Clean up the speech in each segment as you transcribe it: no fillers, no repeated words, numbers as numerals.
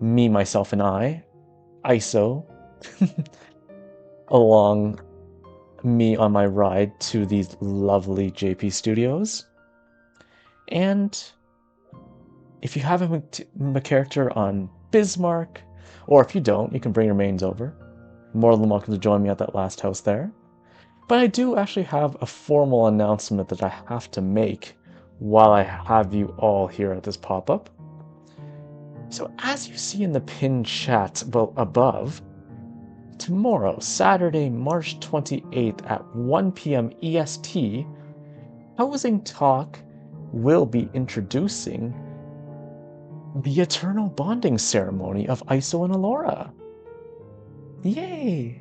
me, myself, and I, ISO, along me on my ride to these lovely JP studios. And if you have a character on Bismarck, or if you don't, you can bring your mains over. More than welcome to join me at that last house there. But I do actually have a formal announcement that I have to make while I have you all here at this pop-up. So as you see in the pinned chat above, tomorrow, Saturday, March 28th at 1 p.m. EST, HousingTalk will be introducing the Eternal Bonding Ceremony of ISO and Alora. Yay!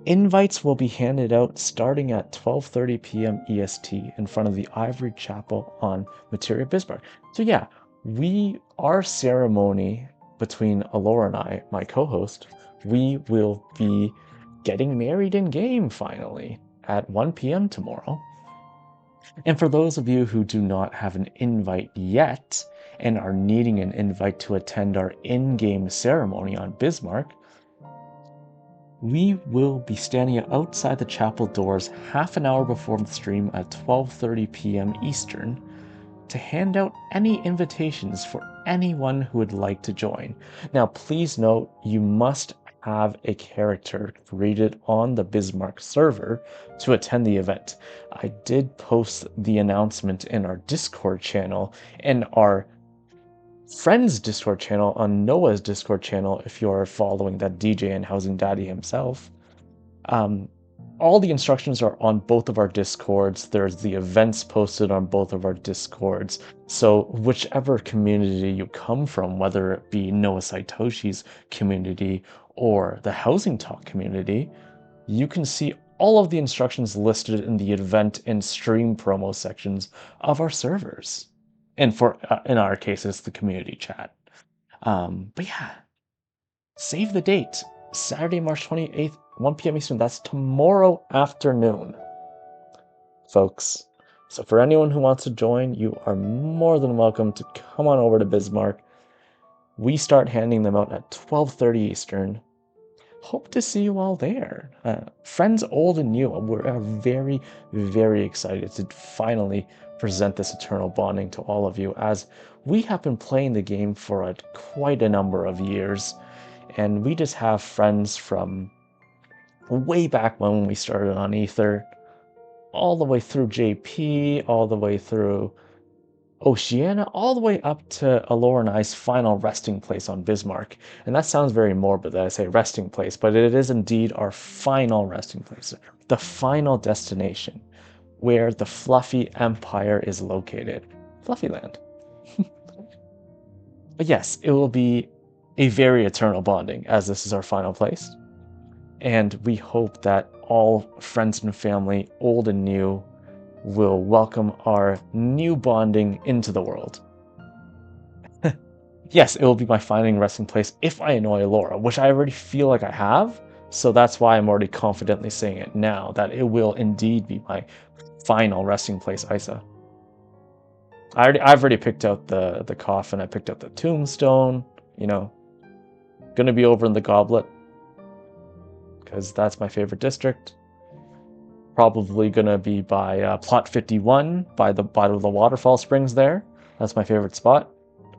Invites will be handed out starting at 12:30 p.m. EST in front of the Ivory Chapel on Materia Bismarck. So yeah, our ceremony between Alora and I, my co-host, we will be getting married in game finally at 1 p.m. tomorrow. And for those of you who do not have an invite yet and are needing an invite to attend our in-game ceremony on Bismarck, we will be standing outside the chapel doors half an hour before the stream at 12:30 p.m. Eastern to hand out any invitations for anyone who would like to join. Now, please note, you must have a character created on the Bismarck server to attend the event. I did post the announcement in our Discord channel and our friend's Discord channel on Noah's Discord channel if you're following that DJ and Housing Daddy himself. All the instructions are on both of our Discords. There's the events posted on both of our Discords. So whichever community you come from, whether it be Noah Saitoshi's community or the HousingTalk community, you can see all of the instructions listed in the event and stream promo sections of our servers. And for in our case, it's the community chat. But yeah, save the date. Saturday, March 28th, 1 p.m. Eastern. That's tomorrow afternoon, folks. So for anyone who wants to join, you are more than welcome to come on over to Bismarck. We start handing them out at 12:30 Eastern. Hope to see you all there. Friends old and new, we're very, very excited to finally present this Eternal Bonding to all of you, as we have been playing the game for quite a number of years, and we just have friends from way back when we started on Ether, all the way through JP, all the way through Oceania, all the way up to Alora and I's final resting place on Bismarck. And that sounds very morbid that I say resting place, but it is indeed our final resting place, the final destination where the Fluffy Empire is located. Fluffy Land. But yes, it will be a very eternal bonding, as this is our final place. And we hope that all friends and family, old and new, will welcome our new bonding into the world. Yes, it will be my final resting place if I annoy Laura, which I already feel like I have, so that's why I'm already confidently saying it now, that it will indeed be my final resting place, Isa. I've already picked out the coffin, I picked out the tombstone, you know. Gonna be over in the Goblet, because that's my favorite district. Probably gonna be by plot 51 by the waterfall springs there. That's my favorite spot.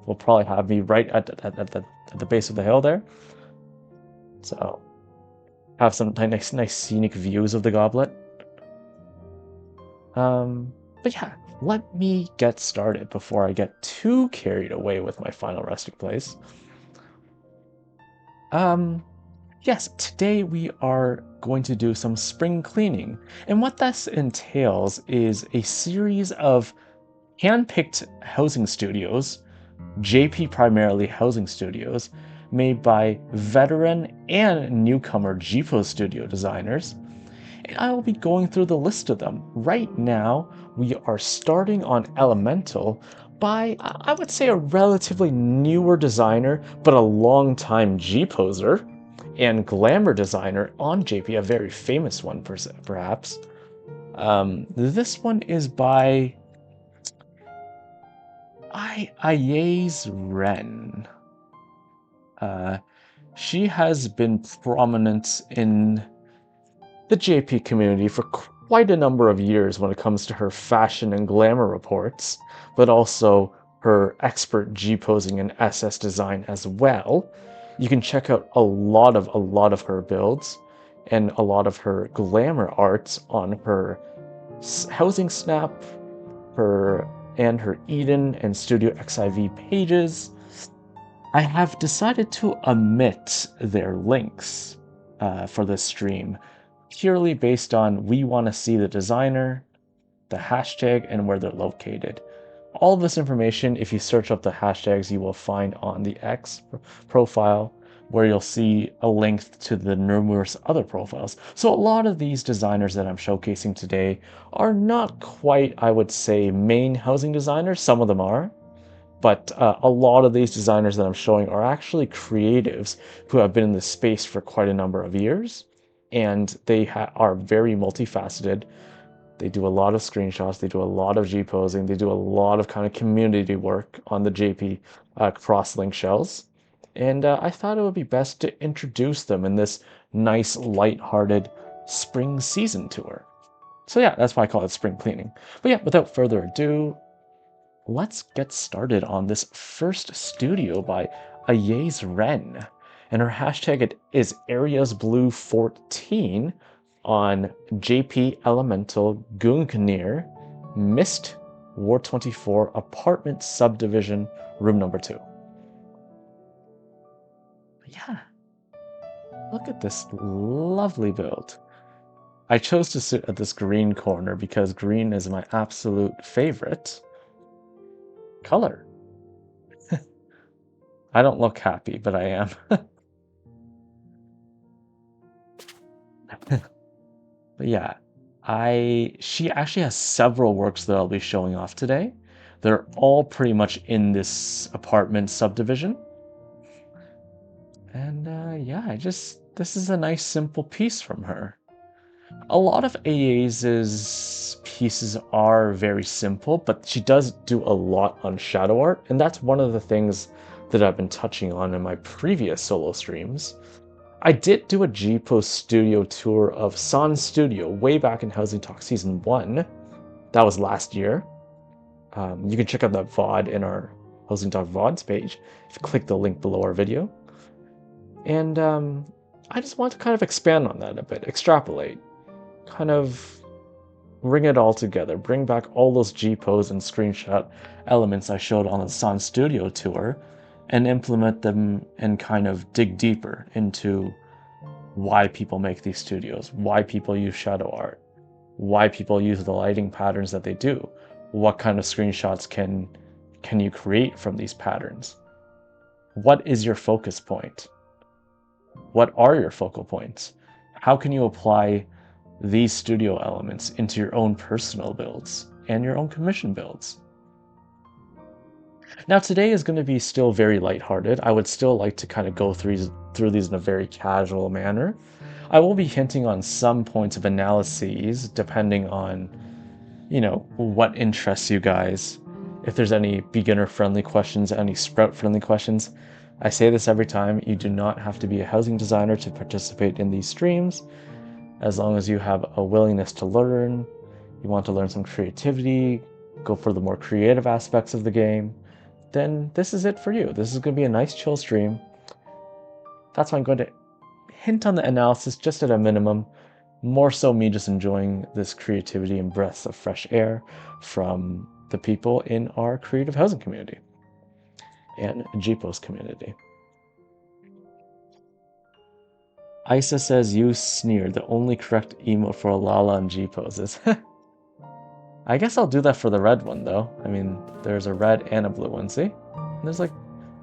Will probably have me right at the base of the hill there. So have some nice scenic views of the Goblet. But yeah, let me get started before I get too carried away with my final resting place. Yes, today we are going to do some spring cleaning. And what this entails is a series of hand-picked housing studios, JP primarily housing studios, made by veteran and newcomer GPO studio designers. And I will be going through the list of them. Right now, we are starting on Elemental by, I would say, a relatively newer designer, but a long-time G-poser and glamour designer on JP, a very famous one perhaps. This one is by Ayaze Ren. She has been prominent in the JP community for quite a number of years when it comes to her fashion and glamour reports, but also her expert G posing and SS design as well. You can check out a lot of her builds and a lot of her glamour arts on her Housing Snap, her and her Eden and Studio XIV pages. I have decided to omit their links for this stream, purely based on we want to see the designer, the hashtag, and where they're located. All of this information, if you search up the hashtags, you will find on the X profile, where you'll see a link to the numerous other profiles. So a lot of these designers that I'm showcasing today are not quite, I would say, main housing designers. Some of them are. But a lot of these designers that I'm showing are actually creatives who have been in this space for quite a number of years, and they are very multifaceted. They do a lot of screenshots, they do a lot of G posing, they do a lot of kind of community work on the JP cross-link shells. And I thought it would be best to introduce them in this nice, light-hearted spring season tour. So yeah, that's why I call it spring cleaning. But yeah, without further ado, let's get started on this first studio by Ayez Ren. And her hashtag is AreasBlue14 on JP Elemental Gungnir Mist War 24 apartment subdivision room number 2. Yeah, look at this lovely build. I chose to sit at this green corner because green is my absolute favorite color. I don't look happy, but I am. But yeah, she actually has several works that I'll be showing off today. They're all pretty much in this apartment subdivision. And yeah, this is a nice simple piece from her. A lot of Ayez's pieces are very simple, but she does do a lot on shadow art, and that's one of the things that I've been touching on in my previous solo streams. I did do a G-Post studio tour of San Studio way back in HousingTalk Season 1. That was last year. You can check out that VOD in our HousingTalk VODs page if you click the link below our video. And I just want to kind of expand on that a bit, extrapolate, kind of bring it all together, bring back all those G-Pose and screenshot elements I showed on the San Studio tour, and implement them and kind of dig deeper into why people make these studios, why people use shadow art, why people use the lighting patterns that they do, what kind of screenshots can you create from these patterns, what is your focus point, what are your focal points, how can you apply these studio elements into your own personal builds and your own commission builds. Now today is going to be still very lighthearted. I would still like to kind of go through these in a very casual manner. I will be hinting on some points of analyses depending on, what interests you guys. If there's any beginner-friendly questions, any sprout-friendly questions. I say this every time, you do not have to be a housing designer to participate in these streams. As long as you have a willingness to learn, you want to learn some creativity, go for the more creative aspects of the game, then this is it for you. This is going to be a nice chill stream. That's why I'm going to hint on the analysis just at a minimum, more so me just enjoying this creativity and breaths of fresh air from the people in our creative housing community and GPOS community. Isa says, you sneer, the only correct emote for Alala and G poses. I guess I'll do that for the red one, though. I mean, there's a red and a blue one, see? And there's like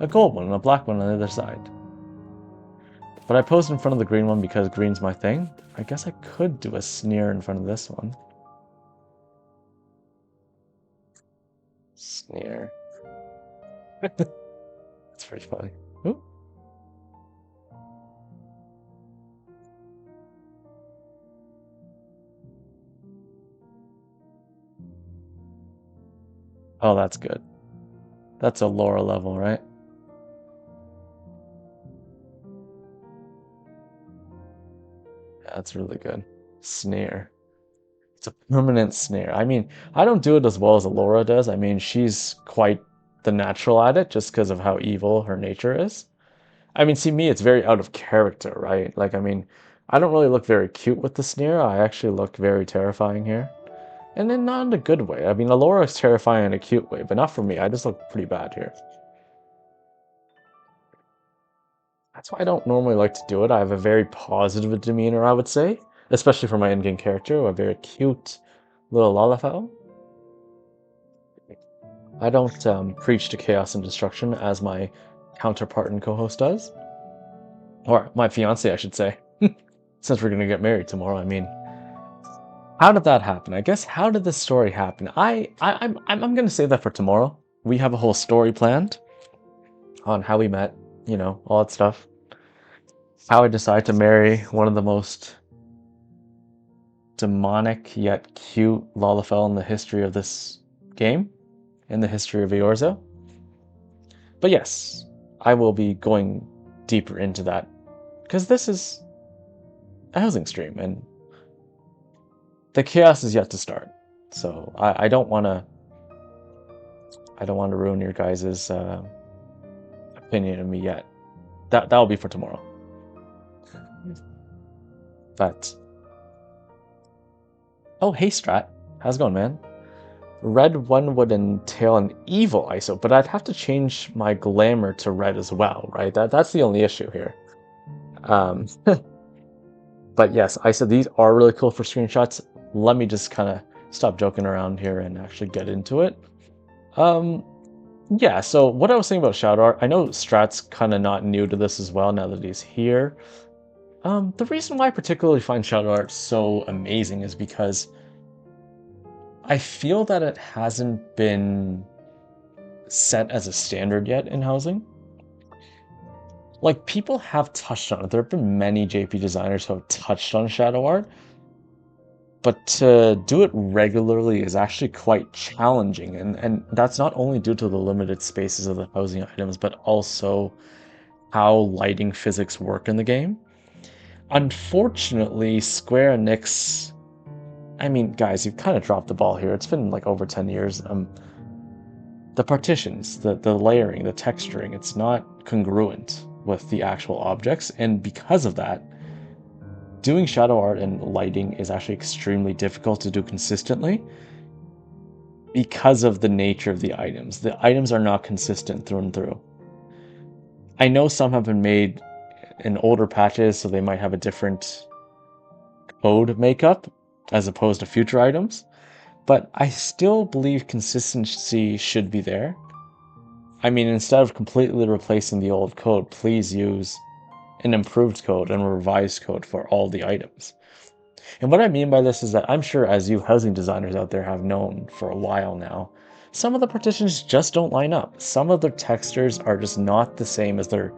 a gold one and a black one on the other side. But I posed in front of the green one because green's my thing. I guess I could do a sneer in front of this one. Sneer. That's pretty funny. Ooh. Oh, that's good. That's a Laura level, right? Yeah, that's really good. Snare. It's a permanent snare. I mean, I don't do it as well as Alora does. I mean, she's quite the natural at it just because of how evil her nature is. I mean, see me, it's very out of character, right? Like, I mean, I don't really look very cute with the snare. I actually look very terrifying here. And then not in a good way. I mean, Alora is terrifying in a cute way, but not for me. I just look pretty bad here. That's why I don't normally like to do it. I have a very positive demeanor, I would say, especially for my in-game character, a very cute little Lalafell. I don't preach to chaos and destruction as my counterpart and co-host does, or my fiance, I should say, since we're gonna get married tomorrow. I mean, how did that happen? I guess how did this story happen? I'm gonna say that for tomorrow. We have a whole story planned on how we met, all that stuff. How I decided to marry one of the most demonic yet cute Lalafell in the history of this game, in the history of Eorzo. But yes, I will be going deeper into that because this is a housing stream and the chaos is yet to start. So I don't want to ruin your guys' opinion of me yet. That'll be for tomorrow. But oh, hey Strat, how's it going, man? Red one would entail an evil ISO, but I'd have to change my glamour to red as well, right? That's the only issue here. But yes, ISO, these are really cool for screenshots. Let me just kind of stop joking around here and actually get into it. Yeah, so what I was saying about Shadow Art, I know Strat's kind of not new to this as well now that he's here. The reason why I particularly find Shadow Art so amazing is because I feel that it hasn't been set as a standard yet in housing. Like, people have touched on it. There have been many JP designers who have touched on Shadow Art, but to do it regularly is actually quite challenging, and that's not only due to the limited spaces of the housing items, but also how lighting physics work in the game. Unfortunately, Square Enix, I mean, guys, you've kind of dropped the ball here. It's been like over 10 years. The partitions, the layering, the texturing, it's not congruent with the actual objects, and because of that, doing shadow art and lighting is actually extremely difficult to do consistently because of the nature of the items. The items are not consistent through and through. I know some have been made in older patches, so they might have a different code makeup as opposed to future items, but I still believe consistency should be there. I mean, instead of completely replacing the old code, please use an improved code and a revised code for all the items. And what I mean by this is that I'm sure, as you housing designers out there have known for a while now, some of the partitions just don't line up. Some of their textures are just not the same as their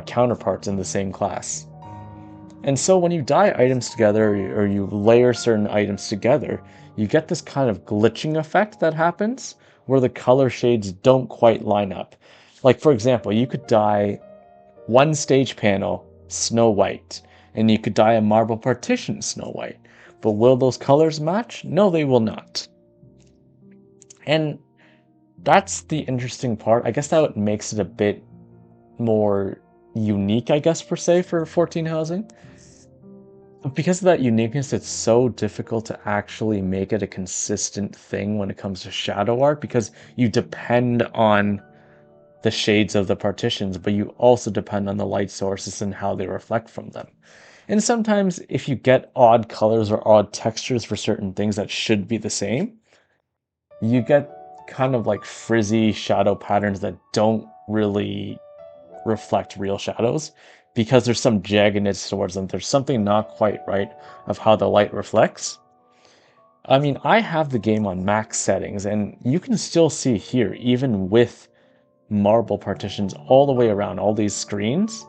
counterparts in the same class. And so when you dye items together or you layer certain items together, you get this kind of glitching effect that happens where the color shades don't quite line up. Like, for example, you could dye one stage panel Snow White, and you could dye a marble partition Snow White. But will those colors match? No, they will not. And that's the interesting part. I guess that makes it a bit more unique, I guess, per se, for 14 housing. But because of that uniqueness, it's so difficult to actually make it a consistent thing when it comes to shadow art, because you depend on the shades of the partitions, but you also depend on the light sources and how they reflect from them. And sometimes if you get odd colors or odd textures for certain things that should be the same, you get kind of like frizzy shadow patterns that don't really reflect real shadows because there's some jaggedness towards them. There's something not quite right of how the light reflects. I mean, I have the game on max settings, and you can still see here, even with marble partitions all the way around all these screens,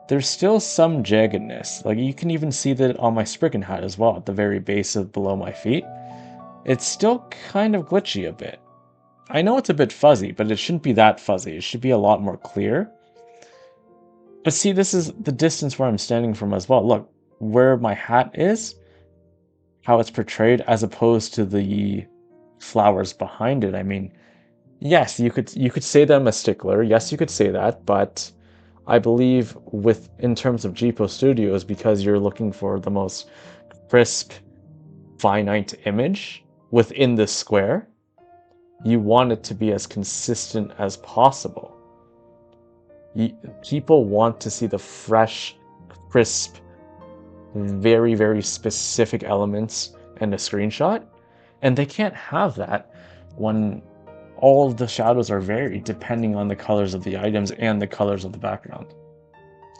there's still some jaggedness. Like, you can even see that on my Spriggan hat as well, at the very base of below my feet. It's still kind of glitchy a bit. I know it's a bit fuzzy, but it shouldn't be that fuzzy. It should be a lot more clear. But see, this is the distance where I'm standing from as well. Look, where my hat is, how it's portrayed, as opposed to the flowers behind it. I mean, yes, you could say that I'm a stickler. Yes, you could say that, but I believe with in terms of GPO Studios, because you're looking for the most crisp, finite image within this square, you want it to be as consistent as possible. You, people want to see the fresh, crisp, very, very specific elements in a screenshot, and they can't have that when all of the shadows are varied depending on the colors of the items and the colors of the background.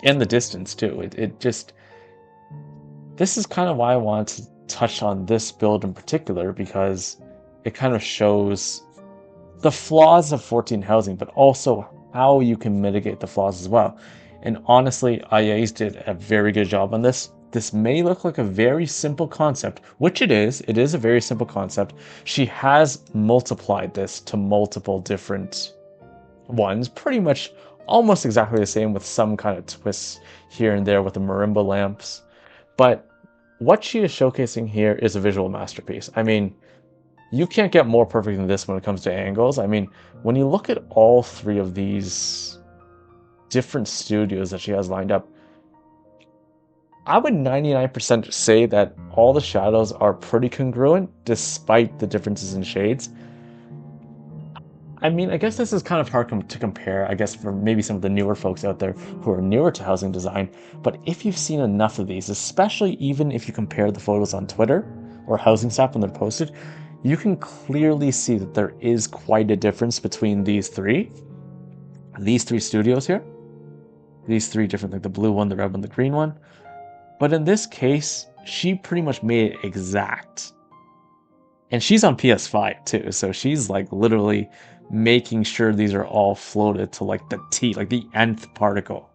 And the distance too. It just this is kind of why I wanted to touch on this build in particular, because it kind of shows the flaws of 14 housing, but also how you can mitigate the flaws as well. And honestly, IAs did a very good job on this. This may look like a very simple concept, which it is a very simple concept. She has multiplied this to multiple different ones, pretty much almost exactly the same, with some kind of twists here and there with the marimba lamps. But what she is showcasing here is a visual masterpiece. I mean, you can't get more perfect than this when it comes to angles. I mean, when you look at all three of these different studios that she has lined up, I would 99% say that all the shadows are pretty congruent despite the differences in shades. I mean, I guess this is kind of hard to compare, I guess, for maybe some of the newer folks out there who are newer to housing design. But if you've seen enough of these, especially even if you compare the photos on Twitter or Housing Staff when they're posted, you can clearly see that there is quite a difference between these three studios here. These three different, like the blue one, the red one, the green one. But in this case, she pretty much made it exact. And she's on PS5 too, so she's like literally making sure these are all floated to like the T, like the nth particle,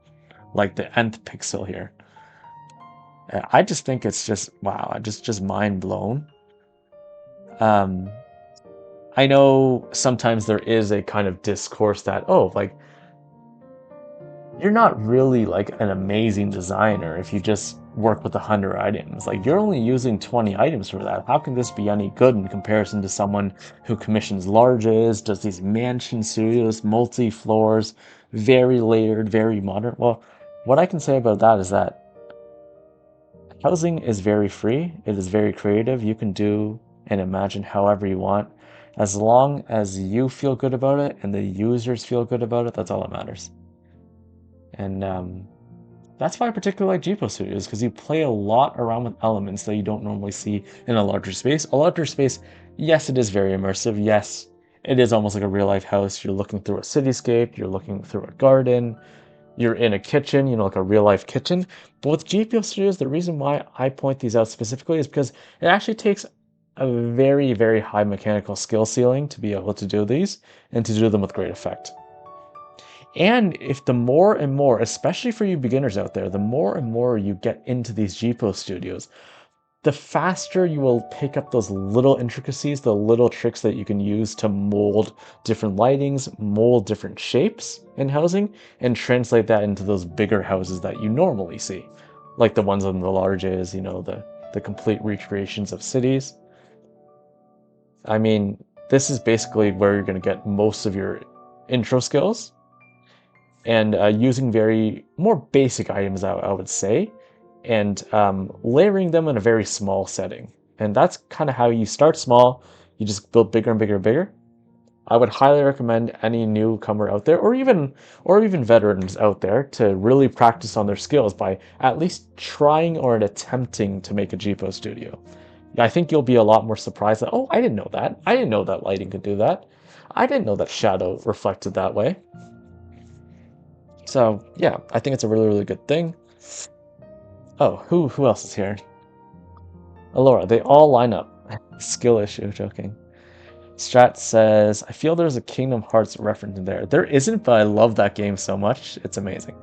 like the nth pixel here. I just think it's just wow, just mind blown. Um, I know sometimes there is a kind of discourse that, oh, like you're not really like an amazing designer if you just work with 100 items. Like you're only using 20 items for that. How can this be any good in comparison to someone who commissions larges, does these mansion studios, multi-floors, very layered, very modern? Well, what I can say about that is that housing is very free. It is very creative. You can do and imagine however you want. As long as you feel good about it and the users feel good about it, that's all that matters. And that's why I particularly like GPO Studios, because you play a lot around with elements that you don't normally see in a larger space. A larger space, yes, it is very immersive. Yes, it is almost like a real life house. You're looking through a cityscape, you're looking through a garden, you're in a kitchen, like a real life kitchen. But with GPO Studios, the reason why I point these out specifically is because it actually takes a very, very high mechanical skill ceiling to be able to do these and to do them with great effect. And if the more and more, especially for you beginners out there, the more and more you get into these GPO studios, the faster you will pick up those little intricacies, the little tricks that you can use to mold different lightings, mold different shapes in housing, and translate that into those bigger houses that you normally see, like the ones on the larges, the complete recreations of cities. I mean, this is basically where you're going to get most of your intro skills, and using very more basic items, I would say, and layering them in a very small setting. And that's kind of how you start small. You just build bigger and bigger and bigger. I would highly recommend any newcomer out there, or even veterans out there, to really practice on their skills by at least trying or attempting to make a GPO studio. I think you'll be a lot more surprised that, oh, I didn't know that. I didn't know that lighting could do that. I didn't know that shadow reflected that way. So yeah, I think it's a really, really good thing. Oh, who else is here? Alora, they all line up. Skill issue, joking. Strat says, I feel there's a Kingdom Hearts reference in there. There isn't, but I love that game so much. It's amazing.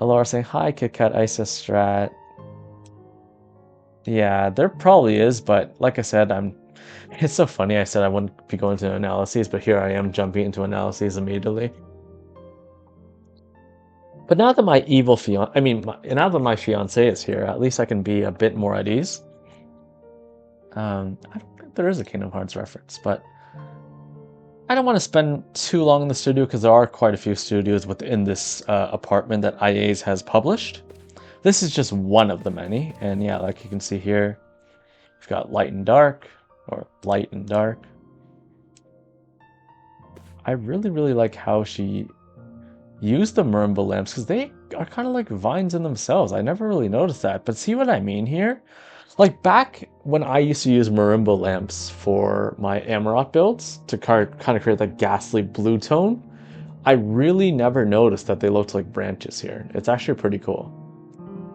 Alora saying, hi, KitKat Isa Strat. Yeah, there probably is, but like I said, it's so funny. I said I wouldn't be going to analyses, but here I am jumping into analyses immediately. But now that my evil fiance, now that my fiance is here, at least I can be a bit more at ease. I don't think there is a Kingdom Hearts reference, but I don't want to spend too long in the studio because there are quite a few studios within this apartment that IA's has published. This is just one of the many, and yeah, like you can see here, we've got light and dark, or light and dark. I really, really like how she used the marimba lamps because they are kind of like vines in themselves. I never really noticed that, but see what I mean here? Like back when I used to use marimba lamps for my Amarok builds to kind of create that ghastly blue tone, I really never noticed that they looked like branches here. It's actually pretty cool.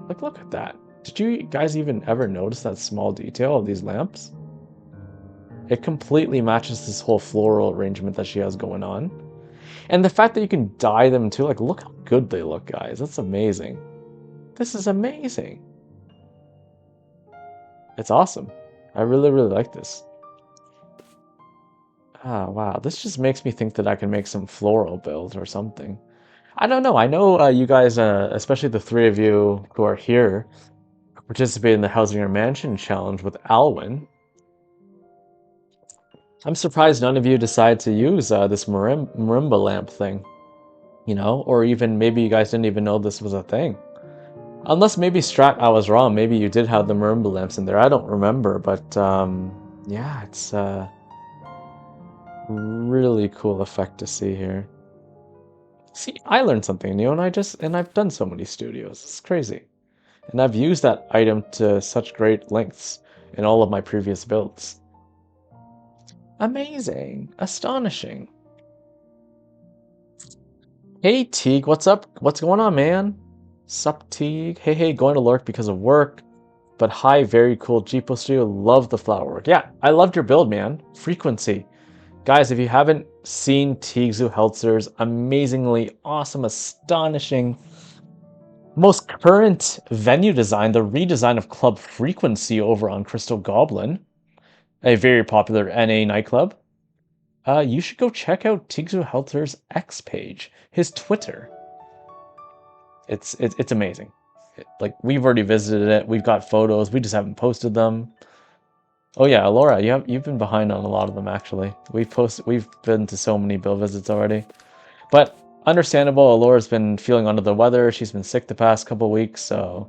Like, look at that. Did you guys even ever notice that small detail of these lamps? It completely matches this whole floral arrangement that she has going on. And the fact that you can dye them too, like, look how good they look, guys. That's amazing. This is amazing. It's awesome. I really, really like this. Ah, wow. This just makes me think that I can make some floral builds or something. I don't know. I know you guys, especially the three of you who are here, participate in the Housing Your Mansion Challenge with Alwyn. I'm surprised none of you decide to use this marimba lamp thing, you know, or even maybe you guys didn't even know this was a thing. Unless maybe Strat, I was wrong. Maybe you did have the marimba lamps in there. I don't remember, but yeah, it's a really cool effect to see here. See, I learned something new, and I've done so many studios. It's crazy, and I've used that item to such great lengths in all of my previous builds. Amazing, astonishing. Hey Teague, what's up? What's going on, man? Sup Teague? Hey, going to lurk because of work. But hi, very cool Jeepo Studio. Love the flower work. Yeah, I loved your build, man. Frequency. Guys, if you haven't seen Teague Heltzer's amazingly awesome, astonishing, most current venue design, the redesign of Club Frequency over on Crystal Goblin, a very popular NA nightclub, you should go check out Teague Heltzer's X page, his Twitter. It's amazing. Like, we've already visited it. We've got photos. We just haven't posted them. Oh yeah, Laura, you've been behind on a lot of them actually. We've been to so many build visits already. But understandable, Laura's been feeling under the weather. She's been sick the past couple weeks, so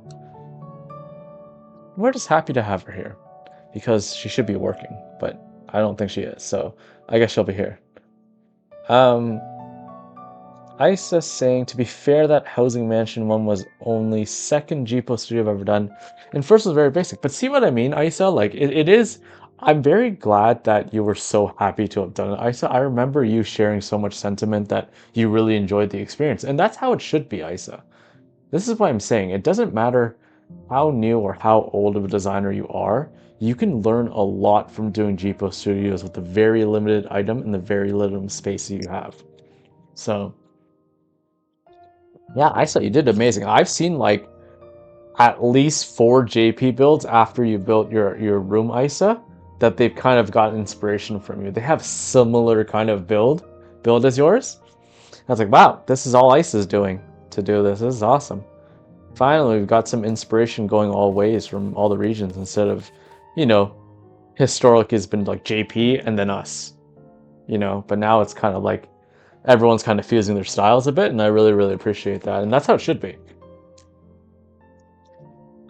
we're just happy to have her here because she should be working, but I don't think she is. So I guess she'll be here. Isa saying, to be fair, that Housing Mansion one was only second Jeepo studio I've ever done. And first was very basic. But see what I mean, Isa? Like, it is... I'm very glad that you were so happy to have done it, Isa. I remember you sharing so much sentiment that you really enjoyed the experience. And that's how it should be, Isa. This is what I'm saying. It doesn't matter how new or how old of a designer you are. You can learn a lot from doing Jeepo studios with the very limited item and the very limited space you have. So... yeah, I saw you did amazing. I've seen like at least 4 JP builds after you built your room, Isa, that they've kind of got inspiration from you. They have similar kind of build as yours. I was like, wow, this is all Isa's doing to do this. This is awesome. Finally, we've got some inspiration going all ways from all the regions instead of, you know, historically it's been like JP and then us, you know, but now it's kind of like everyone's kind of fusing their styles a bit, and I really, really appreciate that. And that's how it should be.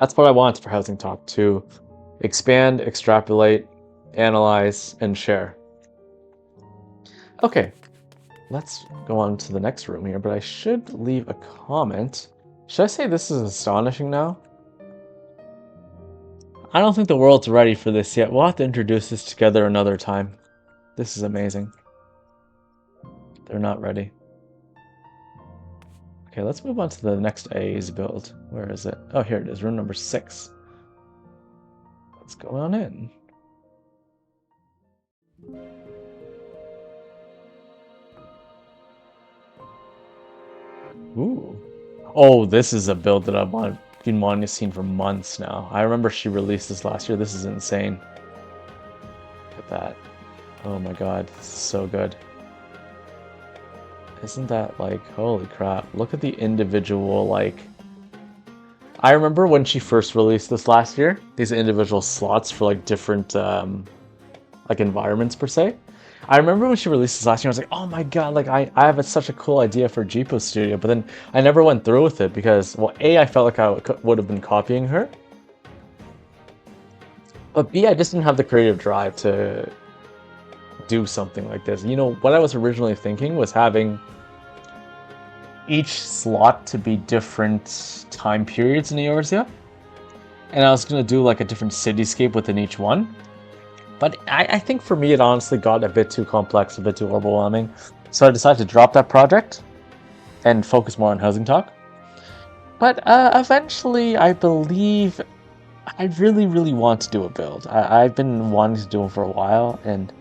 That's what I want for Housing Talk, to expand, extrapolate, analyze, and share. Okay, let's go on to the next room here, but I should leave a comment. Should I say this is astonishing now? I don't think the world's ready for this yet. We'll have to introduce this together another time. This is amazing. They're not ready. Okay, let's move on to the next A's build. Where is it? Oh, here it is, room number 6. Let's go on in. Ooh. Oh, this is a build that I've been wanting to see for months now. I remember she released this last year. This is insane. Look at that. Oh my god, this is so good. Isn't that like, holy crap. Look at the individual, like, I remember when she first released this last year, these individual slots for like different like environments per se. I remember when she released this last year, I was like, oh my god, like I have such a cool idea for Jeepo Studio, but then I never went through with it because, well, A, I felt like I would have been copying her, but B, I just didn't have the creative drive to do something like this. You know, what I was originally thinking was having each slot to be different time periods in Eorzea, and I was going to do like a different cityscape within each one. But I think for me, it honestly got a bit too complex, a bit too overwhelming. So I decided to drop that project and focus more on HousingTalk. But eventually, I believe I really, really want to do a build. I've been wanting to do it for a while, and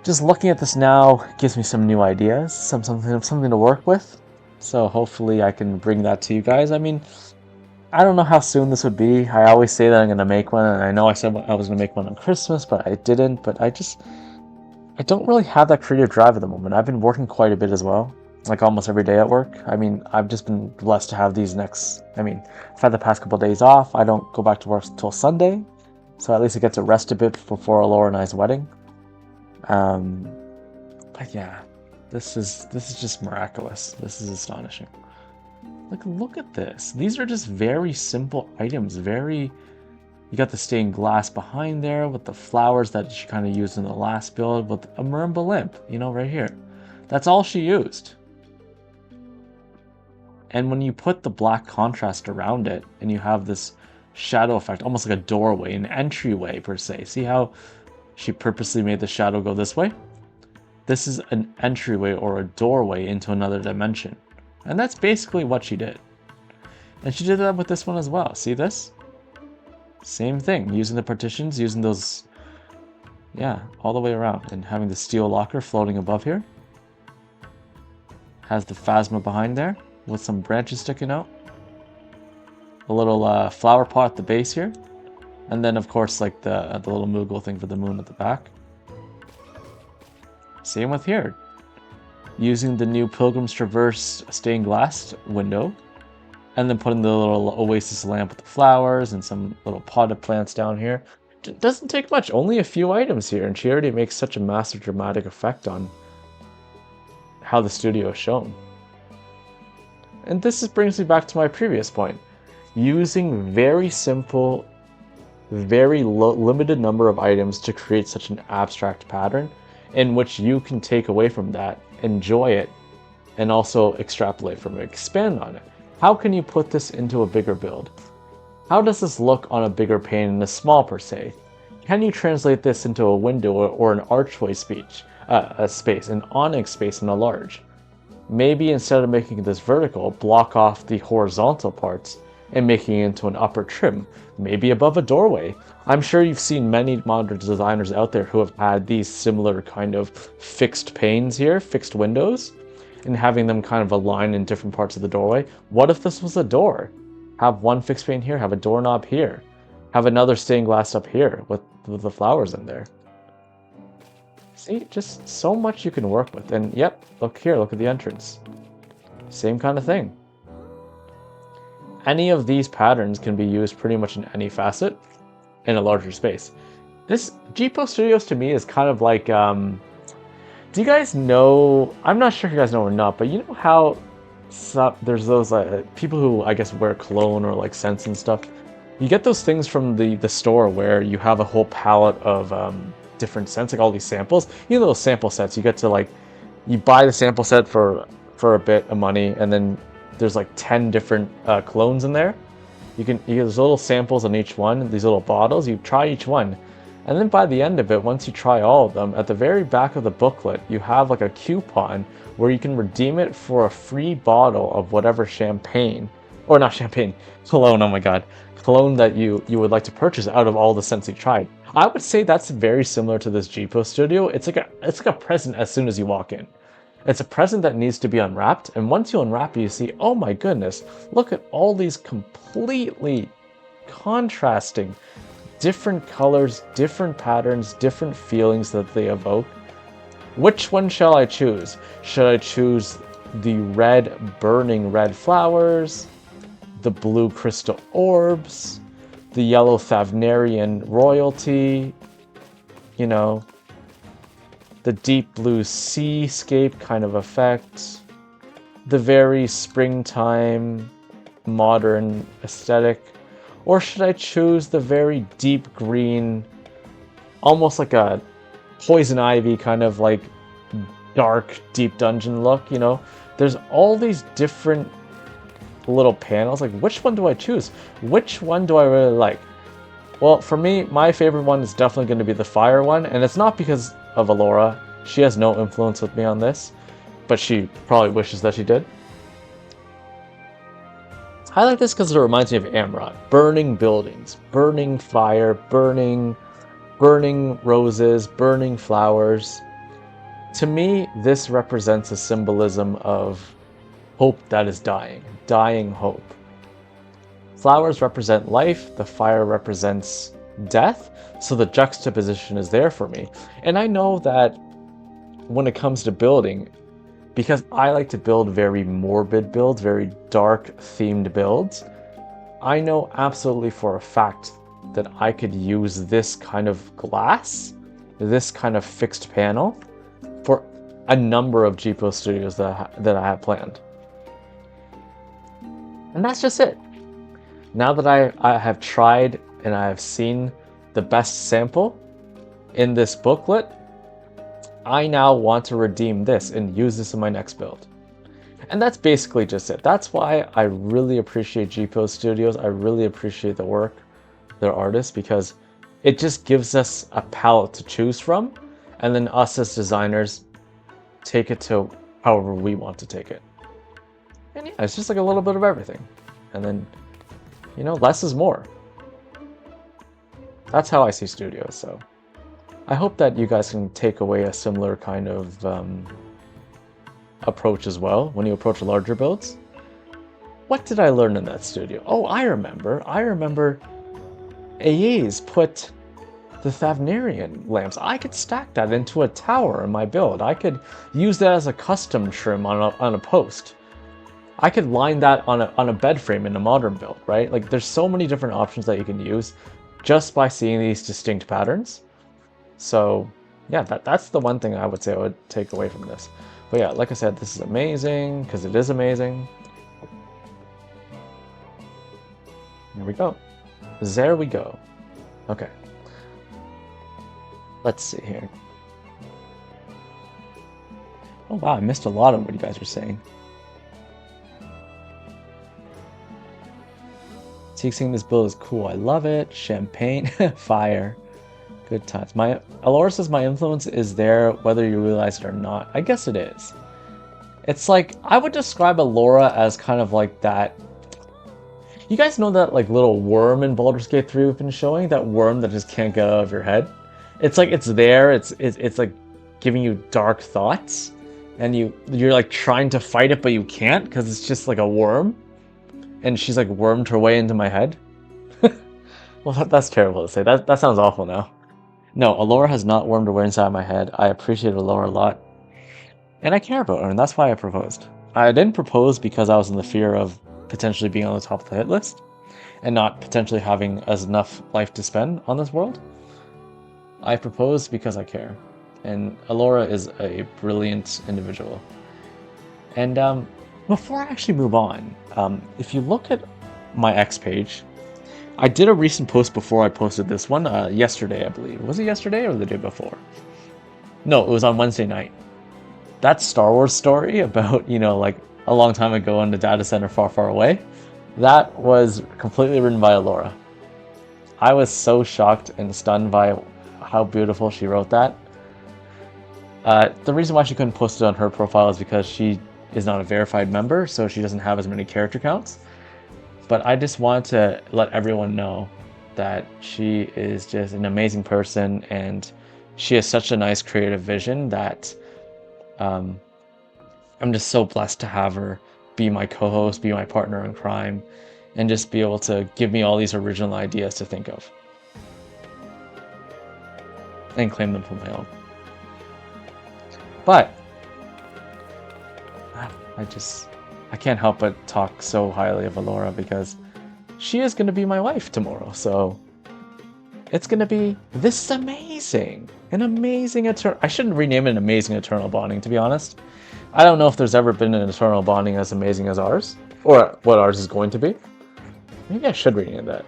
just looking at this now gives me some new ideas, something to work with. So hopefully I can bring that to you guys. I mean, I don't know how soon this would be. I always say that I'm going to make one, and I know I said I was going to make one on Christmas, but I didn't. But I don't really have that creative drive at the moment. I've been working quite a bit as well, like almost every day at work. I mean, I've just been blessed to have I've had the past couple of days off. I don't go back to work until Sunday, so at least I get to rest a bit before Laura and I's wedding. But yeah, this is just miraculous. This is astonishing. Like, look at this. These are just very simple items. You got the stained glass behind there with the flowers that she kind of used in the last build with a marimba lamp, you know, right here. That's all she used. And when you put the black contrast around it and you have this shadow effect, almost like a doorway, an entryway per se. See how she purposely made the shadow go this way? This is an entryway or a doorway into another dimension. And that's basically what she did. And she did that with this one as well. See this? Same thing. Using the partitions, using those, yeah, all the way around. And having the steel locker floating above here. Has the phasma behind there with some branches sticking out. A little flower pot at the base here. And then, of course, like the little Moogle thing for the moon at the back. Same with here. Using the new Pilgrim's Traverse stained glass window, and then putting the little oasis lamp with the flowers and some little potted plants down here. It doesn't take much, only a few items here, and she already makes such a massive dramatic effect on how the studio is shown. And this brings me back to my previous point. Using very simple, very limited number of items to create such an abstract pattern in which you can take away from that, enjoy it, and also extrapolate from it, expand on it. How can you put this into a bigger build? How does this look on a bigger pane in a small per se? Can you translate this into a window or an archway space, an awning space in a large? Maybe instead of making this vertical, block off the horizontal parts and making it into an upper trim, maybe above a doorway. I'm sure you've seen many modern designers out there who have had these similar kind of fixed panes here, fixed windows, and having them kind of align in different parts of the doorway. What if this was a door? Have one fixed pane here, have a doorknob here, have another stained glass up here with the flowers in there. See, just so much you can work with. And yep, look here, look at the entrance. Same kind of thing. Any of these patterns can be used pretty much in any facet in a larger space. This Jeepo Studios to me is kind of like, do you guys know, I'm not sure if you guys know or not, but you know how there's those people who I guess wear cologne or like scents and stuff. You get those things from the store where you have a whole palette of different scents, like all these samples. You know those sample sets, you get to like, you buy the sample set for a bit of money, and then there's like 10 different clones in there. You get those little samples on each one, these little bottles, you try each one. And then by the end of it, once you try all of them, at the very back of the booklet, you have like a coupon where you can redeem it for a free bottle of whatever champagne, or not champagne, cologne, oh my god, cologne that you would like to purchase out of all the scents you tried. I would say that's very similar to this Jeepo Studio. It's like a present as soon as you walk in. It's a present that needs to be unwrapped, and once you unwrap it, you see, oh my goodness, look at all these completely contrasting, different colors, different patterns, different feelings that they evoke. Which one shall I choose? Should I choose the red, burning red flowers, the blue crystal orbs, the yellow Thavnarian royalty, you know, the deep blue seascape kind of effect, the very springtime modern aesthetic, or should I choose the very deep green, almost like a poison ivy kind of like dark deep dungeon look, you know? There's all these different little panels. Like, which one do I choose? Which one do I really like? Well, for me, my favorite one is definitely going to be the fire one, and it's not because of Alora. She has no influence with me on this, but she probably wishes that she did. I like this because it reminds me of Amrot. Burning buildings, burning fire, burning roses, burning flowers. To me, this represents a symbolism of hope that is dying, dying hope. Flowers represent life, the fire represents death, so the juxtaposition is there for me. And I know that when it comes to building, because I like to build very morbid builds, very dark themed builds, I know absolutely for a fact that I could use this kind of glass, this kind of fixed panel, for a number of GPO studios that I have planned. And that's just it. Now that I have tried and I have seen the best sample in this booklet, I now want to redeem this and use this in my next build. And that's basically just it. That's why I really appreciate GPO Studios. I really appreciate the work, their artists, because it just gives us a palette to choose from, and then us as designers take it to however we want to take it. And yeah, it's just like a little bit of everything. And then, you know, less is more. That's how I see studios, so I hope that you guys can take away a similar kind of approach as well when you approach larger builds. What did I learn in that studio? Oh, I remember AA's put the Thavnarian lamps. I could stack that into a tower in my build. I could use that as a custom trim on a post. I could line that on a bed frame in a modern build, right? Like, there's so many different options that you can use just by seeing these distinct patterns. So yeah, that's the one thing I would say I would take away from this. But yeah, like I said, this is amazing because it is amazing. Here we go. There we go. Okay. Let's see here. Oh wow, I missed a lot of what you guys were saying. Seeing this build is cool. I love it. Champagne, fire, good times. Alora says my influence is there whether you realize it or not. I guess it is. It's like, I would describe Alora as kind of like that. You guys know that like little worm in Baldur's Gate 3 we've been showing? That worm that just can't get out of your head? It's like it's there, it's like giving you dark thoughts, and you're like trying to fight it but you can't because it's just like a worm, and she's like wormed her way into my head. Well, that's terrible to say. That sounds awful now. No, Alora has not wormed her way inside my head. I appreciate Alora a lot, and I care about her, and that's why I proposed. I didn't propose because I was in the fear of potentially being on the top of the hit list and not potentially having as enough life to spend on this world. I proposed because I care, and Alora is a brilliant individual. And before I actually move on, if you look at my X page, I did a recent post before I posted this one, yesterday, I believe. Was it yesterday or the day before? No, it was on Wednesday night. That Star Wars story about, you know, like a long time ago in the data center far, far away, that was completely written by Alora. I was so shocked and stunned by how beautiful she wrote that. The reason why she couldn't post it on her profile is because she is not a verified member, so she doesn't have as many character counts. But I just want to let everyone know that she is just an amazing person, and she has such a nice creative vision that I'm just so blessed to have her be my co-host, be my partner in crime, and just be able to give me all these original ideas to think of and claim them for my own. But I can't help but talk so highly of Alora because she is going to be my wife tomorrow. So it's going to be, this is amazing. An amazing eternal, I shouldn't rename it an amazing eternal bonding, to be honest. I don't know if there's ever been an eternal bonding as amazing as ours, or what ours is going to be. Maybe I should rename that.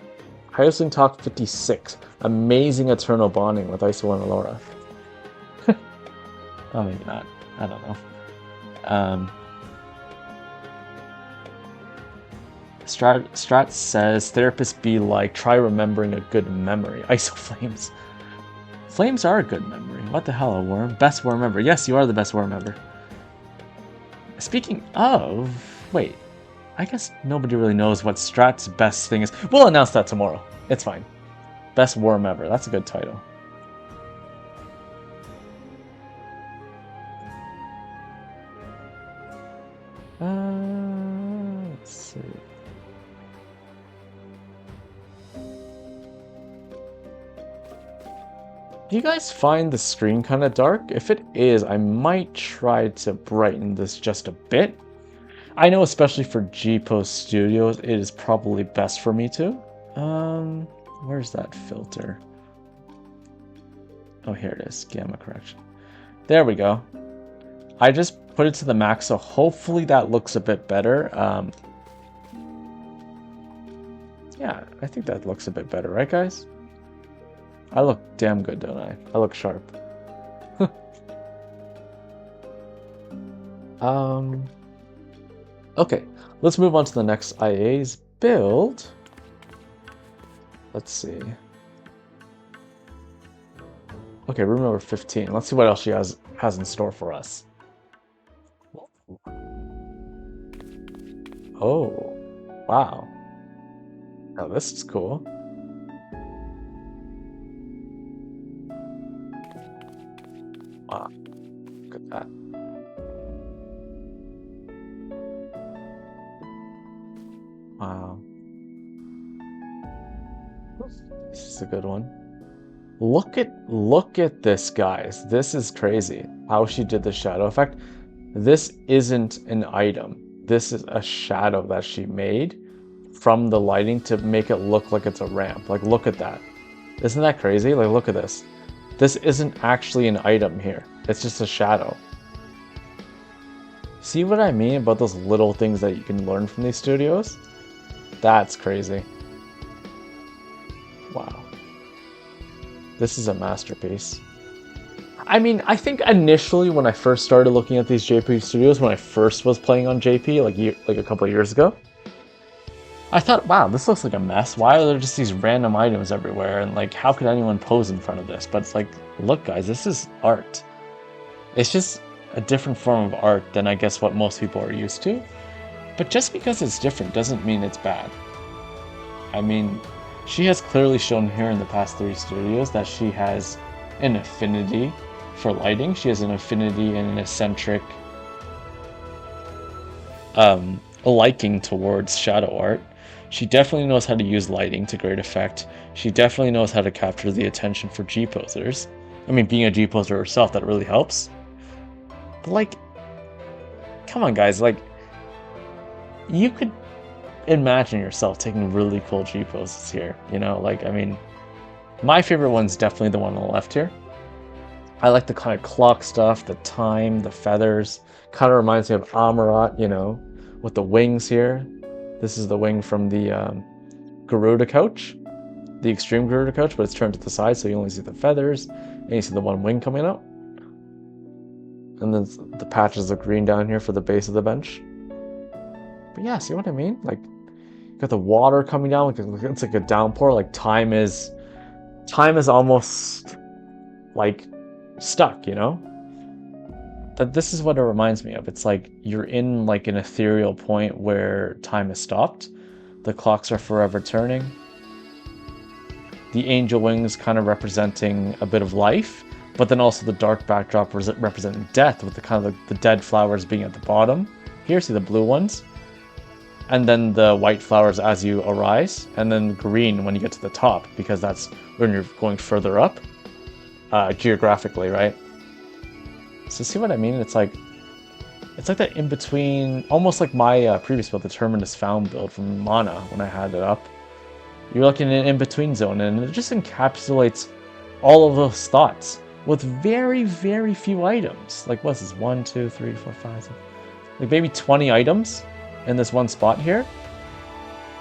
HousingTalk 56, amazing eternal bonding with Iso and Alora. Oh, maybe not. I don't know. Strat says, therapists be like, try remembering a good memory. Iso Flames. Flames are a good memory. What the hell, a worm? Best worm ever. Yes, you are the best worm ever. Speaking of... Wait. I guess nobody really knows what Strat's best thing is. We'll announce that tomorrow. It's fine. Best worm ever. That's a good title. Let's see. Do you guys find the screen kind of dark? If it is, I might try to brighten this just a bit. I know especially for G-Post Studios, it is probably best for me to. Where's that filter? Oh, here it is. Gamma correction. There we go. I just put it to the max, so hopefully that looks a bit better. Yeah, I think that looks a bit better, right, guys? I look damn good, don't I? I look sharp. Okay, let's move on to the next IA's build. Let's see. Okay, room number 15. Let's see what else she has in store for us. Oh, wow. Now this is cool. Wow, look at that. Wow. This is a good one. Look at this, guys. This is crazy. How she did the shadow effect. This isn't an item. This is a shadow that she made from the lighting to make it look like it's a ramp. Like, look at that. Isn't that crazy? Like, look at this. This isn't actually an item here. It's just a shadow. See what I mean about those little things that you can learn from these studios? That's crazy. Wow. This is a masterpiece. I mean, I think initially when I first started looking at these JP studios, when I first was playing on JP, like a couple of years ago, I thought, wow, this looks like a mess. Why are there just these random items everywhere? And like, how could anyone pose in front of this? But it's like, look, guys, this is art. It's just a different form of art than I guess what most people are used to. But just because it's different doesn't mean it's bad. I mean, she has clearly shown here in the past 3 studios that she has an affinity for lighting. She has an affinity and an eccentric liking towards shadow art. She definitely knows how to use lighting to great effect. She definitely knows how to capture the attention for G-posers. I mean, being a G-poser herself, that really helps. But like, come on, guys, like, you could imagine yourself taking really cool G-poses here, you know? Like, I mean, my favorite one's definitely the one on the left here. I like the kind of clock stuff, the time, the feathers. Kind of reminds me of Amarat, you know, with the wings here. This is the wing from the Garuda couch, the extreme Garuda couch, but it's turned to the side, so you only see the feathers, and you see the one wing coming out. And then the patches of green down here for the base of the bench. But yeah, see what I mean? Like, you got the water coming down, like it's like a downpour. Like time is almost like stuck, you know? That this is what it reminds me of. It's like you're in like an ethereal point where time has stopped. The clocks are forever turning. The angel wings kind of representing a bit of life, but then also the dark backdrop representing death, with the kind of the dead flowers being at the bottom. Here, see the blue ones? And then the white flowers as you arise, and then green when you get to the top, because that's when you're going further up, geographically, right? So see what I mean? It's like that in between, almost like my previous build, the Terminus Found build from Mana when I had it up. You're looking at an in-between zone, and it just encapsulates all of those thoughts with very, very few items. Like, what's this? 1, 2, 3, 4, 5, 6, like maybe 20 items in this one spot here.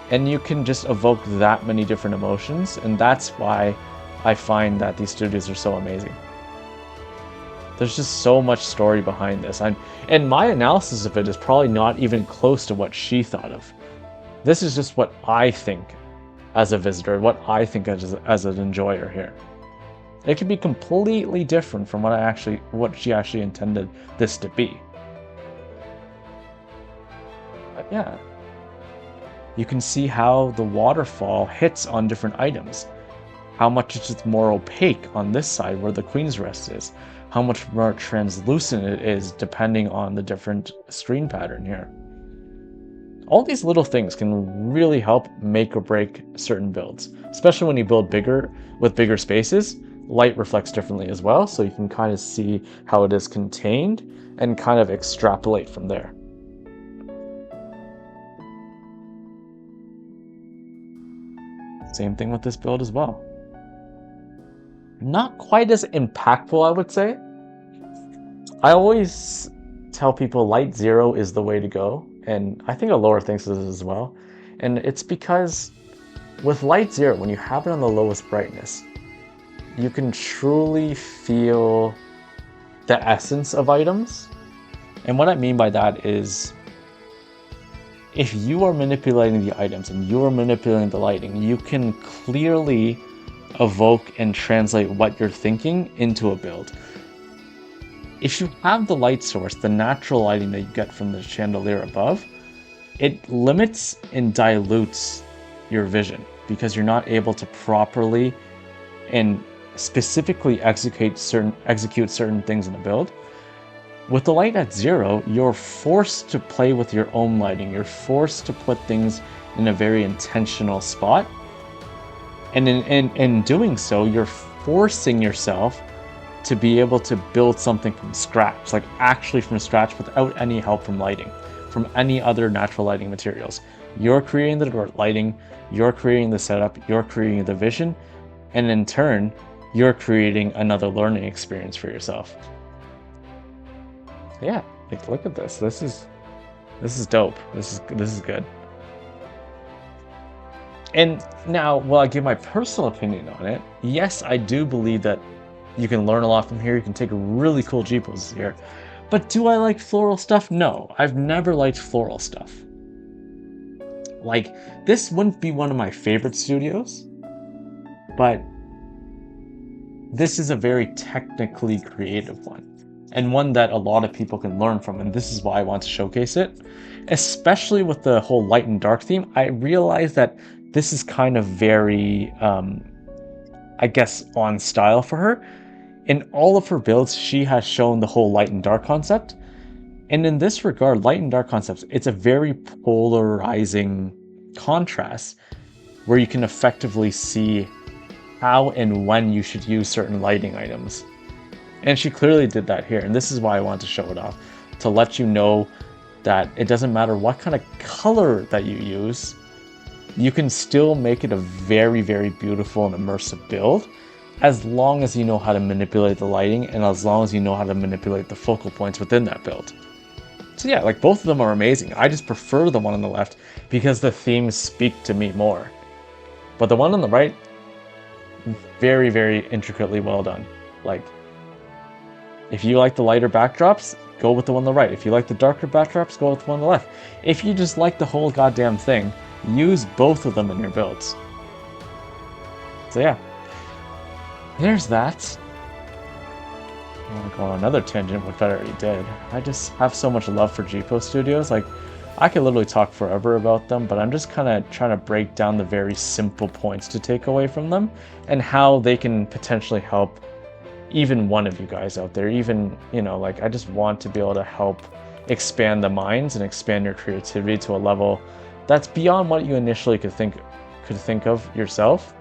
And you can just evoke that many different emotions, and that's why I find that these studios are so amazing. There's just so much story behind this. And my analysis of it is probably not even close to what she thought of. This is just what I think as a visitor, what I think as an enjoyer here. It could be completely different from what she actually intended this to be. But yeah. You can see how the waterfall hits on different items. How much it's just more opaque on this side where the Queen's Rest is. How much more translucent it is depending on the different screen pattern here. All these little things can really help make or break certain builds, especially when you build bigger with bigger spaces. Light reflects differently as well, so you can kind of see how it is contained and kind of extrapolate from there. Same thing with this build as well. Not quite as impactful, I would say. I always tell people light 0 is the way to go, and I think a lower thinks this as well. And it's because with light 0, when you have it on the lowest brightness, you can truly feel the essence of items. And what I mean by that is, if you are manipulating the items and you are manipulating the lighting, you can clearly evoke and translate what you're thinking into a build. If you have the light source, the natural lighting that you get from the chandelier above, it limits and dilutes your vision because you're not able to properly and specifically execute certain things in the build. With the light at 0, you're forced to play with your own lighting. You're forced to put things in a very intentional spot. And in doing so, you're forcing yourself to be able to build something from scratch, like actually from scratch without any help from lighting, from any other natural lighting materials. You're creating the lighting, you're creating the setup, you're creating the vision, and in turn, you're creating another learning experience for yourself. Yeah, like look at this. This is dope. This is good. And now, will I give my personal opinion on it? Yes, I do believe that you can learn a lot from here. You can take really cool G-poses here. But do I like floral stuff? No, I've never liked floral stuff. Like, this wouldn't be one of my favorite studios, but this is a very technically creative one, and one that a lot of people can learn from, and this is why I want to showcase it. Especially with the whole light and dark theme, I realize that this is kind of very, I guess, on style for her. In all of her builds, she has shown the whole light and dark concept. And in this regard, light and dark concepts, it's a very polarizing contrast where you can effectively see how and when you should use certain lighting items. And she clearly did that here. And this is why I want to show it off, to let you know that it doesn't matter what kind of color that you use, you can still make it a very, very beautiful and immersive build, as long as you know how to manipulate the lighting and as long as you know how to manipulate the focal points within that build. So yeah, like both of them are amazing. I just prefer the one on the left because the themes speak to me more. But the one on the right, very, very intricately well done. Like, if you like the lighter backdrops, go with the one on the right. If you like the darker backdrops, go with the one on the left. If you just like the whole goddamn thing, use both of them in your builds. So yeah, there's that. I want to go on another tangent, which I already did. I just have so much love for GPO studios. Like, I could literally talk forever about them, but I'm just kind of trying to break down the very simple points to take away from them and how they can potentially help even one of you guys out there. Even, you know, like, I just want to be able to help expand the minds and expand your creativity to a level that's beyond what you initially could think of yourself.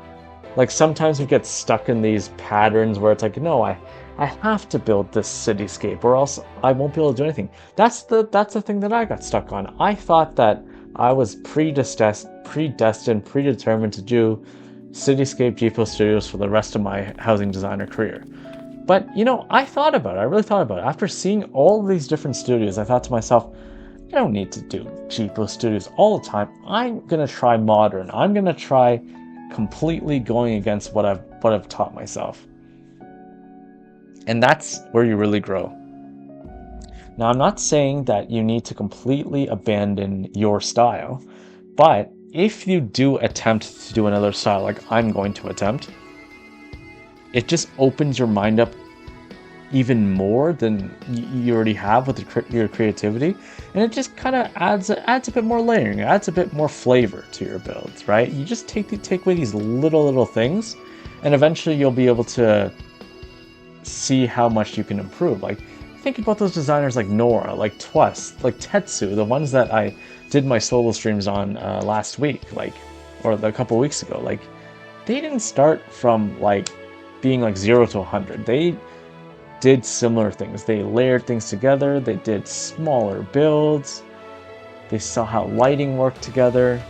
Like sometimes we get stuck in these patterns where it's like, no, I have to build this cityscape or else I won't be able to do anything. That's the thing that I got stuck on. I thought that I was predetermined to do cityscape GPO studios for the rest of my housing designer career. But I thought about it. I really thought about it. After seeing all these different studios, I thought to myself, I don't need to do GPO studios all the time. I'm gonna try modern. I'm gonna try completely going against what I've taught myself. And that's where you really grow. Now, I'm not saying that you need to completely abandon your style, but if you do attempt to do another style like I'm going to attempt, it just opens your mind up even more than you already have with your creativity, and it just kind of adds a bit more layering, adds a bit more flavor to your builds, right? You just take away these little things, and eventually you'll be able to see how much you can improve. Like, think about those designers like Nora, like Twist, like Tetsu, the ones that I did my solo streams on last week, or a couple weeks ago. Like, they didn't start from being 0 to 100. They did similar things. They layered things together. They did smaller builds. They saw how lighting worked together.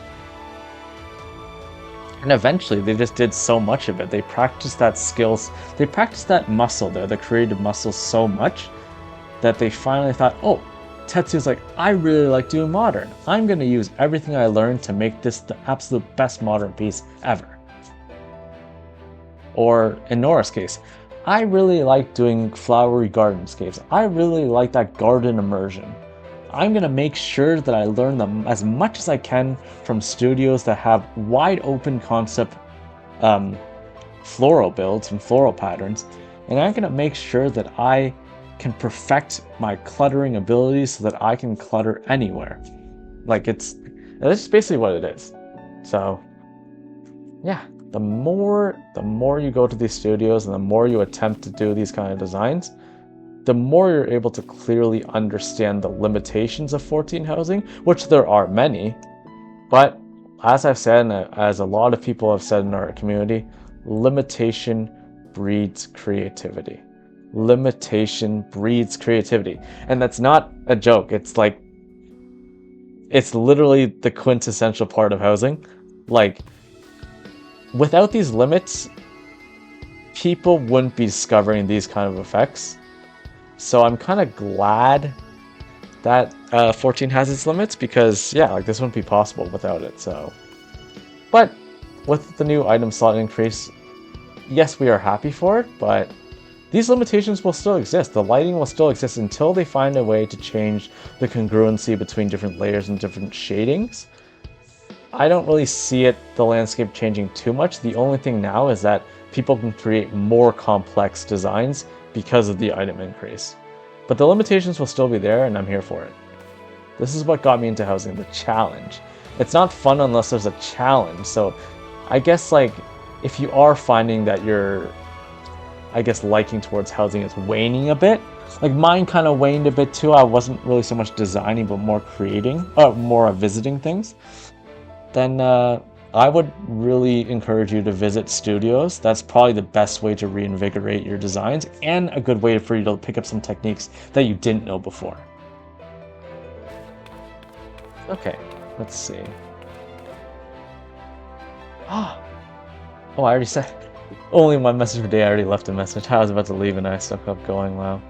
And eventually they just did so much of it. They practiced that muscle there, the creative muscle, so much that they finally thought, oh, Tetsu's I really like doing modern. I'm going to use everything I learned to make this the absolute best modern piece ever. Or in Nora's case, I really like doing flowery gardenscapes. I really like that garden immersion. I'm going to make sure that I learn them as much as I can from studios that have wide open concept floral builds and floral patterns. And I'm going to make sure that I can perfect my cluttering abilities so that I can clutter anywhere. That's basically what it is. So yeah. The more you go to these studios and the more you attempt to do these kind of designs, the more you're able to clearly understand the limitations of 14 housing, which there are many. But as I've said, and as a lot of people have said in our community, limitation breeds creativity. Limitation breeds creativity. And that's not a joke. It's literally the quintessential part of housing. Without these limits, people wouldn't be discovering these kind of effects. So I'm kind of glad that 14 has its limits, because this wouldn't be possible without it. So, but with the new item slot increase, yes, we are happy for it, but these limitations will still exist. The lighting will still exist until they find a way to change the congruency between different layers and different shadings. I don't really see the landscape changing too much. The only thing now is that people can create more complex designs because of the item increase. But the limitations will still be there, and I'm here for it. This is what got me into housing, the challenge. It's not fun unless there's a challenge. So I guess if you are finding that your liking towards housing is waning a bit, mine kind of waned a bit too. I wasn't really so much designing, but more creating, more visiting things. Then I would really encourage you to visit studios. That's probably the best way to reinvigorate your designs, and a good way for you to pick up some techniques that you didn't know before. Okay, let's see. Oh, I already said only my message for the day. I already left a message. I was about to leave and I stuck up going, wow.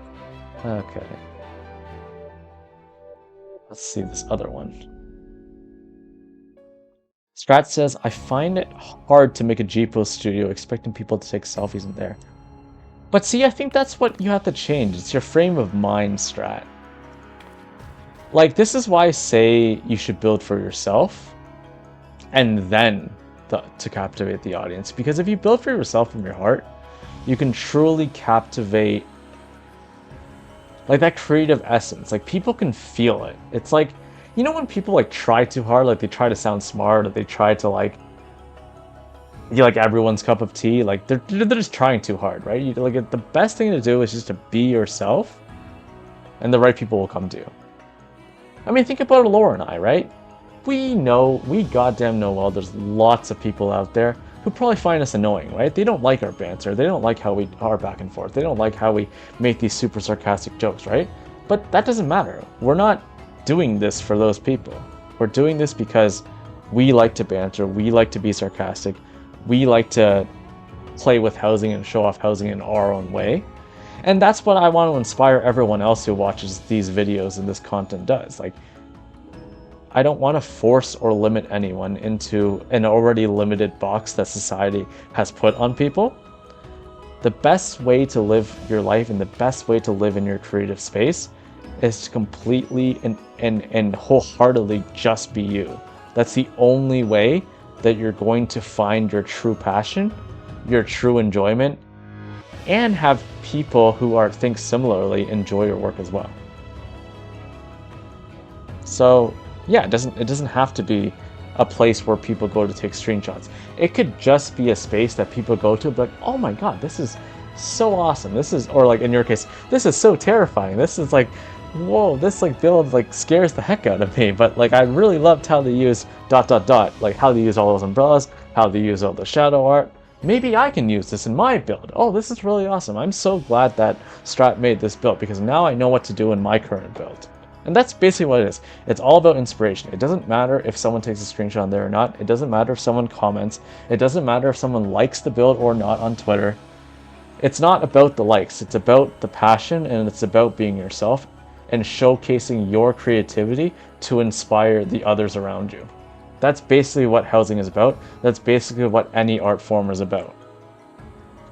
Okay. Let's see this other one. Strat says, I find it hard to make a GPO studio expecting people to take selfies in there. But see, I think that's what you have to change. It's your frame of mind, Strat. This is why I say you should build for yourself and then to captivate the audience. Because if you build for yourself from your heart, you can truly captivate that creative essence. People can feel it. It's when people try too hard, they try to sound smart, or they try to you everyone's cup of tea, they're just trying too hard, right? The best thing to do is just to be yourself, and the right people will come to you. I mean, think about Laura and I, right? We goddamn know well there's lots of people out there who probably find us annoying, right? They don't like our banter. They don't like how we are back and forth. They don't like how we make these super sarcastic jokes, right? But that doesn't matter. We're not doing this for those people. We're doing this because we like to banter. We like to be sarcastic. We like to play with housing and show off housing in our own way. And that's what I want to inspire everyone else who watches these videos and this content does. Like, I don't want to force or limit anyone into an already limited box that society has put on people. The best way to live your life and the best way to live in your creative space is to completely and wholeheartedly just be you. That's the only way that you're going to find your true passion, your true enjoyment, and have people who think similarly enjoy your work as well. So yeah, it doesn't have to be a place where people go to take screenshots. It could just be a space that people go to, like, oh my god, this is so awesome. This is, or like in your case, this is so terrifying. This is like, whoa, this like build like scares the heck out of me. But like I really loved how they use ... like how they use all those umbrellas, how they use all the shadow art. Maybe I can use this in my build. Oh, this is really awesome. I'm so glad that Strat made this build because now I know what to do in my current build. And that's basically what it is. It's all about inspiration. It doesn't matter if someone takes a screenshot on there or not. It doesn't matter if someone comments. It doesn't matter if someone likes the build or not on Twitter. It's not about the likes. It's about the passion, and it's about being yourself and showcasing your creativity to inspire the others around you. That's basically what housing is about. That's basically what any art form is about.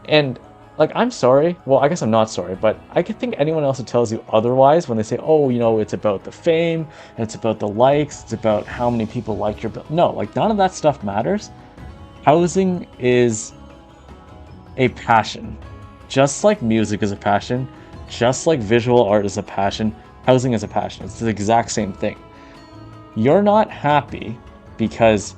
And like, I'm sorry. Well, I guess I'm not sorry, but I could think anyone else who tells you otherwise when they say, oh, you know, it's about the fame, it's about the likes, it's about how many people like your build. No, like none of that stuff matters. Housing is a passion. Just like music is a passion, just like visual art is a passion, housing is a passion. It's the exact same thing. You're not happy because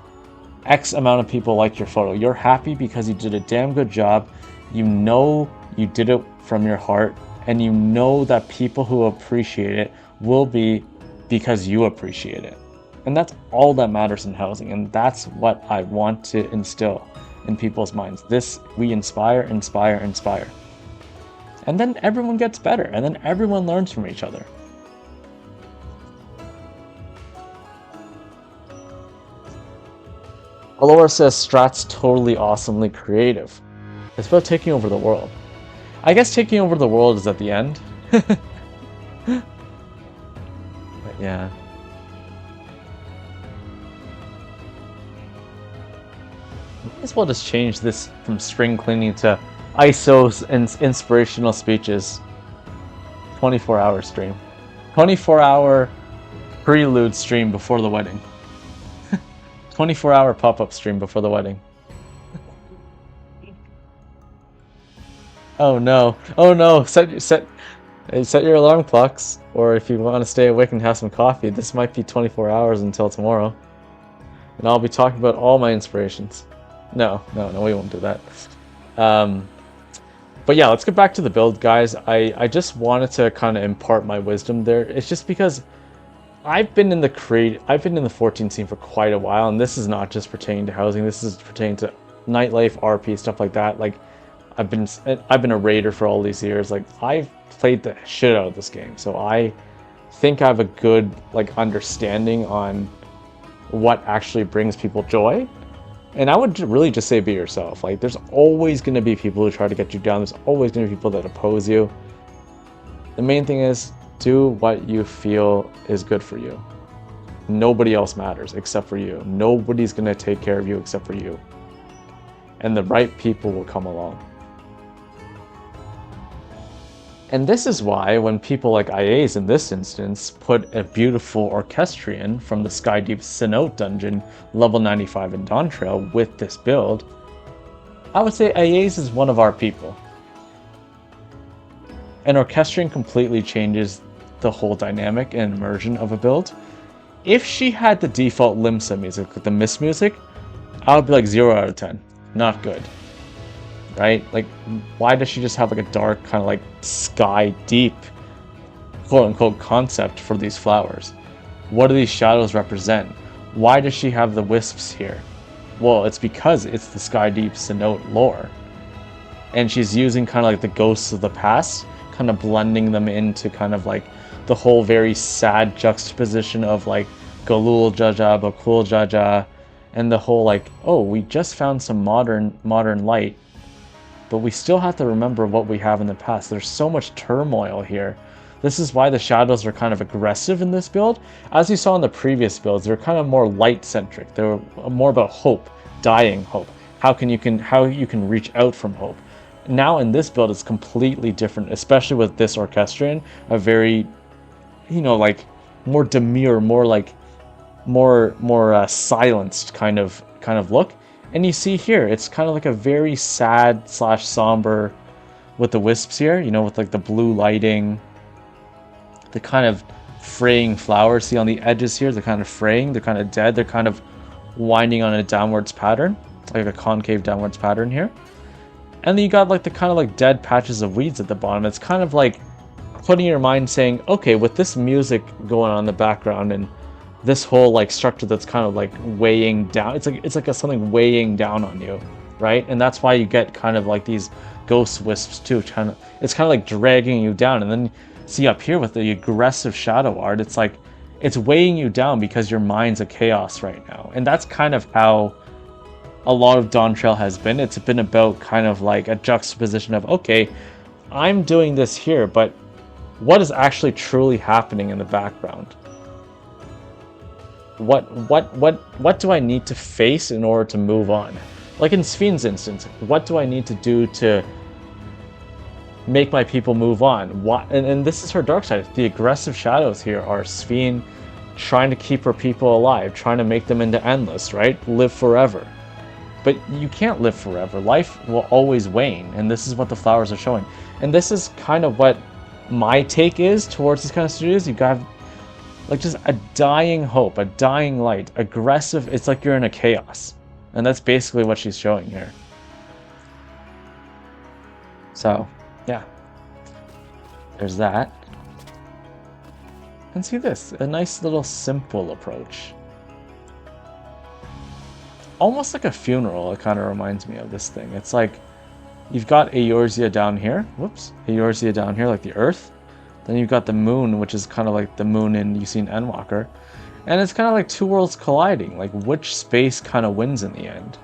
X amount of people like your photo. You're happy because you did a damn good job. You know you did it from your heart, and you know that people who appreciate it will be because you appreciate it. And that's all that matters in housing, and that's what I want to instill in people's minds. This, we inspire, inspire, inspire. And then everyone gets better, and then everyone learns from each other. Alora says Strat's totally awesomely creative. It's about taking over the world. I guess taking over the world is at the end. But yeah. Might as well just change this from string cleaning to ISOs and inspirational speeches. 24-hour stream. 24-hour prelude stream before the wedding. 24-hour pop-up stream before the wedding. Oh no! Oh no! Set your alarm clocks, or if you want to stay awake and have some coffee, this might be 24 hours until tomorrow, and I'll be talking about all my inspirations. No, we won't do that. But yeah, let's get back to the build, guys. I just wanted to kind of impart my wisdom there. It's just because I've been in the 14 scene for quite a while, and this is not just pertaining to housing. This is pertaining to nightlife, RP, stuff like that. Like, I've been a raider for all these years. Like, I've played the shit out of this game, so I think I have a good like understanding on what actually brings people joy. And I would really just say be yourself. Like, there's always going to be people who try to get you down. There's always going to be people that oppose you. The main thing is do what you feel is good for you. Nobody else matters except for you. Nobody's going to take care of you except for you. And the right people will come along. And this is why when people like IAs in this instance put a beautiful orchestrion from the Skydeep Cenote dungeon, level 95 in Dawntrail with this build, I would say IAs is one of our people. An orchestrion completely changes the whole dynamic and immersion of a build. If she had the default Limsa music, like the Mist music, I would be like 0 out of 10. Not good. Right? Like, why does she just have like a dark kind of like sky deep quote unquote concept for these flowers? What do these shadows represent? Why does she have the wisps here? Well, it's because it's the Sky Deep Cenote lore. And she's using kind of like the ghosts of the past, kind of blending them into kind of like the whole very sad juxtaposition of like Galul Jaja, Bakul Jaja, and the whole like, oh, we just found some modern light, but we still have to remember what we have in the past. There's so much turmoil here. This is why the shadows are kind of aggressive in this build. As you saw in the previous builds, they're kind of more light-centric. They're more about hope, dying hope. How you can reach out from hope. Now in this build, it's completely different, especially with this Orchestrion, a very, like more demure, more like more silenced kind of look. And you see here, it's kind of like a very sad / somber with the wisps here, with like the blue lighting, the kind of fraying flowers. See on the edges here, they're kind of fraying, they're kind of dead, they're kind of winding on a downwards pattern, like a concave downwards pattern here. And then you got like the kind of like dead patches of weeds at the bottom. It's kind of like putting your mind saying, okay, with this music going on in the background and this whole like structure that's kind of like weighing down, it's like something weighing down on you, right? And that's why you get kind of like these ghost wisps too. It's kind of like dragging you down. And then see up here with the aggressive shadow art, it's like it's weighing you down because your mind's a chaos right now. And that's kind of how a lot of Dawntrail has been. It's been about kind of like a juxtaposition of, okay, I'm doing this here, but what is actually truly happening in the background? What do I need to face in order to move on? Like in Sphyn's instance, what do I need to do to make my people move on? And this is her dark side. The aggressive shadows here are Sphyn trying to keep her people alive, trying to make them into endless, right? Live forever. But you can't live forever. Life will always wane, and this is what the flowers are showing. And this is kind of what my take is towards these kind of studios. You got like just a dying hope, a dying light, aggressive. It's like you're in a chaos. And that's basically what she's showing here. So, yeah. There's that. And see this, a nice little simple approach. Almost like a funeral, it kind of reminds me of this thing. It's like, you've got Eorzea down here. Whoops. Eorzea down here, like the earth. Then you've got the moon, which is kind of like the moon you've seen Endwalker. And it's kind of like two worlds colliding. Like, which space kind of wins in the end?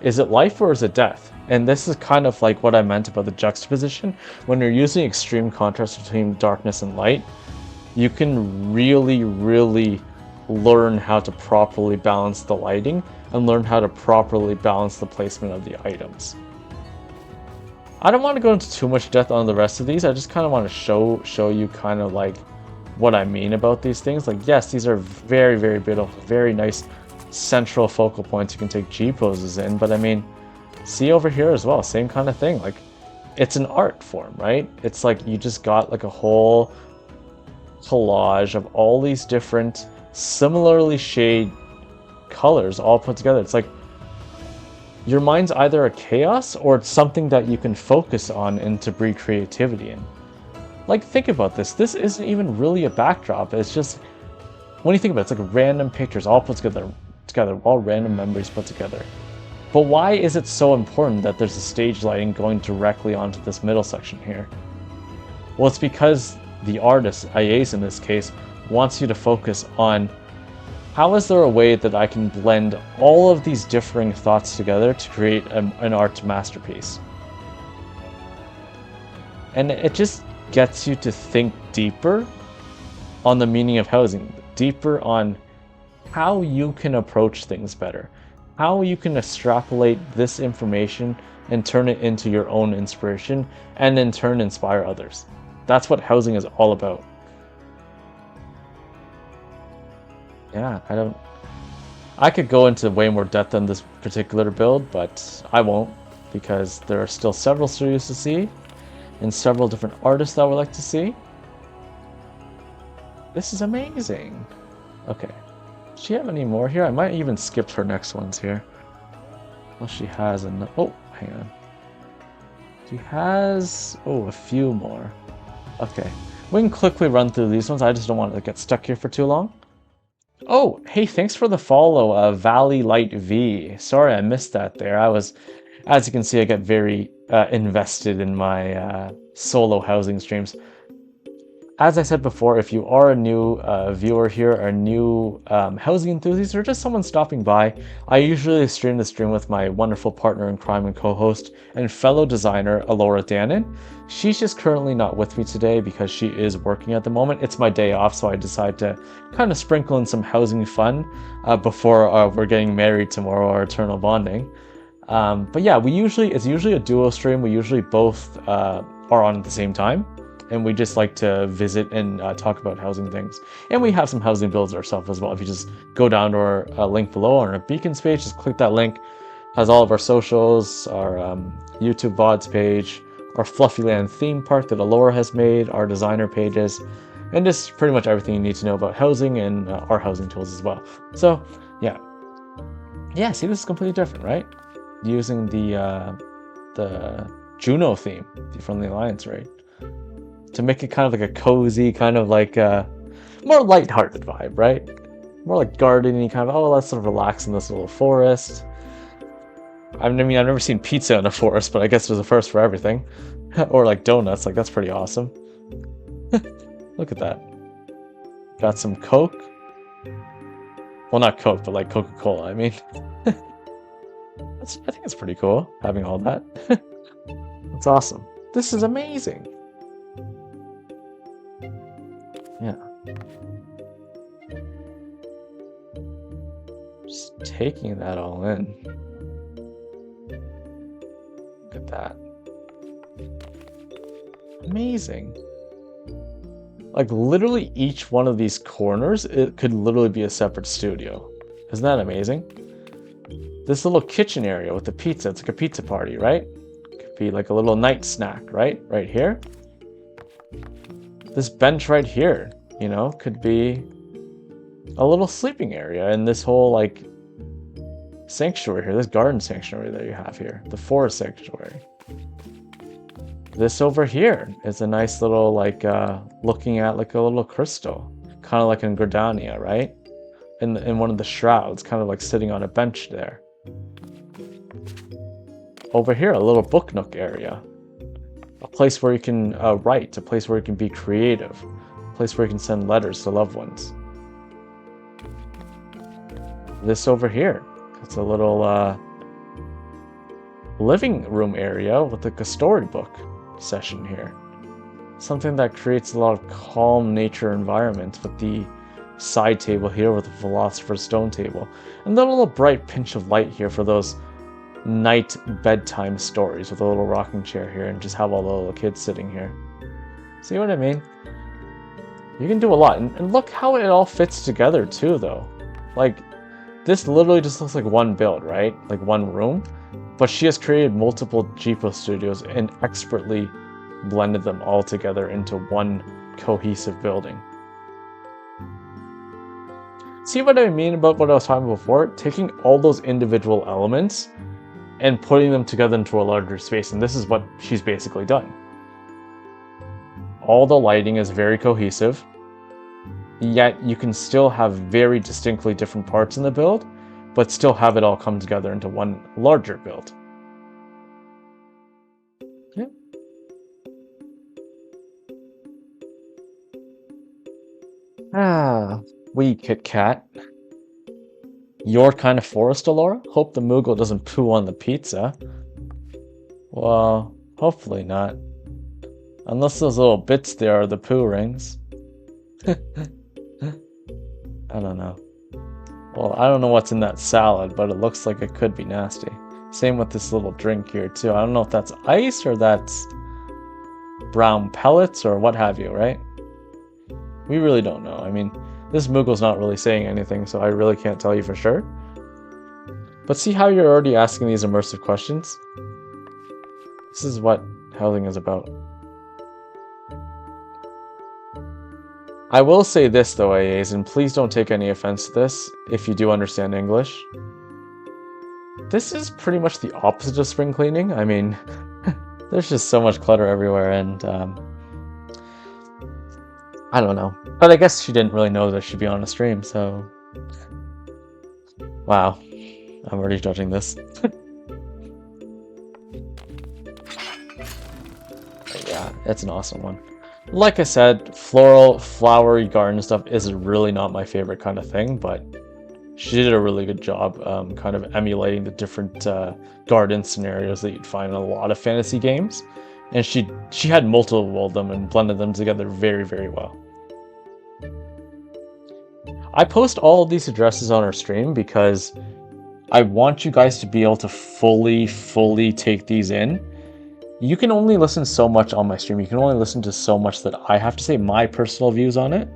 Is it life or is it death? And this is kind of like what I meant about the juxtaposition. When you're using extreme contrast between darkness and light, you can really, really learn how to properly balance the lighting and learn how to properly balance the placement of the items. I don't want to go into too much depth on the rest of these. I just kind of want to show you kind of like what I mean about these things. Like, yes, these are very, very beautiful, very nice central focal points you can take G poses in, but I mean, see over here as well, same kind of thing. Like, it's an art form, right? It's like you just got like a whole collage of all these different similarly shaded colors all put together. It's like your mind's either a chaos or it's something that you can focus on and to breed creativity in. Like, think about this. This isn't even really a backdrop. It's just, when you think about it, it's like random pictures all put together, all random memories put together. But why is it so important that there's a stage lighting going directly onto this middle section here? Well, it's because the artist, Ayaz in this case, wants you to focus on how is there a way that I can blend all of these differing thoughts together to create an art masterpiece? And it just gets you to think deeper on the meaning of housing, deeper on how you can approach things better, how you can extrapolate this information and turn it into your own inspiration, and in turn inspire others. That's what housing is all about. Yeah, I could go into way more depth on this particular build, but I won't, because there are still several studios to see and several different artists that I would like to see. This is amazing. Okay, does she have any more here? I might even skip her next ones here. Well, she has oh, hang on. She has, a few more. Okay, we can quickly run through these ones. I just don't want to get stuck here for too long. Oh, hey, thanks for the follow, Valley Light V. Sorry I missed that there. As you can see, I get very invested in my solo housing streams. As I said before, if you are a new viewer here, or a new housing enthusiast, or just someone stopping by, I usually stream the stream with my wonderful partner in crime and co-host and fellow designer, Alora Dannon. She's just currently not with me today because she is working at the moment. It's my day off, so I decided to kind of sprinkle in some housing fun before we're getting married tomorrow, our eternal bonding. But yeah, it's usually a duo stream. We usually both are on at the same time, and we just like to visit and talk about housing things. And we have some housing builds ourselves as well. If you just go down to our link below on our Beacons page, just click that link. Has all of our socials, our YouTube VODs page, our Fluffyland theme park that Alora has made, our designer pages, and just pretty much everything you need to know about housing and our housing tools as well. So yeah, see, this is completely different, right? Using the Juno theme from the Alliance raid to make it kind of like a cozy, kind of like a more lighthearted vibe, right? More like gardening, kind of, oh, let's sort of relax in this little forest. I mean, I've never seen pizza in a forest, but I guess there's a first for everything. Or like donuts, like that's pretty awesome. Look at that. Got some Coke. Well, not Coke, but like Coca-Cola, I mean. I think it's pretty cool, having all that. That's awesome. This is amazing. Yeah. Just taking that all in. Look at that. Amazing. Like literally each one of these corners, it could literally be a separate studio. Isn't that amazing? This little kitchen area with the pizza, it's like a pizza party, right? Could be like a little night snack, right? Right here. This bench right here, you know, could be a little sleeping area in this whole like sanctuary here, this garden sanctuary that you have here, the forest sanctuary. This over here is a nice little like looking at like a little crystal, kind of like in Gridania, right? In one of the shrouds, kind of like sitting on a bench there. Over here, a little book nook area, a place where you can write, a place where you can be creative, a place where you can send letters to loved ones. This over here, it's a little living room area with like a storybook session here. Something that creates a lot of calm nature environment with the side table here with the philosopher's stone table. And then a little bright pinch of light here for those night bedtime stories with a little rocking chair here and just have all the little kids sitting here. See what I mean? You can do a lot. And look how it all fits together too though. Like this literally just looks like one build, right? Like one room. But she has created multiple GPO studios and expertly blended them all together into one cohesive building. See what I mean about what I was talking about before? Taking all those individual elements and putting them together into a larger space, and this is what she's basically done. All the lighting is very cohesive, yet you can still have very distinctly different parts in the build, but still have it all come together into one larger build. Yeah. Wee Kit Kat. Your kind of forest, Alora? Hope the Moogle doesn't poo on the pizza. Well, hopefully not. Unless those little bits there are the poo rings. I don't know. Well, I don't know what's in that salad, but it looks like it could be nasty. Same with this little drink here, too. I don't know if that's ice or that's brown pellets or what have you, right? We really don't know. I mean, this Moogle's not really saying anything, so I really can't tell you for sure. But see how you're already asking these immersive questions? This is what housing is about. I will say this though, AAs, and please don't take any offense to this if you do understand English. This is pretty much the opposite of spring cleaning. I mean, there's just so much clutter everywhere, and I don't know. But I guess she didn't really know that she'd be on a stream, so Wow, I'm already judging this. Yeah, it's an awesome one. Like I said, floral, flowery garden stuff is really not my favorite kind of thing, but she did a really good job kind of emulating the different garden scenarios that you'd find in a lot of fantasy games. And she had multiple of them and blended them together very, very well. I post all of these addresses on our stream because I want you guys to be able to fully take these in. You can only listen so much on my stream. You can only listen to so much that I have to say my personal views on it.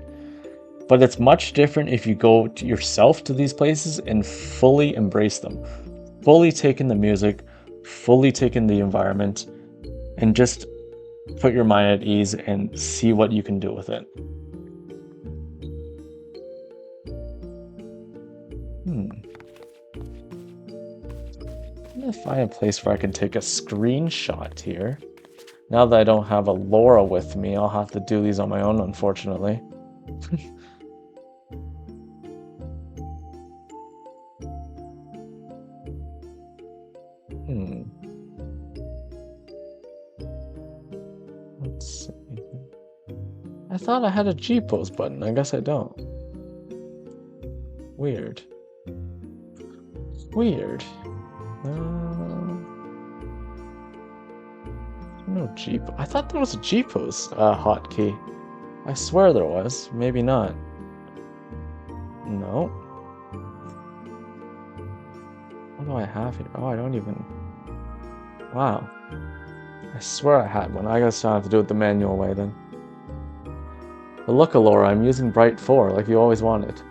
But it's much different if you go to yourself to these places and fully embrace them. Fully take in the music, fully take in the environment, and just put your mind at ease and see what you can do with it. I'm gonna find a place where I can take a screenshot here. Now that I don't have a Laura with me, I'll have to do these on my own, unfortunately. Let's see. I thought I had a G-pose button. I guess I don't. Weird. Weird. No G. I thought there was a G-pose hotkey. I swear there was. Maybe not. No. What do I have here? Oh, I don't even... Wow. I swear I had one. I guess I have to do it the manual way then. But look, Alora, I'm using Bright 4 like you always wanted.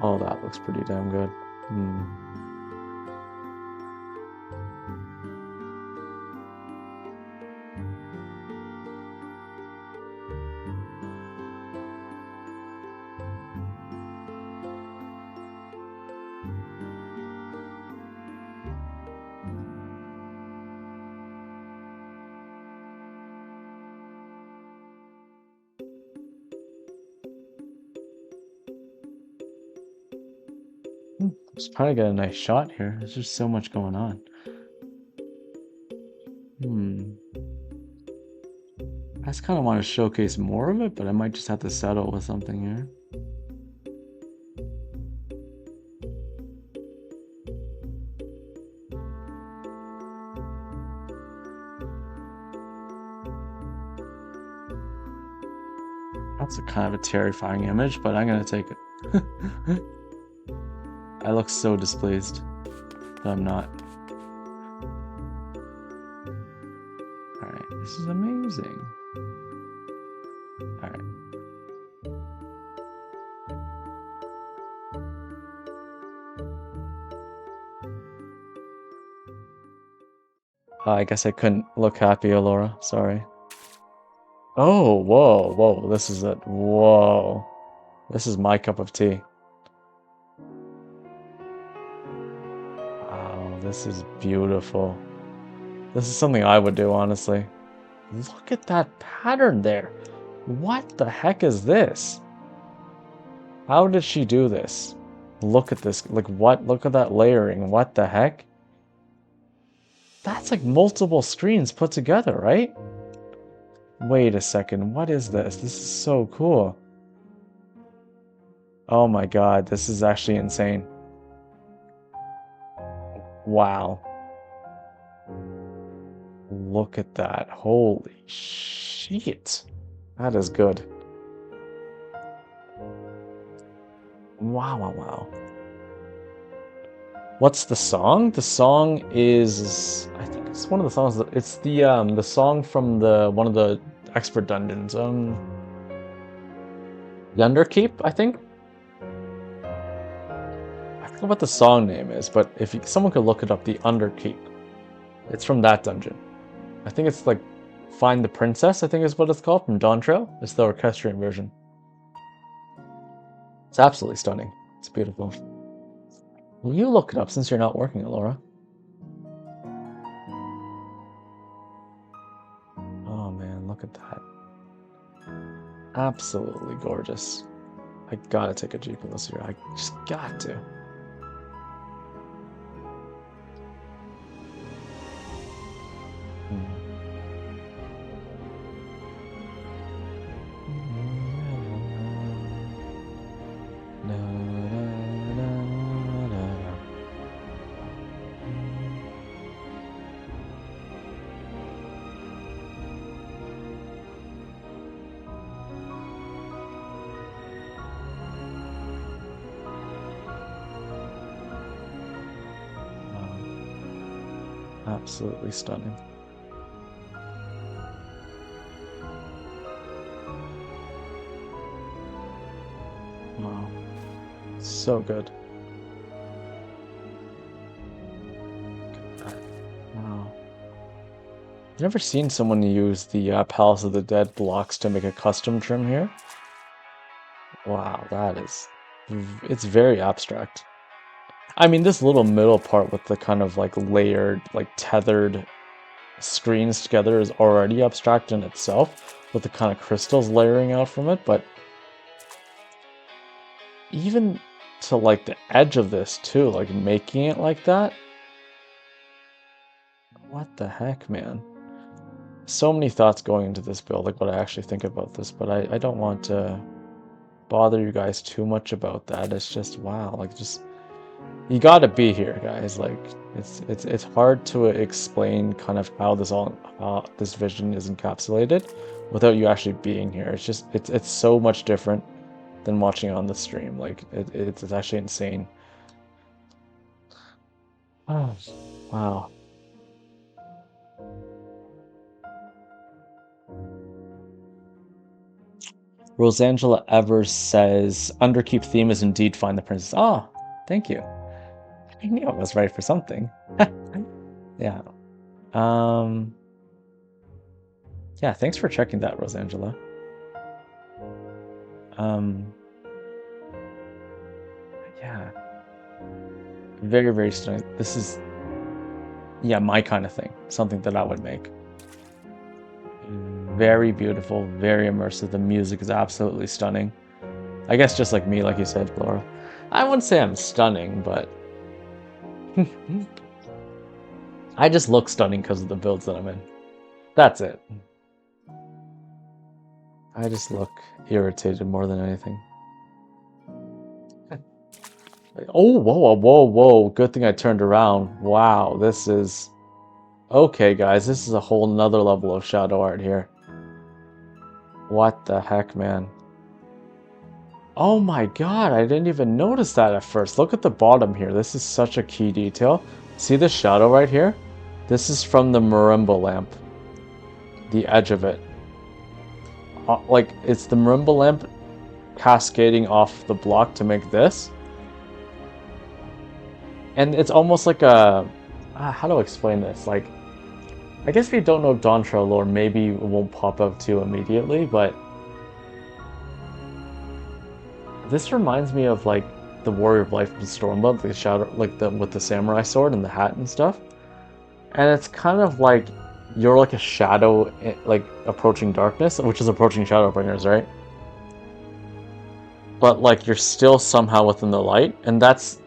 Oh, that looks pretty damn good. Just trying to get a nice shot here. There's just so much going on. I just kind of want to showcase more of it, but I might just have to settle with something here. That's a kind of a terrifying image, but I'm gonna take it. I look so displeased, but I'm not. Alright, this is amazing. Alright. I guess I couldn't look happy, Alora. Sorry. Oh, whoa, whoa. This is it. Whoa. This is my cup of tea. Wow, this is beautiful. This is something I would do, honestly. Look at that pattern there. What the heck is this? How did she do this? Look at this. Like, what? Look at that layering. What the heck? That's like multiple screens put together, right? Wait a second. What is this? This is so cool. Oh my god. This is actually insane. Wow. Look at that. Holy shit. That is good. Wow, wow, wow. What's the song? The song is... I think it's one of the songs... It's the song from one of the expert dungeons. The Underkeep, I think? I don't know what the song name is, but if someone could look it up, the Underkeep. It's from that dungeon. I think it's like Find the Princess, I think is what it's called, from Dawn Trail. It's the orchestrion version. It's absolutely stunning. It's beautiful. Will you look it up since you're not working it, Laura? Oh man, look at that. Absolutely gorgeous. I gotta take a Jeep of this here. I just got to. Absolutely stunning. Wow. So good. Wow. I've never seen someone use the Palace of the Dead blocks to make a custom trim here. Wow, that is... It's very abstract. I mean, this little middle part with the kind of like layered, like tethered screens together is already abstract in itself, with the kind of crystals layering out from it, but even to like the edge of this too, like making it like that, what the heck, man? So many thoughts going into this build, like what I actually think about this, but I don't want to bother you guys too much about that. It's just, wow, like just, you gotta be here, guys. Like it's hard to explain kind of how this vision is encapsulated without you actually being here. It's just, it's so much different than watching on the stream. Like it's actually insane. Oh, wow. Rosangela Evers says, Underkeep theme is indeed Find the Princess. Oh, thank you. I knew I was right for something. Yeah. Yeah, thanks for checking that, Rosangela. Yeah. Very, very stunning. This is, yeah, my kind of thing. Something that I would make. Very beautiful, very immersive. The music is absolutely stunning. I guess just like me, like you said, Laura. I wouldn't say I'm stunning, but I just look stunning because of the builds that I'm in. That's it. I just look irritated more than anything. Oh, whoa, whoa, whoa. Good thing I turned around. Wow, this is... Okay, guys, this is a whole nother level of shadow art here. What the heck, man? Oh my god, I didn't even notice that at first. Look at the bottom here. This is such a key detail. See this shadow right here? This is from the marimba lamp. The edge of it. Like, it's the marimba lamp cascading off the block to make this. And it's almost like a... how do I explain this? Like, I guess if you don't know Dawntrail lore, maybe it won't pop up to you immediately, but... This reminds me of, like, the Warrior of Life from Stormblood, the shadow, like, with the samurai sword and the hat and stuff. And it's kind of like, you're like a shadow, like, approaching darkness, which is approaching Shadowbringers, right? But, like, you're still somehow within the light, and that's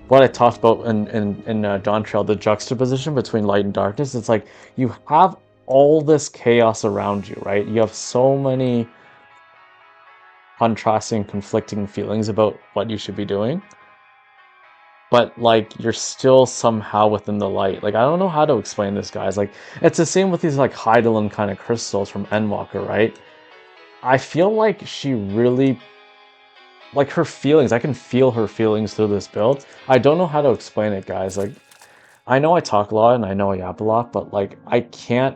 what I talked about in Dawntrail, the juxtaposition between light and darkness. It's like, you have all this chaos around you, right? You have so many contrasting, conflicting feelings about what you should be doing. But, like, you're still somehow within the light. Like, I don't know how to explain this, guys. Like, it's the same with these, like, Hydaelyn kind of crystals from Endwalker, right? I feel like she really... Like, her feelings, I can feel her feelings through this build. I don't know how to explain it, guys. Like, I know I talk a lot and I know I yap a lot, but, like, I can't,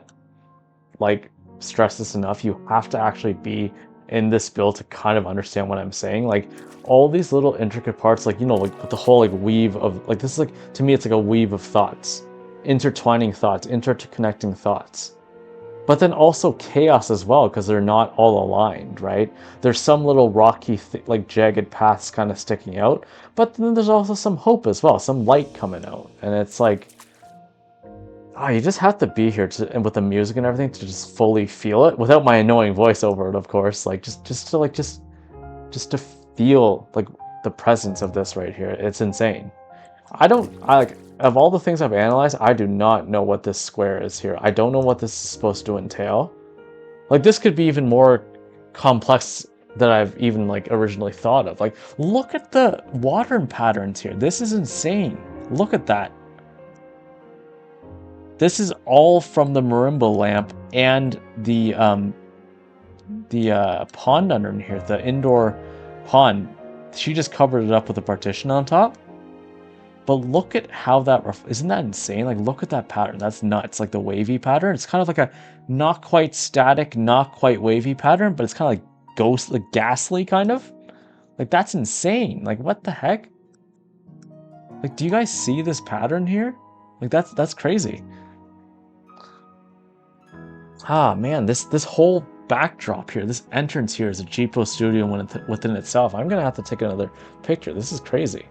like, stress this enough. You have to actually be in this build to kind of understand what I'm saying. Like, all these little intricate parts, like, you know, like, with the whole, like, weave of, like, this is, like, to me, it's like a weave of thoughts. Intertwining thoughts, interconnecting thoughts. but then also chaos as well, because they're not all aligned, right? There's some little rocky, like jagged paths kind of sticking out, but then there's also some hope as well, some light coming out, and it's like, oh, you just have to be here and with the music and everything to just fully feel it without my annoying voice over it, of course. Like just to feel like the presence of this right here. It's insane. I like, of all the things I've analyzed, I do not know what this square is here. I don't know what this is supposed to entail. Like, this could be even more complex than I've even like originally thought of. Like, look at the water patterns here. This is insane. Look at that. This is all from the marimba lamp and the pond under here, the indoor pond. She just covered it up with a partition on top. But look at how that, isn't that insane? Like, look at that pattern. That's nuts. Like the wavy pattern. It's kind of like a not quite static, not quite wavy pattern, but it's kind of like ghost, like ghastly kind of. Like, that's insane. Like, what the heck? Like, do you guys see this pattern here? Like, that's crazy. Ah, man, this whole backdrop here, this entrance here is a cheapo studio within itself. I'm gonna have to take another picture. This is crazy.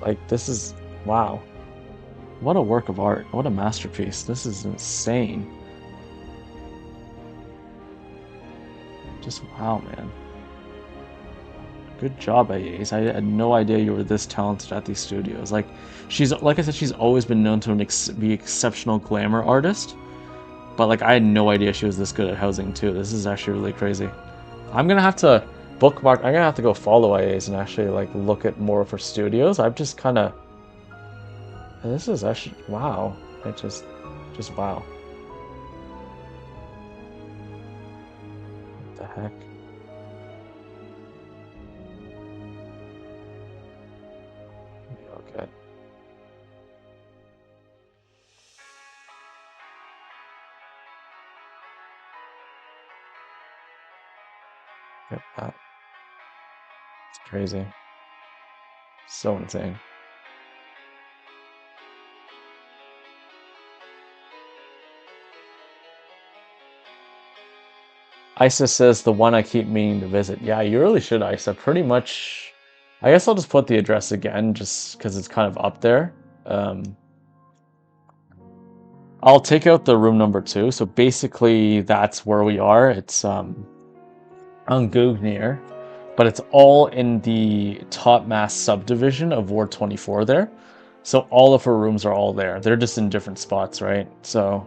Like, this is, wow. What a work of art. What a masterpiece. This is insane. Just wow, man. Good job, Ace. I had no idea you were this talented at these studios. Like, like I said, she's always been known to be exceptional glamour artist. But like, I had no idea she was this good at housing too. This is actually really crazy. I'm gonna have to bookmark. I'm gonna have to go follow IA's and actually like look at more of her studios. I've just kind of. This is actually wow. It just wow. What the heck? Okay. Yep, that. It's crazy. So insane. Isa says the one I keep meaning to visit. Yeah, you really should, Isa. Pretty much. I guess I'll just put the address again, just because it's kind of up there. I'll take out the room number 2. So basically, that's where we are. It's on Gugnier, but it's all in the Topmass subdivision of Ward 24 there. So all of her rooms are all there. They're just in different spots, right? So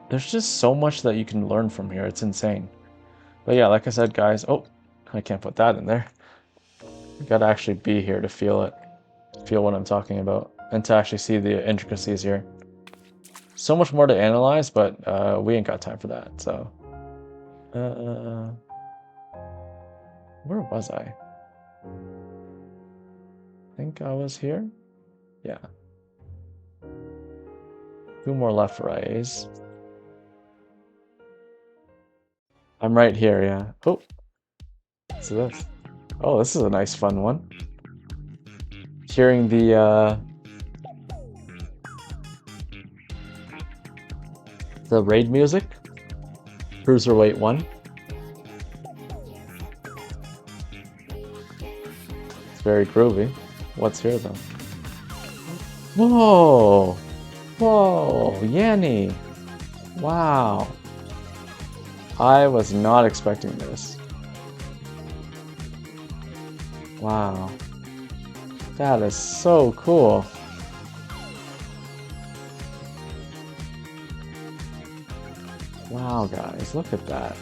there's just so much that you can learn from here. It's insane. But yeah, like I said, guys, oh, I can't put that in there. You gotta actually be here to feel it, feel what I'm talking about, and to actually see the intricacies here. So much more to analyze, but we ain't got time for that, so. Where was I? I think I was here? Yeah. 2 more left for IAs. I'm right here, yeah. Oh, what's this? Oh, this is a nice fun one. Hearing the raid music. Cruiserweight 1. It's very groovy. What's here though? Whoa! Whoa, Yanni! Wow. I was not expecting this. Wow. That is so cool. Wow, guys, look at that.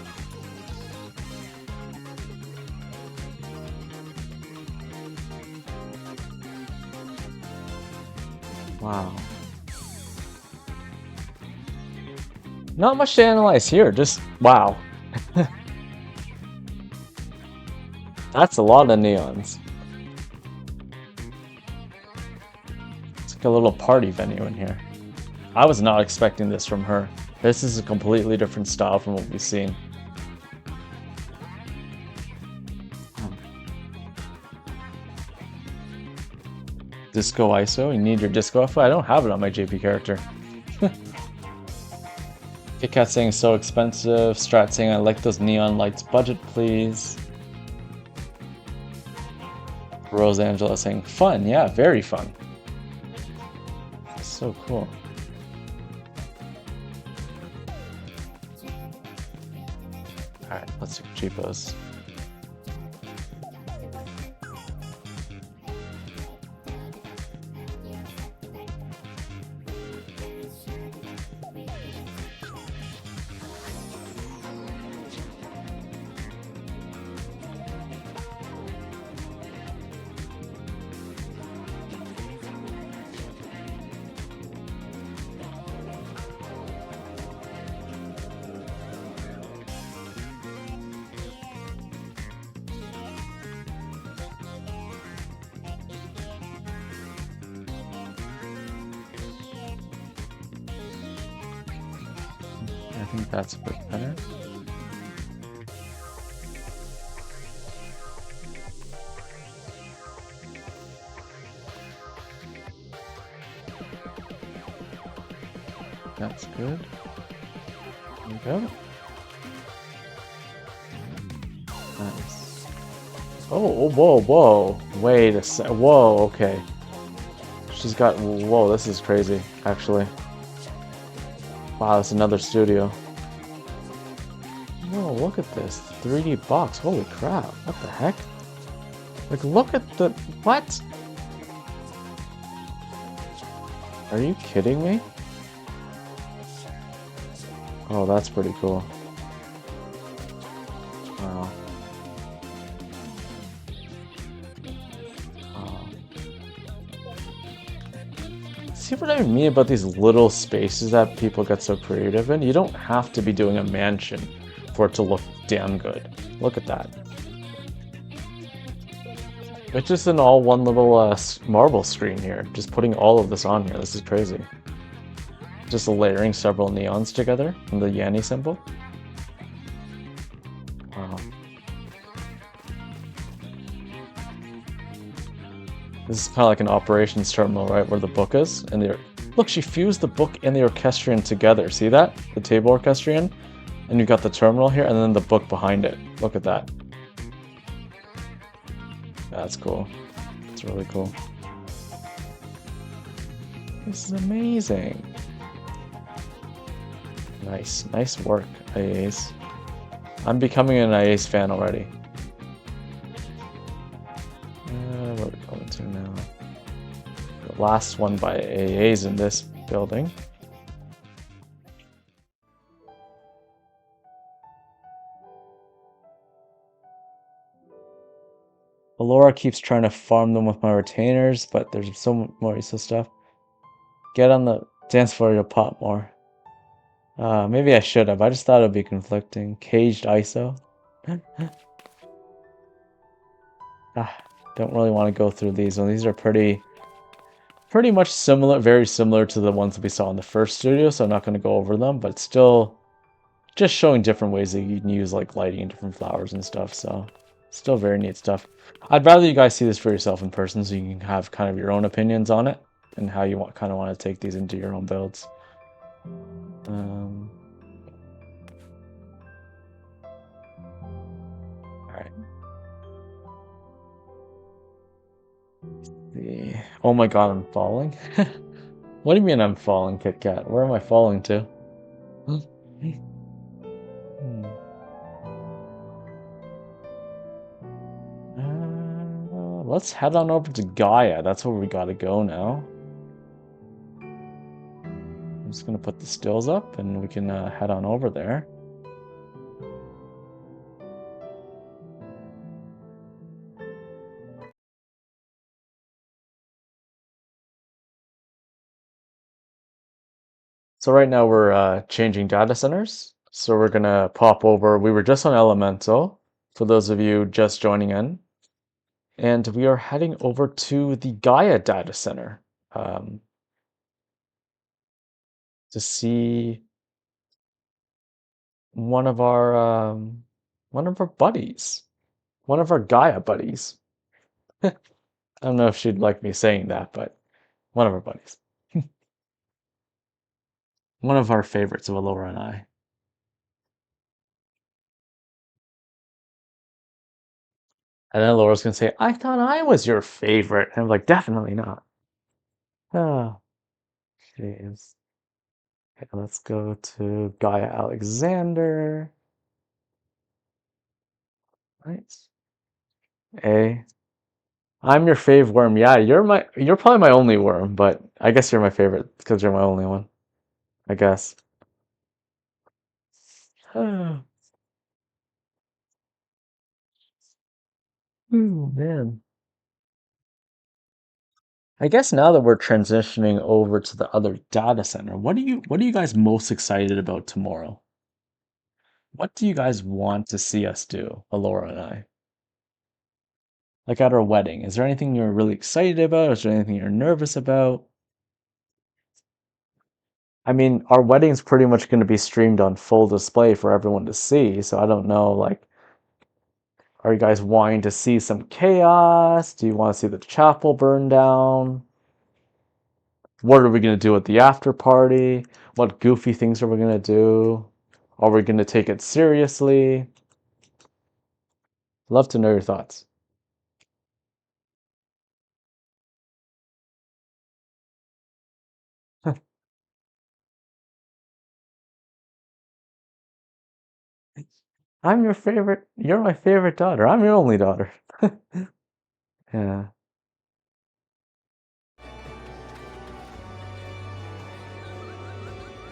Wow. Not much to analyze here, just wow. That's a lot of neons. It's like a little party venue in here. I was not expecting this from her. This is a completely different style from what we've seen. Disco ISO, you need your disco ISO? I don't have it on my JP character. KitKat saying so expensive. Strat saying I like those neon lights. Budget, please. Rose Angela saying fun. Yeah, very fun. So cool. Alright, let's see cheapos. I think that's a bit better. That's good. There we go. Nice. Oh, whoa, whoa. Wait a sec. Whoa, okay. She's got. Whoa, this is crazy, actually. Wow, that's another studio. Whoa, look at this. 3D box. Holy crap. What the heck? Like, look at the. What? Are you kidding me? Oh, that's pretty cool. Wow. Wow. See what I mean about these little spaces that people get so creative in? You don't have to be doing a mansion for it to look damn good. Look at that. It's just an all one little marble screen here. Just putting all of this on here. This is crazy. Just layering several neons together and the Yanni symbol. Wow. This is kind of like an operations terminal, right, where the book is. And look, she fused the book and the orchestrion together. See that? The table orchestrion. And you got the terminal here, and then the book behind it. Look at that. That's cool. It's really cool. This is amazing. Nice. Nice work, IAs. I'm becoming an IAs fan already. What are we going to now? The last one by AAs in this building. Alora keeps trying to farm them with my retainers, but there's so more useless stuff. Get on the dance floor, you'll pop more. Maybe I should have. I just thought it would be conflicting. Caged ISO. Don't really want to go through these ones. These are pretty much similar, very similar to the ones that we saw in the first studio, so I'm not going to go over them, but still just showing different ways that you can use like lighting and different flowers and stuff, so still very neat stuff. I'd rather you guys see this for yourself in person so you can have kind of your own opinions on it and how you kind of want to take these into your own builds. Alright. Oh my god, I'm falling? What do you mean I'm falling, KitKat? Where am I falling to? Let's head on over to Gaia. That's where we gotta go now. I'm just gonna put the stills up and we can head on over there. So right now we're changing data centers. So we're gonna pop over. We were just on Elemental, for those of you just joining in. And we are heading over to the Gaia data center to see one of our buddies, one of our Gaia buddies. I don't know if she'd like me saying that, but one of our buddies. One of our favorites of Alora and I. And then Laura's gonna say, I thought I was your favorite. And I'm like, definitely not. Oh, jeez. Okay, let's go to Gaia Alexander. Right. A. I'm your fave worm. Yeah, you're probably my only worm, but I guess you're my favorite because you're my only one. I guess. Oh, man. I guess now that we're transitioning over to the other data center, what are you guys most excited about tomorrow? What do you guys want to see us do, Alora and I? Like at our wedding, is there anything you're really excited about? Is there anything you're nervous about? I mean, our wedding's pretty much going to be streamed on full display for everyone to see, so I don't know, like, are you guys wanting to see some chaos? Do you want to see the chapel burn down? What are we going to do at the after party? What goofy things are we going to do? Are we going to take it seriously? Love to know your thoughts. You're my favorite daughter. I'm your only daughter. Yeah.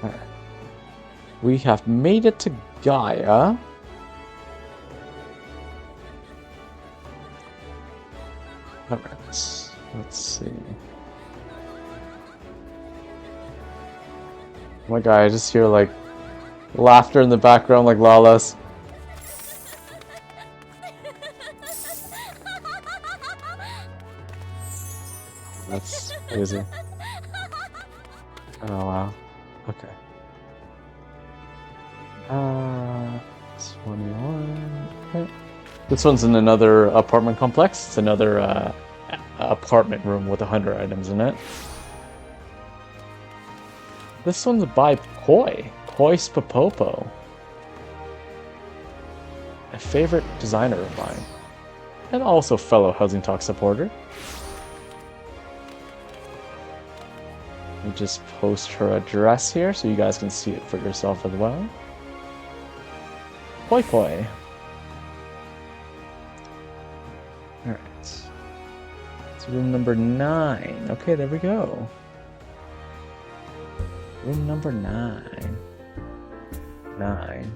Alright. We have made it to Gaia. Alright. Let's see. Oh my god, I just hear like laughter in the background like Lala's. That's crazy. Oh wow. Okay. 21. Okay. This one's in another apartment complex. It's another apartment room with 100 items in it. This one's by Koi Spapopo. A favorite designer of mine. And also fellow Housing Talk supporter. Let me just post her address here so you guys can see it for yourself as well. Koi. Alright. It's room number 9. Okay, there we go. Room number 9. 9.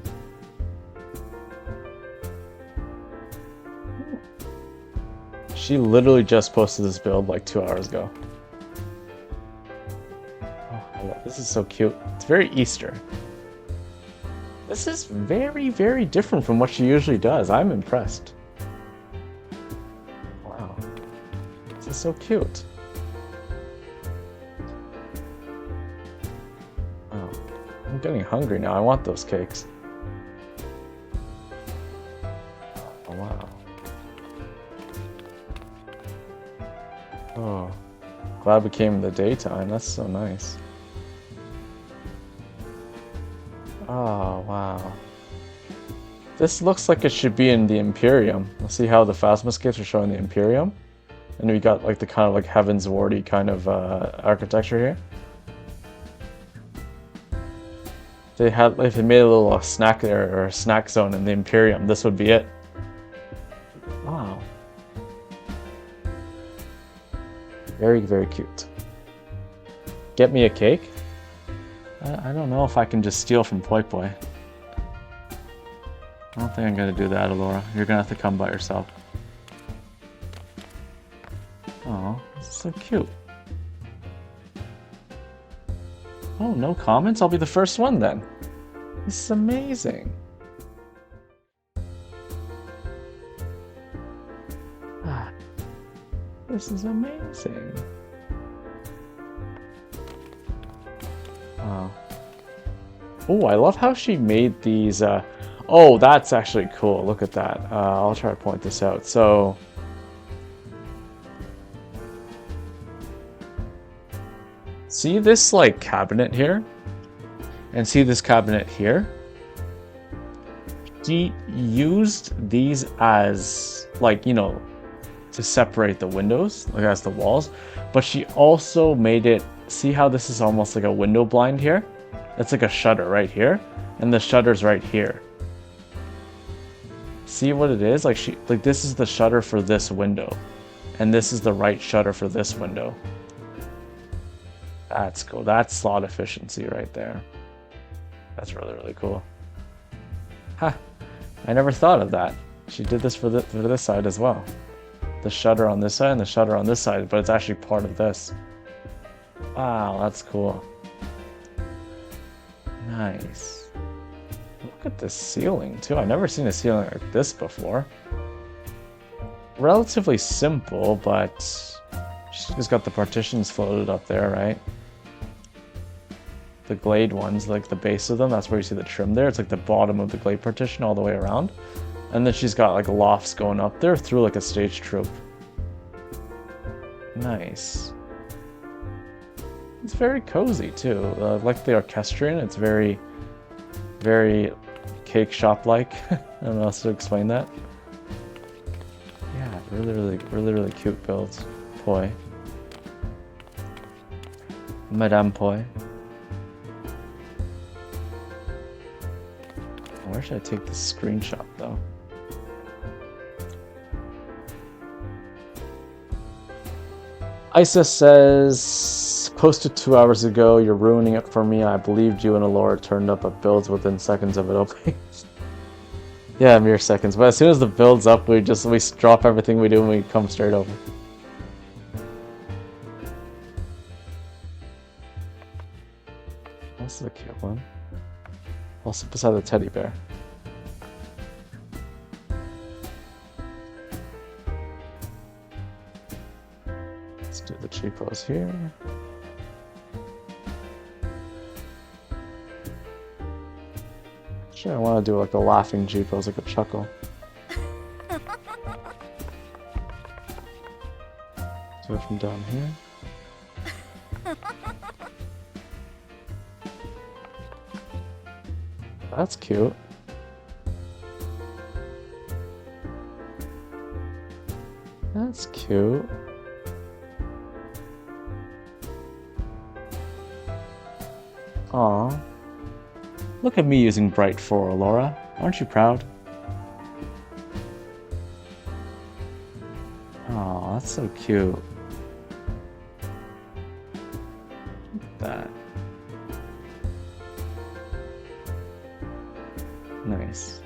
She literally just posted this build like 2 hours ago. Oh, this is so cute. It's very Easter. This is very, very different from what she usually does. I'm impressed. Wow. This is so cute. Oh, I'm getting hungry now. I want those cakes. Oh, wow. Oh, glad we came in the daytime. That's so nice. Oh, wow. This looks like it should be in the Imperium. Let's see how the Phasmoscapes are showing the Imperium. And we got like the kind of like Heaven's Wardy kind of architecture here. If they made a little snack there or a snack zone in the Imperium, this would be it. Wow. Very, very cute. Get me a cake? I don't know if I can just steal from Poi Poi. I don't think I'm gonna do that, Alora. You're gonna have to come by yourself. Oh, this is so cute. Oh, no comments? I'll be the first one then. This is amazing. This is amazing. Wow. Oh, I love how she made these. Oh, that's actually cool. Look at that. I'll try to point this out. So, see this like cabinet here? And see this cabinet here? she used these as, like, you know, to separate the windows, like as the walls, but she also made it, see how this is almost like a window blind here? It's like a shutter right here, and the shutter's right here. See what it is? Like this is the shutter for this window, and this is the right shutter for this window. That's cool. That's slot efficiency right there. That's really, really cool. Huh. I never thought of that. She did this for this side as well. The shutter on this side and the shutter on this side, but it's actually part of this. Wow, that's cool. Nice. Look at this ceiling too. I've never seen a ceiling like this before. Relatively simple, but she's just got the partitions floated up there, right? The glade ones, like the base of them, that's where you see the trim there. It's like the bottom of the glade partition all the way around. And then she's got like lofts going up there through like a stage troop. Nice. It's very cozy too. Like the orchestrion, it's very, very cake shop-like. I don't know how to explain that. Yeah, really cute builds. Poi. Madame Poi. Where should I take this screenshot though? Isis says, posted 2 hours ago, you're ruining it for me. I believed you and Alora turned up at builds within seconds of it opening. Yeah, mere seconds. But as soon as the build's up, we drop everything we do and we come straight over. This is a cute one. Also beside the teddy bear. Let's do the cheapos here. Actually, I want to do like a laughing cheapos, like a chuckle. Do it from down here. That's cute. That's cute. Aw. Look at me using Bright 4, Laura. Aren't you proud? Aw, that's so cute. Look at that. Nice.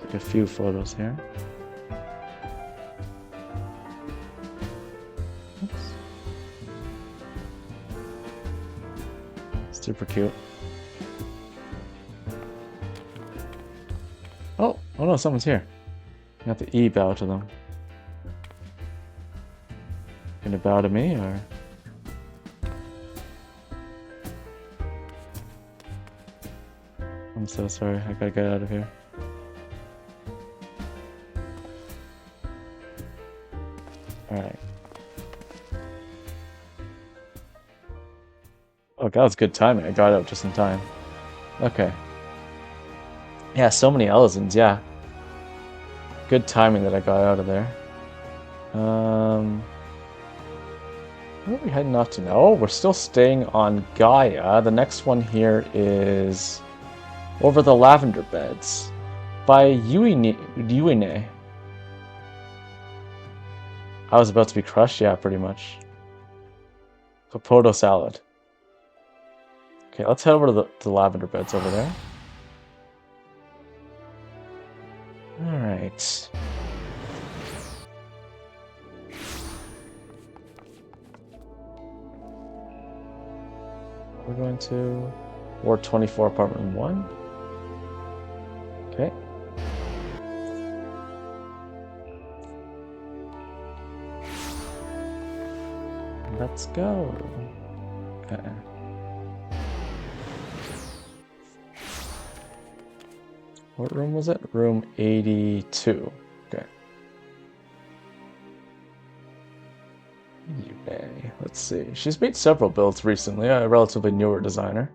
Take a few photos here. Oops. Super cute. Oh no, someone's here. You have to bow to them. Gonna bow to me, or? I'm so sorry, I gotta get out of here. Alright. Oh, that was good timing. I got out just in time. Okay. Yeah, so many Elizons, yeah. Good timing that I got out of there. Where are we heading off to now? Oh, we're still staying on Gaia. The next one here is over the lavender beds by Uine. I was about to be crushed? Yeah, pretty much. Popoto salad. Okay, let's head over to the lavender beds over there. Alright. We're going to Ward 24, Apartment 1. Okay. Let's go. Okay. What room was it? Room 82. Okay. You Okay, let's see. She's made several builds recently, a relatively newer designer.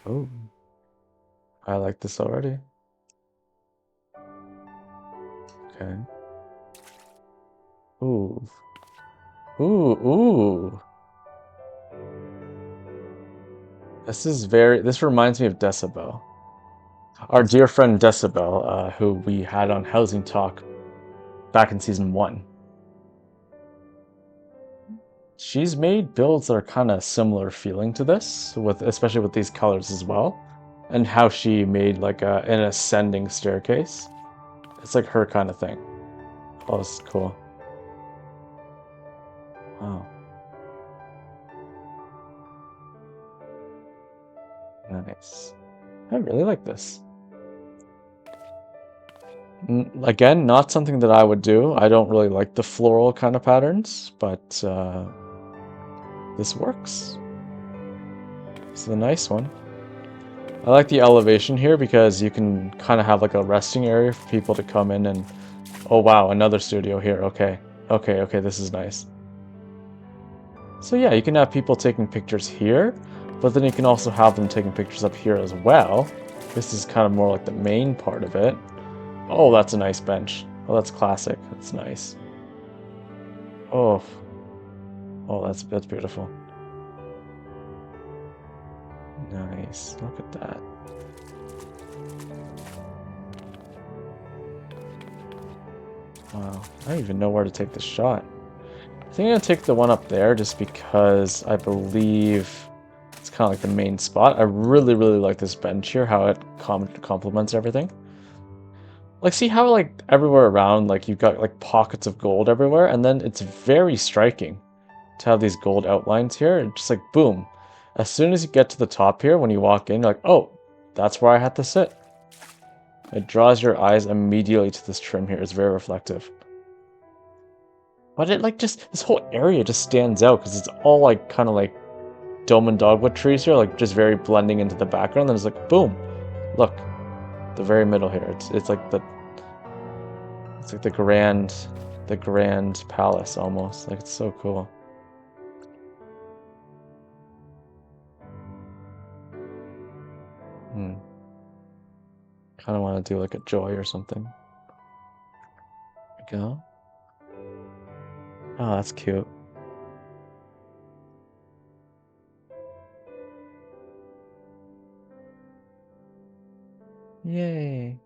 Oh, I like this already. Okay. Ooh. Ooh, ooh. This reminds me of Decibel. Our dear friend Decibel, who we had on Housing Talk back in season 1. She's made builds that are kind of similar feeling to this, especially with these colors as well, and how she made like an ascending staircase. It's like her kind of thing. Oh, it's cool. Wow, nice. I really like this. Again, not something that I would do. I don't really like the floral kind of patterns, but this works. This is a nice one. I like the elevation here because you can kind of have like a resting area for people to come in and... Oh wow, another studio here. Okay. Okay, this is nice. So yeah, you can have people taking pictures here, but then you can also have them taking pictures up here as well. This is kind of more like the main part of it. Oh, that's a nice bench. Oh, that's classic. That's nice. Oh, oh, that's beautiful. Nice. Look at that. Wow. I don't even know where to take this shot. I think I'm gonna take the one up there just because I believe it's kind of like the main spot. I really like this bench here, how it complements everything. Like, see how like everywhere around, like you've got like pockets of gold everywhere, and then it's very striking to have these gold outlines here, and just like boom. As soon as you get to the top here, when you walk in, you're like, oh, that's where I had to sit. It draws your eyes immediately to this trim here. It's very reflective. But it like just, this whole area just stands out because it's all like kind of like dome and dogwood trees here, like just very blending into the background. Then it's like, boom, look, the very middle here. It's like the grand palace almost. Like, it's so cool. Kind of want to do like a joy or something. There we go. Oh, that's cute. Yay.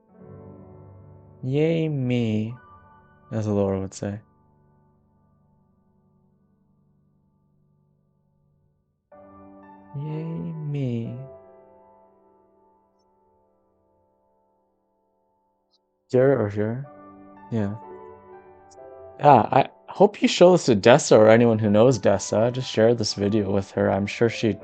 Yay me, as Laura would say. Yay me. Sure. Yeah. Yeah, I hope you show this to Dessa or anyone who knows Dessa. Just share this video with her. I'm sure she'd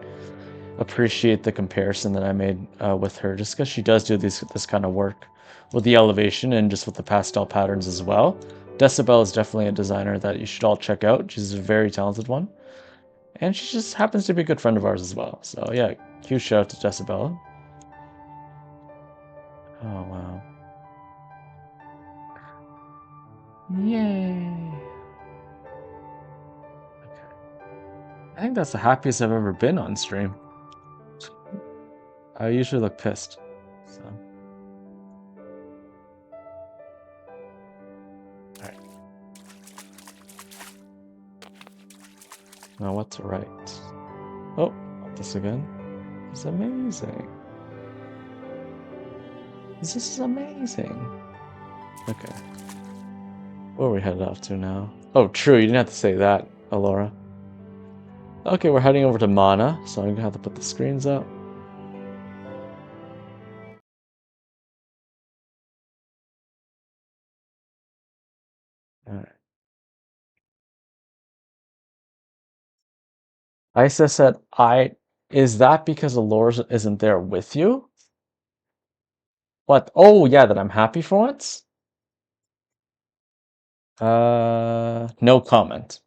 appreciate the comparison that I made with her, just because she does do this kind of work with the elevation and just with the pastel patterns as well. Decibel is definitely a designer that you should all check out. She's a very talented one. And she just happens to be a good friend of ours as well. So yeah, huge shout out to Decibel. Oh wow. Yay. Okay. I think that's the happiest I've ever been on stream. I usually look pissed. So. Alright. Now what to write? Oh, not this again. It's amazing. This is amazing. Okay. Where are we headed off to now? Oh, true, you didn't have to say that, Alora. Okay, we're heading over to Mana, so I'm gonna have to put the screens up. Alright. Isa said, is that because Alora isn't there with you? What? Oh, yeah, that I'm happy for once? No comment.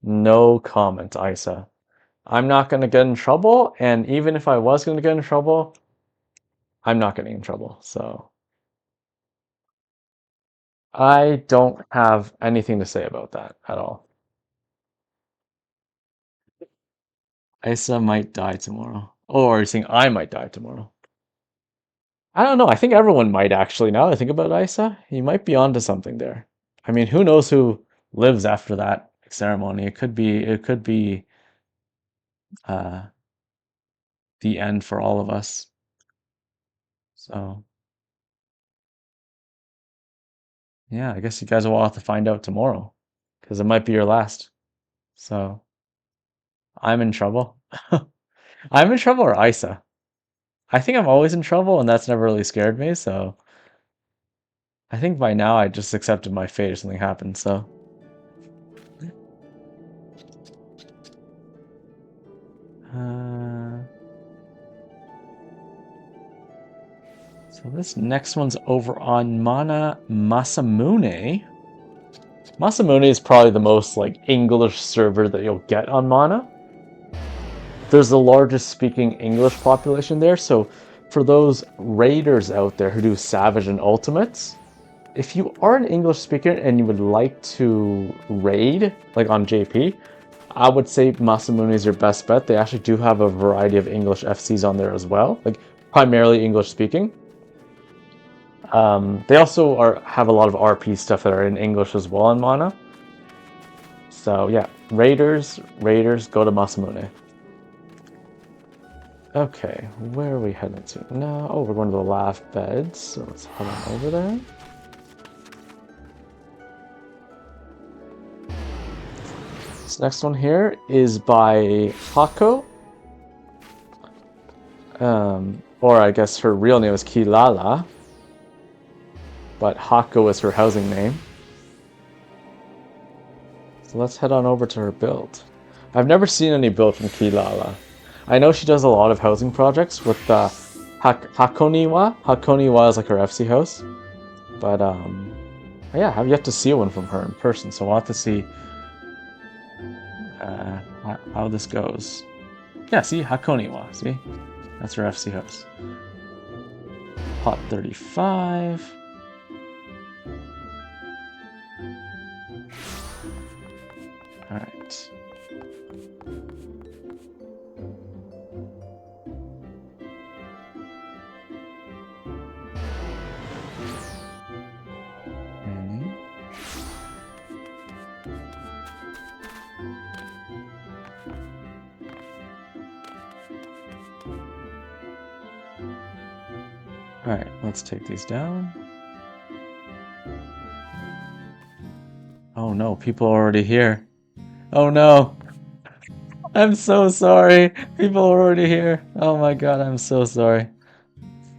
No comment, Isa. I'm not gonna get in trouble, and even if I was gonna get in trouble, I'm not getting in trouble, so... I don't have anything to say about that at all. Isa might die tomorrow. Or you're saying I might die tomorrow. I don't know. I think everyone might actually. Now that I think about Isa, he might be onto something there. I mean, who knows who lives after that ceremony? It could be uh, the end for all of us. So yeah, I guess you guys will have to find out tomorrow, because it might be your last. So I'm in trouble. I'm in trouble or Isa? I think I'm always in trouble, and that's never really scared me. So I think by now I just accepted my fate if something happened. So. Uh, so this next one's over on Mana Masamune. Masamune is probably the most like English server that you'll get on Mana. There's the largest speaking English population there, so for those raiders out there who do Savage and Ultimates, if you are an English speaker and you would like to raid, like on JP, I would say Masamune is your best bet. They actually do have a variety of English FCs on there as well, like primarily English speaking. They also have a lot of RP stuff that are in English as well on Mana. So yeah, Raiders, go to Masamune. Okay, where are we heading to now? Oh, we're going to the Laugh Beds, so let's head on over there. This next one here is by Hako. Or I guess her real name is Kilala, but Hako is her housing name. So let's head on over to her build. I've never seen any build from Kilala. I know she does a lot of housing projects with Hakoniwa. Hakoniwa is like her FC house. But yeah, I've yet to see one from her in person, so we'll have to see how this goes. Yeah, see, Hakoniwa, see? That's her FC house. Pot 35. Alright. Alright, let's take these down. Oh no, people are already here. Oh no! I'm so sorry! People are already here! Oh my god, I'm so sorry.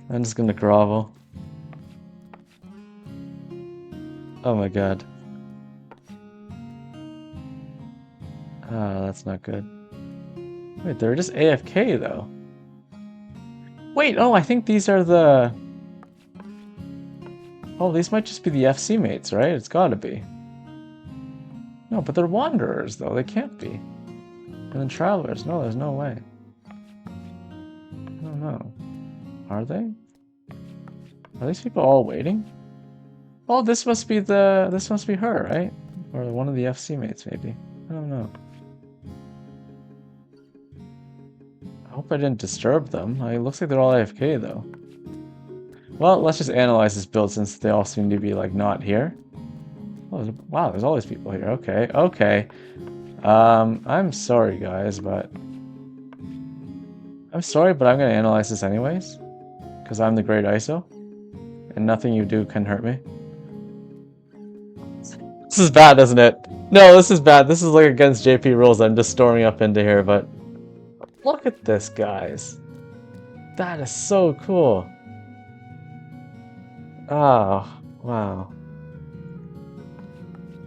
I'm just gonna grovel. Oh my god. Ah, that's not good. Wait, they're just AFK though. Wait, oh, I think these are the... Oh, these might just be the FC mates, right? It's gotta be. No, but they're wanderers though, they can't be. And then travelers, no, there's no way. I don't know. Are they? Are these people all waiting? Oh, this must be her, right? Or one of the FC mates, maybe. I don't know. I hope I didn't disturb them. It looks like they're all AFK, though. Well, let's just analyze this build since they all seem to be, like, not here. Oh, wow, there's all these people here. Okay, okay. I'm sorry, guys, but... I'm sorry, but I'm gonna analyze this anyways. Because I'm the great ISO. And nothing you do can hurt me. This is bad, isn't it? No, this is bad. This is like against JP rules. I'm just storming up into here, but look at this, guys. That is so cool. Oh, wow.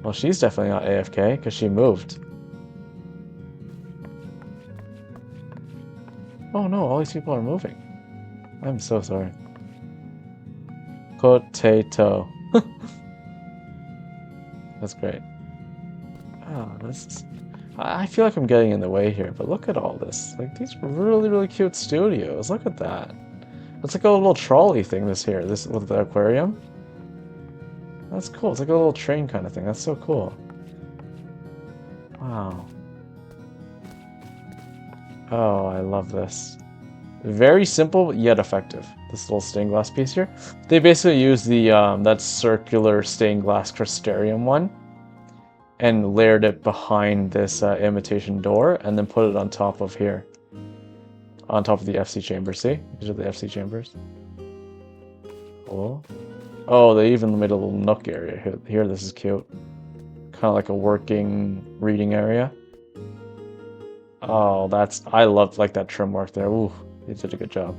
Well, she's definitely not AFK because she moved. Oh no, all these people are moving. I'm so sorry. Potato. That's great. Oh, this is... I feel like I'm getting in the way here, but look at all this. Like, these are really, really cute studios. Look at that. It's like a little trolley thing this with the aquarium. That's cool. It's like a little train kind of thing. That's so cool. Wow. Oh, I love this. Very simple yet effective. This little stained glass piece here. They basically use the that circular stained glass crystarium one and layered it behind this imitation door and then put it on top of here. On top of the FC chamber. See? These are the FC chambers. Cool. Oh, they even made a little nook area here. Here, this is cute. Kind of like a working reading area. Oh, I love like that trim work there. Ooh, they did a good job.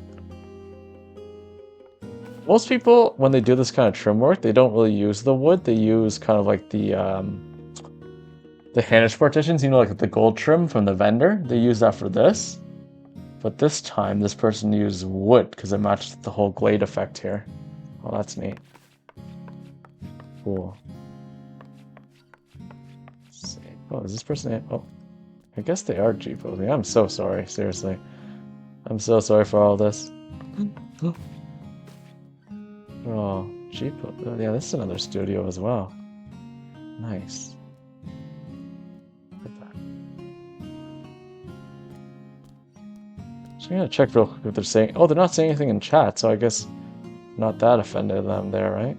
Most people, when they do this kind of trim work, they don't really use the wood. They use kind of like the Hanish partitions, you know, like the gold trim from the vendor. They use that for this. But this time, this person used wood because it matched the whole glade effect here. Oh, that's neat. Cool. Let's see. Oh, is this person... Oh, I guess they are G-posing. I'm so sorry, seriously. I'm so sorry for all this. Oh, G-pose. Oh, yeah, this is another studio as well. Nice. Look at that. So I'm gonna check real quick what they're saying. Oh, they're not saying anything in chat, so I guess not that offended them there, right?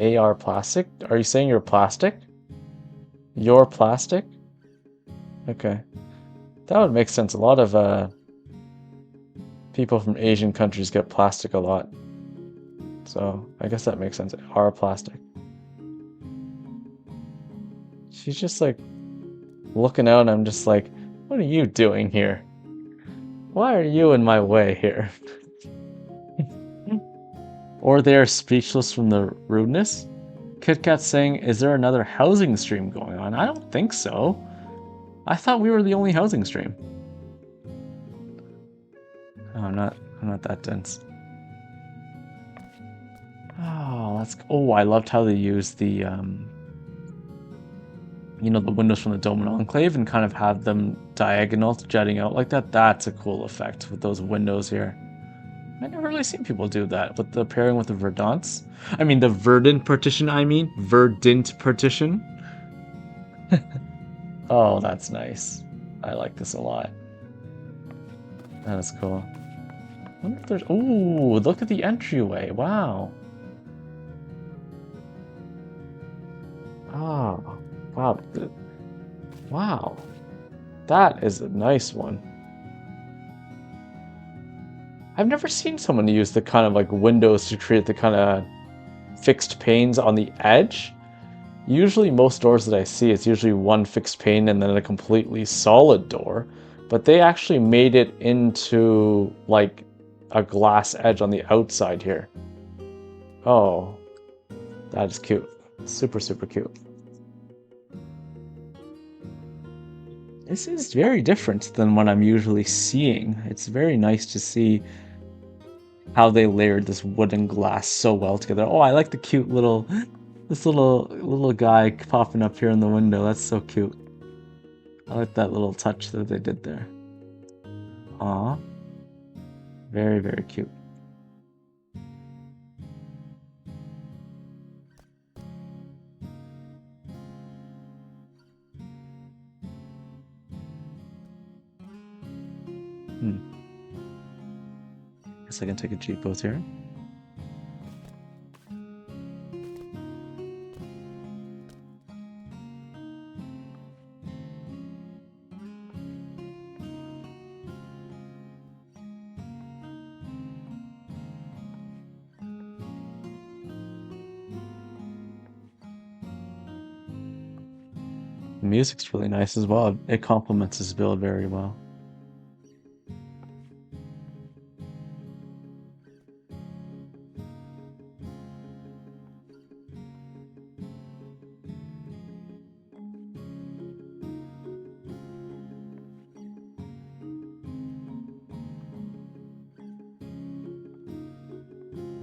AR plastic? Are you saying you're plastic? You're plastic? Okay. That would make sense. A lot of people from Asian countries get plastic a lot. So I guess that makes sense. Are plastic. She's just like looking out and I'm just like, what are you doing here? Why are you in my way here? Or they are speechless from the rudeness? KitKat's saying, is there another housing stream going on? I don't think so. I thought we were the only housing stream. Oh, I'm not that dense. Oh, I loved how they used the you know, the windows from the Dome and Enclave and kind of have them diagonal jutting out like that. That's a cool effect with those windows here. I never really seen people do that with the pairing with the verdants. I mean, the verdant partition, Verdant partition. Oh, that's nice. I like this a lot. That is cool. I wonder if there's... Ooh, look at the entryway. Wow. Oh, wow. Wow. That is a nice one. I've never seen someone use the kind of like windows to create the kind of fixed panes on the edge. Usually most doors that I see, it's usually one fixed pane and then a completely solid door. But they actually made it into like a glass edge on the outside here. Oh, that is cute. Super, super cute. This is very different than what I'm usually seeing. It's very nice to see how they layered this wood and glass so well together. Oh, I like the cute little, this little guy popping up here in the window. That's so cute. I like that little touch that they did there. Aw. Very, very cute. Guess I can take a cheap pose here. The music's really nice as well. It complements this build very well.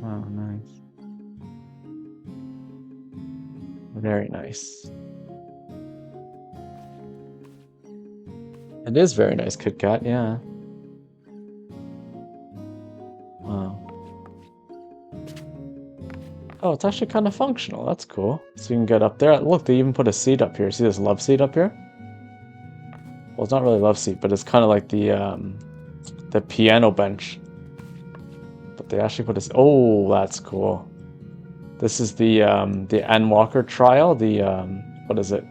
Wow, nice. Very nice. It is very nice, KitKat, yeah. Wow. Oh, it's actually kind of functional. That's cool. So you can get up there. Look, they even put a seat up here. See this love seat up here? Well, it's not really a love seat, but it's kind of like the piano bench. But they actually put this. Oh, that's cool. This is the Ann Walker trial. The what is it?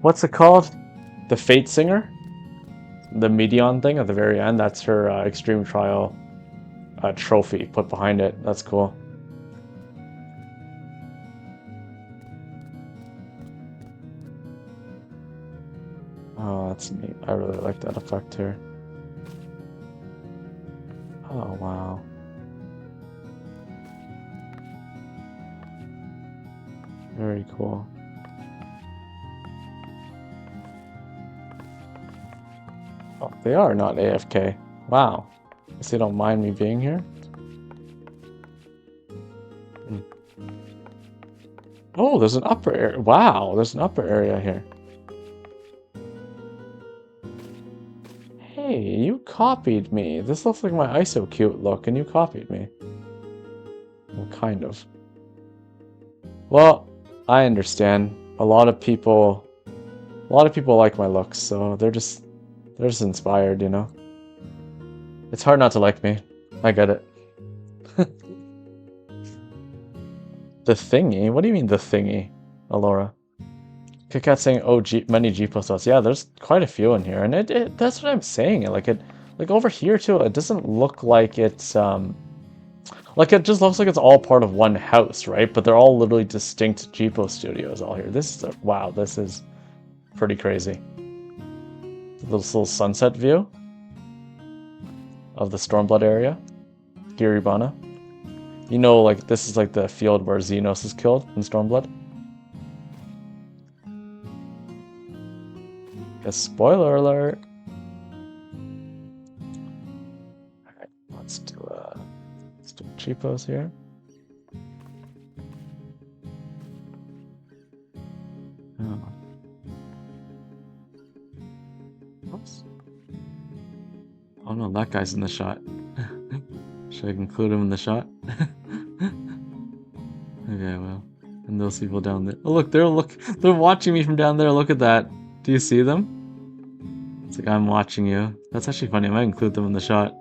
What's it called? The Fate Singer. The Medion thing at the very end. That's her extreme trial trophy put behind it. That's cool. Oh, that's neat. I really like that effect here. Oh, wow. Very cool. Oh, they are not AFK. Wow. Guess they don't mind me being here. Oh, there's an upper area. Wow, there's an upper area here. Hey, you copied me. This looks like my ISO cute look, and you copied me. Well, kind of. Well, I understand. A lot of people like my looks, so they're just inspired, you know. It's hard not to like me. I get it. The thingy? What do you mean the thingy, Alora? KitKat saying, "Oh, many GPO slots." Yeah, there's quite a few in here, and that's what I'm saying. Like over here too. It doesn't look like it's like it just looks like it's all part of one house, right? But they're all literally distinct GPO studios all here. This is wow. This is pretty crazy. This little sunset view of the Stormblood area, Giribana. You know, like this is like the field where Xenos is killed in Stormblood. A spoiler alert. Alright, let's do cheapos here. Oh. Oops. Oh no, that guy's in the shot. Should I include him in the shot? Okay, well. And those people down there. Oh look, they're watching me from down there. Look at that. Do you see them? It's like, I'm watching you. That's actually funny. I might include them in the shot.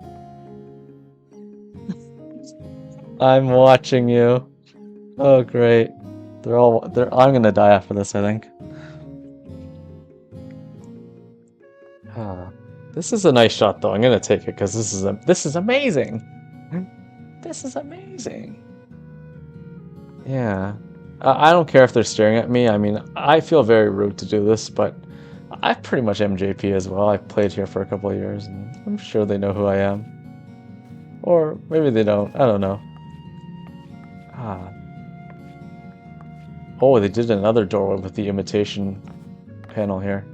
I'm watching you. Oh, great. I'm gonna die after this, I think. This is a nice shot, though. I'm gonna take it because this is amazing. This is amazing. Yeah. I don't care if they're staring at me. I mean, I feel very rude to do this, but I pretty much am JP as well. I've played here for a couple of years, and I'm sure they know who I am. Or maybe they don't. I don't know. Oh, they did another doorway with the imitation panel here.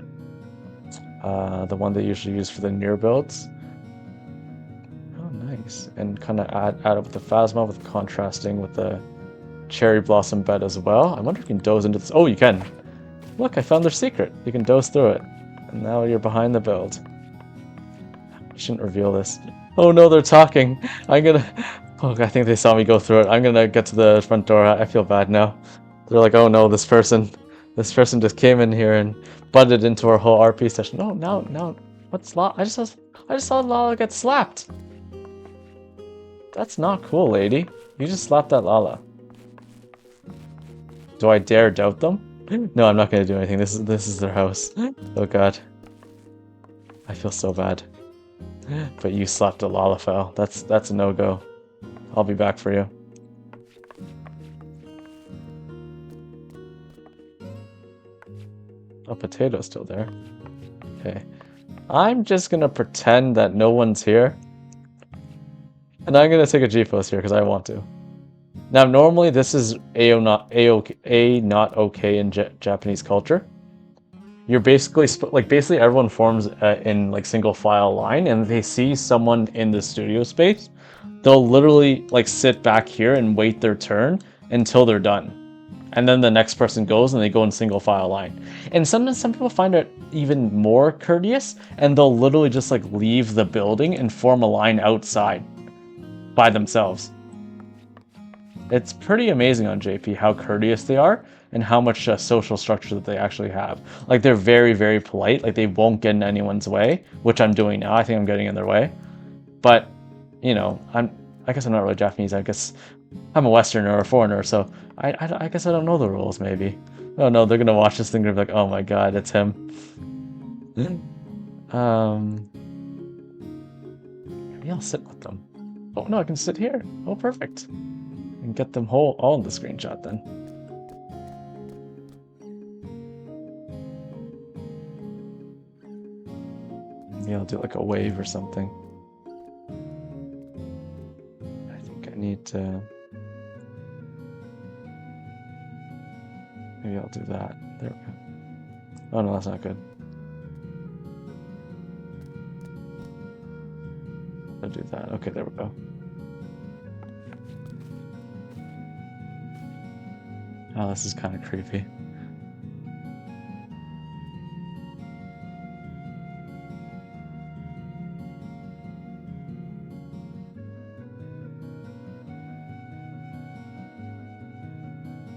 The one they usually use for the near builds. Oh, nice. And kind of add it with the Phasma, with contrasting with the cherry blossom bed as well. I wonder if you can doze into this. Oh, you can. Look, I found their secret. You can doze through it. And now you're behind the build. I shouldn't reveal this. Oh no, they're talking. Oh, I think they saw me go through it. I'm gonna get to the front door. I feel bad now. They're like, oh no, this person just came in here and butted into our whole RP session. No. What's Lala? I just saw Lala get slapped. That's not cool, lady. You just slapped that Lala. Do I dare doubt them? No, I'm not gonna do anything. This is their house. Oh god. I feel so bad. But you slapped a Lalafell. That's a no-go. I'll be back for you. Oh, potato's still there. Okay. I'm just gonna pretend that no one's here. And I'm gonna take a G-Post here because I want to. Now, normally this is not okay in Japanese culture. You're basically basically everyone forms in like single file line, and if they see someone in the studio space, they'll literally like sit back here and wait their turn until they're done. And then the next person goes and they go in single file line. And sometimes some people find it even more courteous and they'll literally just like leave the building and form a line outside by themselves. It's pretty amazing on JP how courteous they are and how much social structure that they actually have. Like they're very, very polite. Like they won't get in anyone's way, which I'm doing now. I think I'm getting in their way. But, you know, I guess I'm not really Japanese. I guess I'm a Westerner or a foreigner, so I guess I don't know the rules, maybe. Oh no, they're gonna watch this thing and be like, oh my god, it's him. Maybe I'll sit with them. Oh no, I can sit here. Oh, perfect. And get them all in the screenshot then. Maybe I'll do like a wave or something. I think I need to... Maybe I'll do that. There we go. Oh no, that's not good. I'll do that. Okay, there we go. Oh, this is kind of creepy.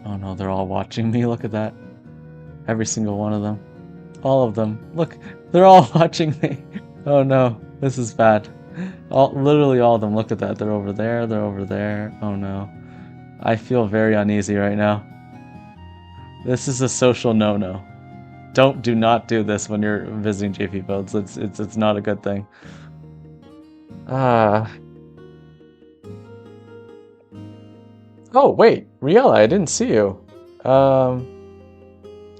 Oh no, they're all watching me. Look at that. Every single one of them. All of them. Look, they're all watching me. Oh no, this is bad. Literally all of them. Look at that. They're over there. They're over there. Oh no. I feel very uneasy right now. This is a social no-no. Do not do this when you're visiting JP builds. It's not a good thing. Oh wait, Riella, I didn't see you. Oh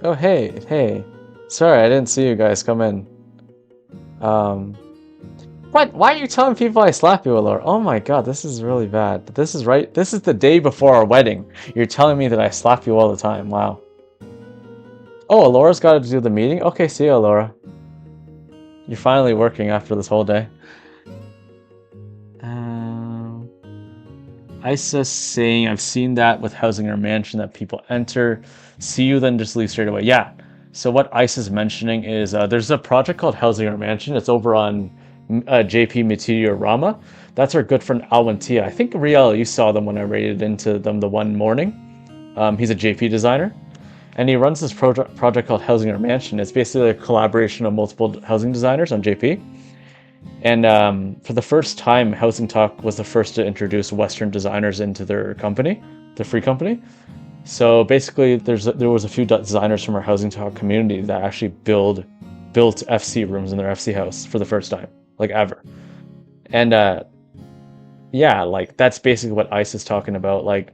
hey. Sorry, I didn't see you guys come in. What? Why are you telling people I slap you, Allura? Oh my god, this is really bad. This is right. This is the day before our wedding. You're telling me that I slap you all the time. Wow. Oh, Allura's got to do the meeting? Okay, see you, Allura. You're finally working after this whole day. Isa saying, I've seen that with housing or mansion that people enter, see you, then just leave straight away. Yeah. So what Isa's mentioning is there's a project called Housing or Mansion. It's over on JP Meteorama. That's our good friend Alwyn Tia. I think Riel, you saw them when I raided into them the one morning. He's a JP designer. And he runs this project called Housing or Mansion. It's basically a collaboration of multiple housing designers on JP. And for the first time, HousingTalk was the first to introduce Western designers into their company, the free company. So basically, there was a few designers from our HousingTalk community that actually built FC rooms in their FC house for the first time, like ever. And yeah, like that's basically what ICE is talking about. Like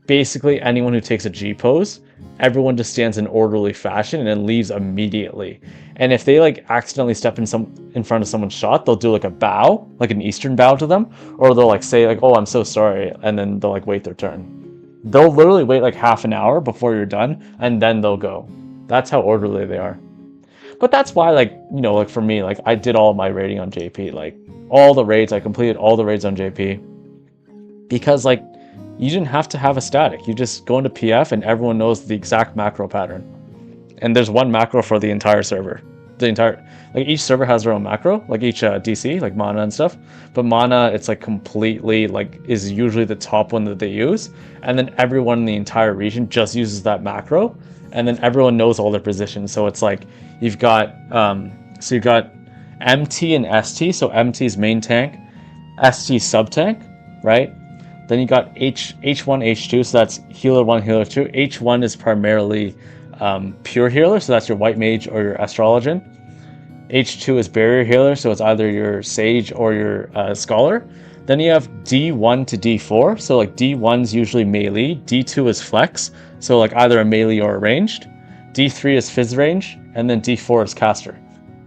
basically anyone who takes a G pose, everyone just stands in orderly fashion and then leaves immediately. And if they like accidentally step in front of someone's shot, they'll do like a bow, like an Eastern bow to them, or they'll like say like, "Oh, I'm so sorry," and then they'll like wait their turn. They'll literally wait like half an hour before you're done, and then they'll go. That's how orderly they are. But that's why, like, you know, like for me, like I did all my raiding on JP, like all the raids, I completed all the raids on JP, because like you didn't have to have a static. You just go into PF and everyone knows the exact macro pattern. And there's one macro for the entire server. Like each server has their own macro, like each DC, like mana and stuff. But mana, it's like completely like is usually the top one that they use. And then everyone in the entire region just uses that macro. And then everyone knows all their positions. So it's like you've got MT and ST. So MT is main tank, ST sub tank, right? Then you got H1, H2, so that's healer 1, healer 2. H1 is primarily pure healer, so that's your white mage or your astrologian. H2 is barrier healer, so it's either your sage or your scholar. Then you have D1 to D4, so like D1's usually melee, D2 is flex, so like either a melee or a ranged. D3 is phys range, and then D4 is caster.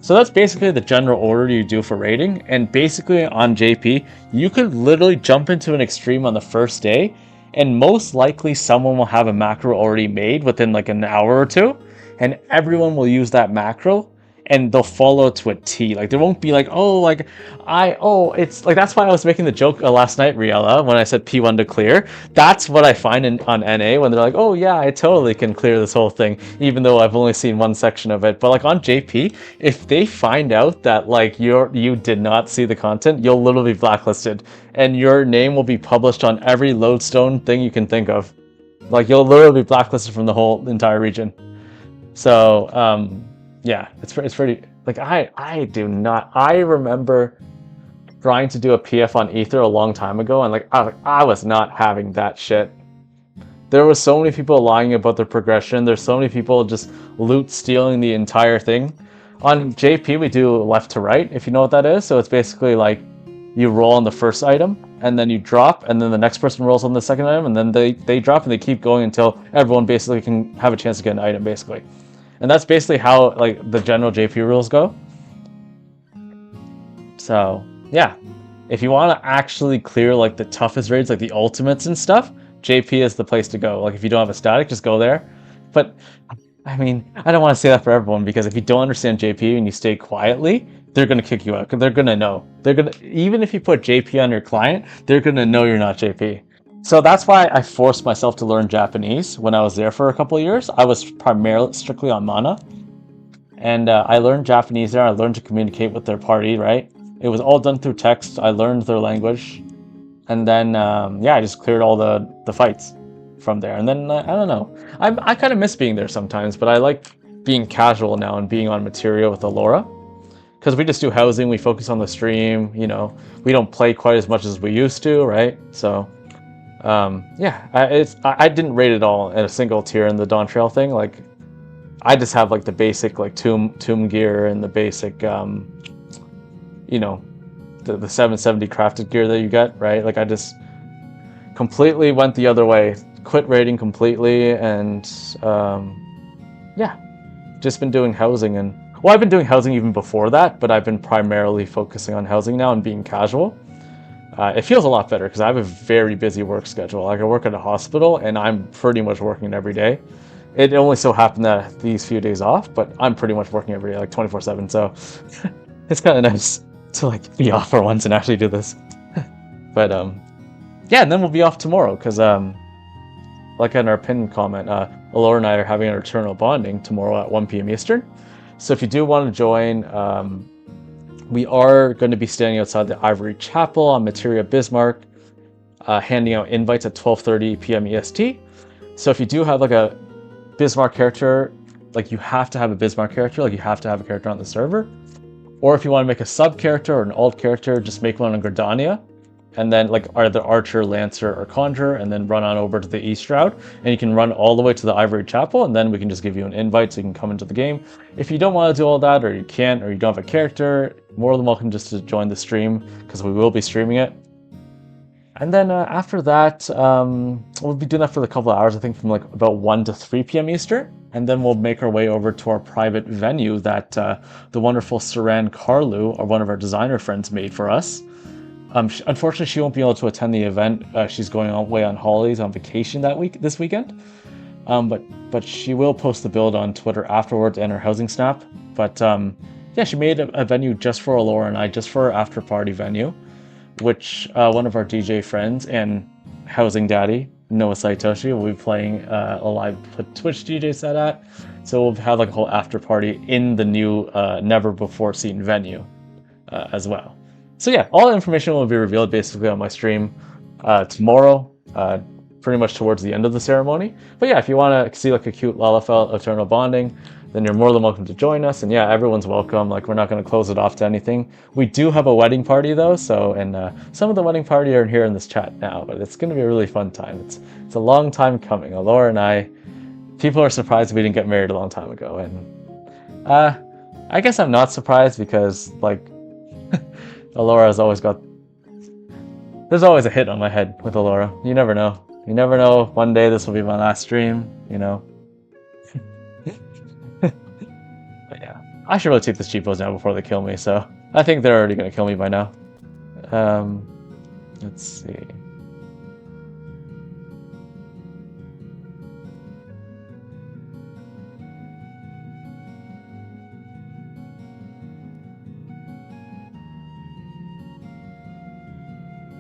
So that's basically the general order you do for raiding. And basically on JP, you could literally jump into an extreme on the first day, and most likely someone will have a macro already made within like an hour or two, and everyone will use that macro and they'll follow to a T. Like there won't be like, oh, like it's like that's why I was making the joke last night, Riella, when I said P1 to clear. That's what I find on NA when they're like, oh yeah, I totally can clear this whole thing, even though I've only seen one section of it. But like on JP, if they find out that like you did not see the content, you'll literally be blacklisted, and your name will be published on every lodestone thing you can think of. Like you'll literally be blacklisted from the whole entire region. So yeah, it's pretty like I do not. I remember trying to do a PF on Ether a long time ago, and like I was not having that shit. There was so many people lying about their progression. There's so many people just loot stealing the entire thing. On JP, we do left to right, if you know what that is. So it's basically like you roll on the first item, and then you drop, and then the next person rolls on the second item, and then they drop, and they keep going until everyone basically can have a chance to get an item, basically. And that's basically how like the general JP rules go. So yeah, if you want to actually clear like the toughest raids, like the ultimates and stuff, JP is the place to go. Like if you don't have a static, just go there. But I mean, I don't want to say that for everyone, because if you don't understand JP and you stay quietly, they're gonna kick you out. Because they're gonna know. They're gonna, even if you put JP on your client, they're gonna know you're not JP. So that's why I forced myself to learn Japanese when I was there for a couple of years. I was primarily strictly on mana, and I learned Japanese there. I learned to communicate with their party. Right, it was all done through text. I learned their language, and then yeah, I just cleared all the fights from there. And then I don't know. I kind of miss being there sometimes, but I like being casual now and being on materia with Alora, because we just do housing. We focus on the stream. You know, we don't play quite as much as we used to, right? So yeah, I didn't rate it all in a single tier in the Dawn Trail thing. Like I just have like the basic like tomb gear and the basic you know, the 770 crafted gear that you get, right? Like I just completely went the other way, quit raiding completely, and yeah, just been doing housing. And well, I've been doing housing even before that, but I've been primarily focusing on housing now and being casual. It feels a lot better because I have a very busy work schedule. Like I work at a hospital, and I'm pretty much working every day. It only so happened that these few days off, but I'm pretty much working every day, like 24/7. So it's kind of nice to like be off for once and actually do this. But yeah, and then we'll be off tomorrow because like in our pinned comment, Alora and I are having our eternal bonding tomorrow at 1 p.m. Eastern. So if you do want to join, we are going to be standing outside the Ivory Chapel on Materia Bismarck, handing out invites at 12:30 p.m. EST. So if you do have like a Bismarck character, like you have to have a Bismarck character, like you have to have a character on the server. Or if you want to make a sub character or an alt character, just make one on Gridania, and then like either Archer, Lancer, or Conjurer, and then run on over to the East Shroud, and you can run all the way to the Ivory Chapel, and then we can just give you an invite so you can come into the game. If you don't want to do all that, or you can't, or you don't have a character, more than welcome just to join the stream, because we will be streaming it. And then after that, we'll be doing that for a couple of hours, I think from like about 1 to 3 p.m. Eastern. And then we'll make our way over to our private venue that the wonderful Saran Carlu, or one of our designer friends, made for us. Unfortunately, she won't be able to attend the event. She's going away on holidays on vacation this weekend. But she will post the build on Twitter afterwards and her housing snap. But yeah, she made a venue just for Alora and I, just for our after party venue, which one of our DJ friends and housing daddy, Noah Saitoshi, will be playing a live Twitch DJ set at. So we'll have like a whole after party in the new never before seen venue as well. So yeah, all the information will be revealed basically on my stream tomorrow, pretty much towards the end of the ceremony. But yeah, if you want to see like a cute Lalafell Eternal Bonding, then you're more than welcome to join us. And yeah, everyone's welcome. Like we're not going to close it off to anything. We do have a wedding party though, so and some of the wedding party are here in this chat now, but it's going to be a really fun time. It's a long time coming. Alora and I, people are surprised we didn't get married a long time ago, and I guess I'm not surprised because like Alora's always got. There's always a hit on my head with Alora. You never know. You never know. One day this will be my last stream. You know. But yeah, I should really take this cheapos now before they kill me. So I think they're already gonna kill me by now. Let's see.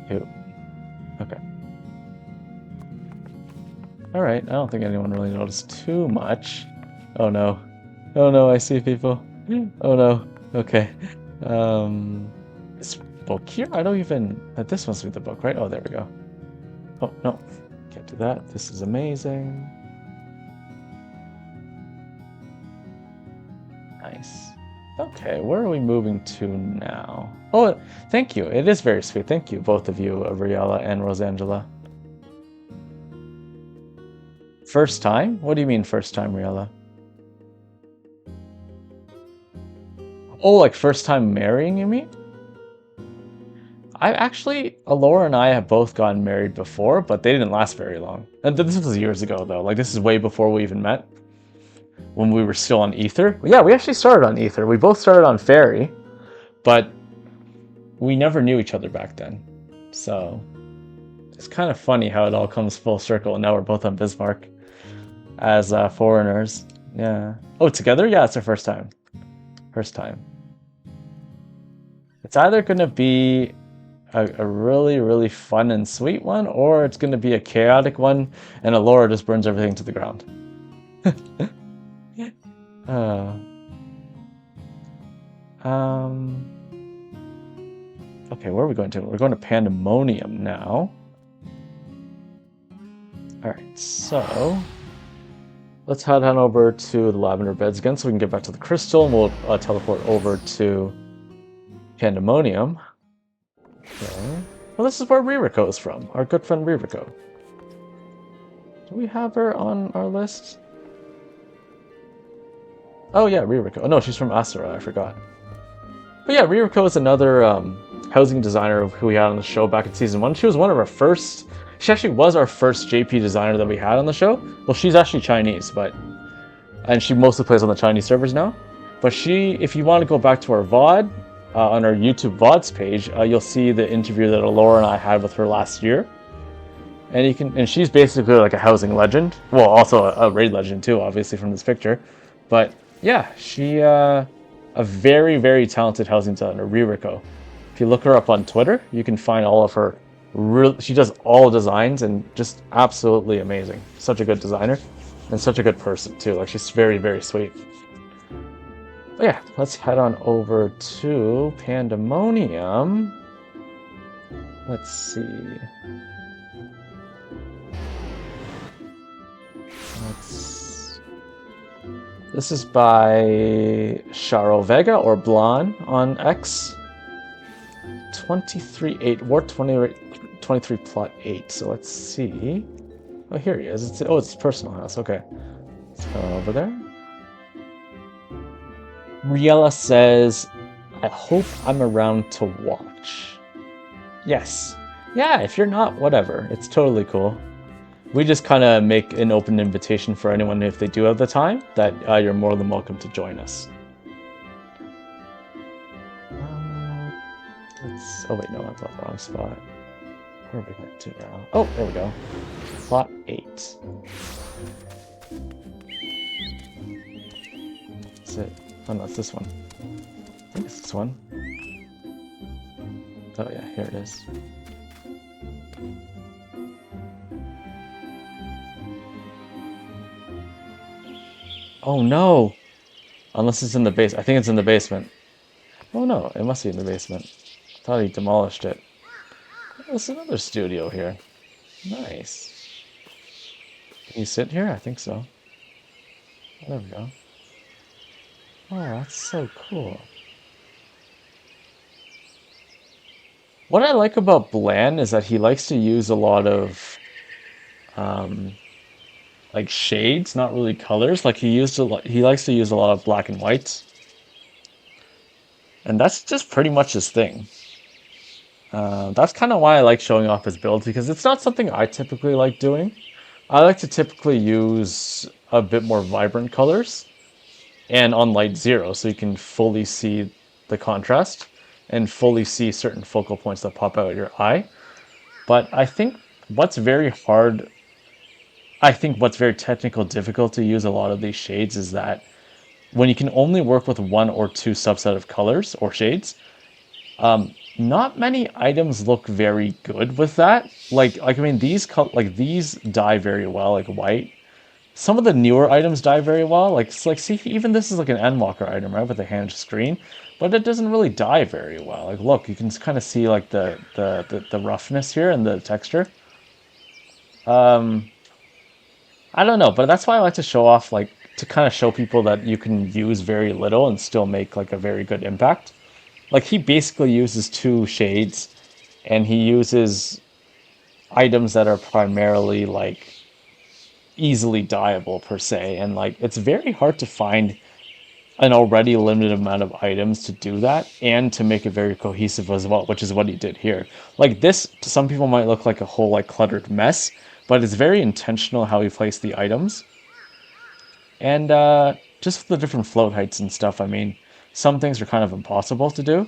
Ew. Okay. All right. I don't think anyone really noticed too much. Oh no. Oh no, I see people. Oh no. Okay. This book here? I don't even... This must be the book, right? Oh, there we go. Oh, no. Can't do that. This is amazing. Nice. Okay, where are we moving to now? Oh, thank you. It is very sweet. Thank you, both of you, Riella and Rosangela. First time? What do you mean first time, Riella? Oh, like first time marrying, you mean? I actually, Alora and I have both gotten married before, but they didn't last very long. And this was years ago, though. Like, this is way before we even met. When we were still on Ether. Yeah, we actually started on Ether. We both started on Fairy, but we never knew each other back then. So, it's kind of funny how it all comes full circle, and now we're both on Bismarck as foreigners. Yeah. Oh, together? Yeah, it's our first time. First time. It's either going to be a really, really fun and sweet one, or it's going to be a chaotic one, and Alora just burns everything to the ground. Okay, where are we going to? We're going to Pandemonium now. Alright, so let's head on over to the Lavender Beds again so we can get back to the Crystal, and we'll teleport over to Pandemonium. Okay. Well, this is where Ririko is from, our good friend Ririko. Do we have her on our list? Oh yeah, Ririko. Oh no, she's from Asura, I forgot. But yeah, Ririko is another housing designer who we had on the show back in season 1. She was one of our first... She actually was our first JP designer that we had on the show. Well, she's actually Chinese, and she mostly plays on the Chinese servers now. But if you want to go back to our VOD, on our YouTube VODs page, you'll see the interview that Alora and I had with her last year. And she's basically like a housing legend. Well, also a raid legend too, obviously, from this picture. But yeah, she a very, very talented housing designer, Ririko. If you look her up on Twitter, you can find all of her. She does all designs and just absolutely amazing. Such a good designer and such a good person too. Like, she's very, very sweet. But yeah, let's head on over to Pandemonium. Let's see. This is by Charo Vega or Blon on X. 23.8, Ward 23 plot 8. So let's see. Oh, here he is. It's personal house. Okay. Let's go over there. Riella says, I hope I'm around to watch. Yes. Yeah, if you're not, whatever. It's totally cool. We just kind of make an open invitation for anyone, if they do have the time, that you're more than welcome to join us. Oh wait, no, I'm on the wrong spot. Where are we going to now? Oh, there we go. Plot 8. That's it. Oh no, it's this one. I think it's this one. Oh yeah, here it is. Oh no! Unless it's in the base. I think it's in the basement. Oh no, it must be in the basement. I thought he demolished it. Oh, there's another studio here. Nice. Can you sit here? I think so. There we go. Oh, that's so cool. What I like about Bland is that he likes to use a lot of like shades, not really colors. Like he likes to use a lot of black and whites. And that's just pretty much his thing. That's kind of why I like showing off his builds, because it's not something I typically like doing. I like to typically use a bit more vibrant colors and on light 0, so you can fully see the contrast and fully see certain focal points that pop out your eye. But I think what's very technical difficult to use a lot of these shades is that when you can only work with one or two subset of colors or shades, not many items look very good with that. I mean, these dye very well, like white. Some of the newer items dye very well. See, even this is like an Endwalker item, right, with a hand screen, but it doesn't really dye very well. Like, look, you can kind of see like the roughness here and the texture. Um, I don't know, but that's why I like to show off, like, to kind of show people that you can use very little and still make like a very good impact. Like, he basically uses two shades, and he uses items that are primarily like easily dyeable per se, and like it's very hard to find an already limited amount of items to do that and to make it very cohesive as well, which is what he did here. Like, this to some people might look like a whole like cluttered mess, but it's very intentional how he placed the items. And just the different float heights and stuff, I mean, some things are kind of impossible to do.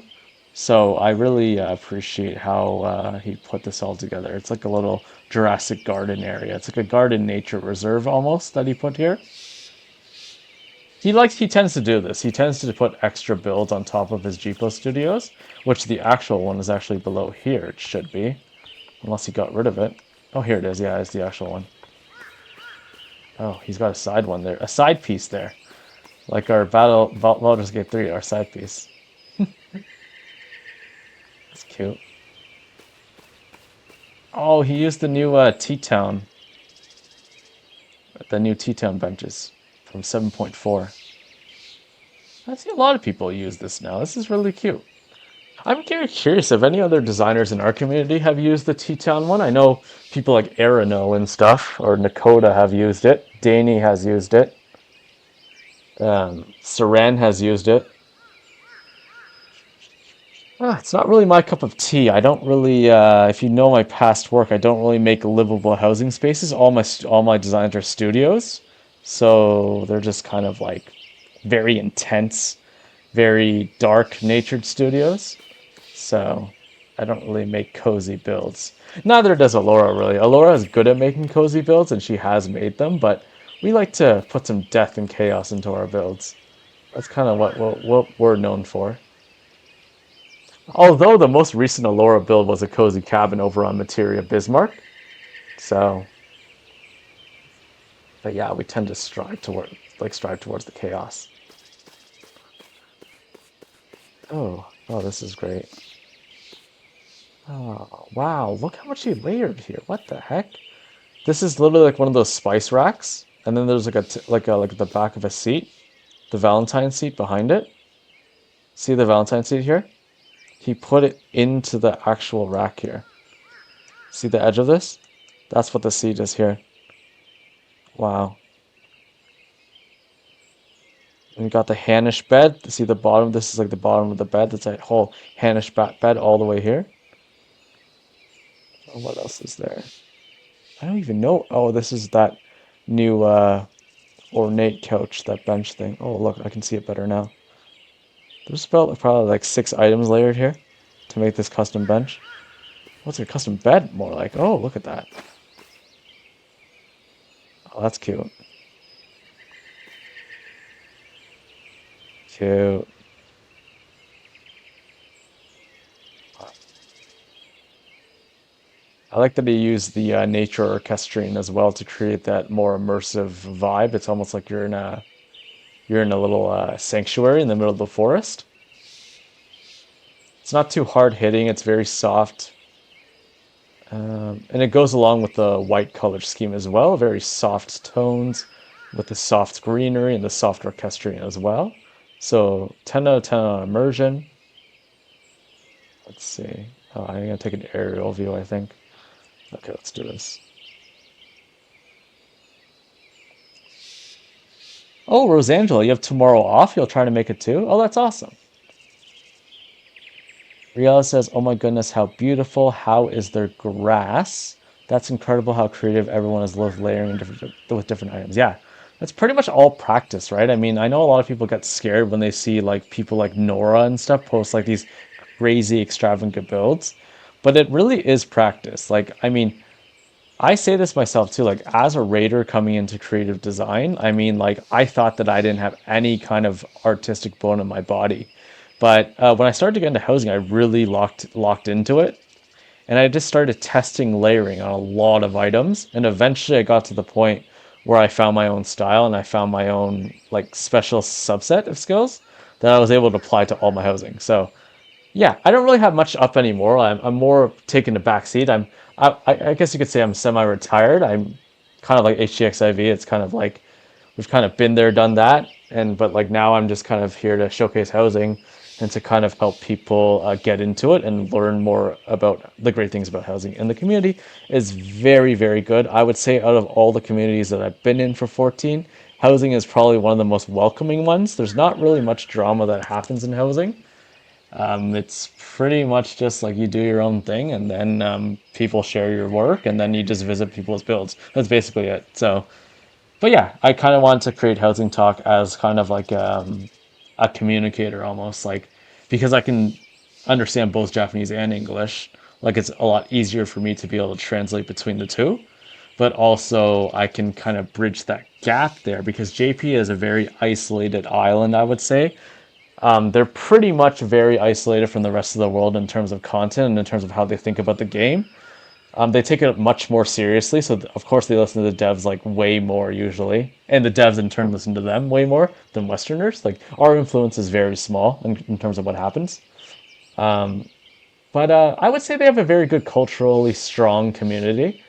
So I really appreciate how he put this all together. It's like a little Jurassic Garden area. It's like a garden nature reserve almost that he put here. He tends to do this. He tends to put extra builds on top of his GPO studios, which the actual one is actually below here. It should be, unless he got rid of it. Oh, here it is. Yeah, it's the actual one. Oh, he's got a side one there, a side piece there, like our Baldur's Gate 3, our side piece. That's cute. Oh, he used the new T-Town, the new T-Town benches from 7.4. I see a lot of people use this now. This is really cute. I'm very curious if any other designers in our community have used the T-Town one. I know people like Arano and stuff, or Nakota have used it. Danny has used it. Saran has used it. It's not really my cup of tea. I don't really, if you know my past work, I don't really make livable housing spaces. All my designs are studios, so they're just kind of like very intense, very dark natured studios. So I don't really make cozy builds. Neither does Alora really. Alora is good at making cozy builds, and she has made them, but we like to put some death and chaos into our builds. That's kind of what we're known for. Although the most recent Alora build was a cozy cabin over on Materia Bismarck. So, but yeah, we tend to strive towards the chaos. Oh, this is great. Oh, wow, look how much he layered here. What the heck? This is literally like one of those spice racks, and then there's like the back of a seat, the Valentine seat behind it. See the Valentine seat here? He put it into the actual rack here. See the edge of this? That's what the seat is here. Wow. And you got the Hanish bed. See the bottom? This is like the bottom of the bed. That's a whole Hanish bed all the way here. Oh, what else is there? I don't even know. Oh, this is that new ornate couch, that bench thing. Oh, look, I can see it better now. There's probably like 6 items layered here to make this custom bench. What's a custom bed more like? Oh, look at that. Oh, that's cute. Cute. I like that he used the nature orchestrine as well to create that more immersive vibe. It's almost like you're in a little sanctuary in the middle of the forest. It's not too hard hitting. It's very soft. And it goes along with the white color scheme as well. Very soft tones with the soft greenery and the soft orchestrine as well. So 10 out of 10 on immersion. Let's see. Oh, I'm going to take an aerial view, I think. Okay, let's do this. Oh, Rosangela, you have tomorrow off? You'll try to make it too? Oh, that's awesome. Riella says, oh my goodness, how beautiful. How is their grass? That's incredible how creative everyone is with layering with different items. Yeah, that's pretty much all practice, right? I mean, I know a lot of people get scared when they see like people like Nora and stuff post like these crazy extravagant builds, but it really is practice. Like, I mean, I say this myself too, like as a raider coming into creative design, I mean, like I thought that I didn't have any kind of artistic bone in my body. But when I started to get into housing, I really locked into it, and I just started testing layering on a lot of items, and eventually I got to the point where I found my own style and I found my own like special subset of skills that I was able to apply to all my housing. So yeah, I don't really have much up anymore. I'm more taking the back seat. I guess you could say I'm semi-retired. I'm kind of like HGXIV. It's kind of like we've kind of been there, done that, and but like now I'm just kind of here to showcase housing and to kind of help people get into it and learn more about the great things about housing. And the community is very, very good. I would say out of all the communities that I've been in for 14, housing is probably one of the most welcoming ones. There's not really much drama that happens in housing. It's pretty much just like you do your own thing, and then people share your work, and then you just visit people's builds. That's basically it. So, but yeah, I kind of want to create Housing Talk as kind of like a communicator almost, like because I can understand both Japanese and English. Like it's a lot easier for me to be able to translate between the two, but also I can kind of bridge that gap there because JP is a very isolated island, I would say. They're pretty much very isolated from the rest of the world in terms of content and in terms of how they think about the game. They take it much more seriously, so of course they listen to the devs like way more usually, and the devs in turn listen to them way more than Westerners. Like our influence is very small in terms of what happens. But I would say they have a very good culturally strong community.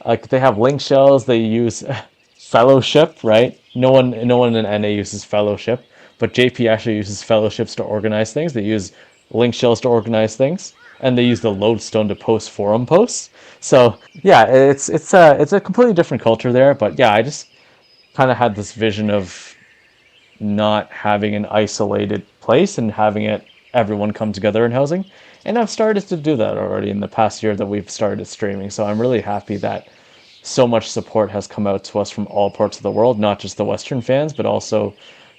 Like they have link shells, they use fellowship, right? No one in NA uses fellowship, but JP actually uses fellowships to organize things. They use link shells to organize things, and they use the lodestone to post forum posts. So yeah, it's a completely different culture there. But yeah, I just kind of had this vision of not having an isolated place and having it everyone come together in housing. And I've started to do that already in the past year that we've started streaming. So I'm really happy that so much support has come out to us from all parts of the world, not just the Western fans, but also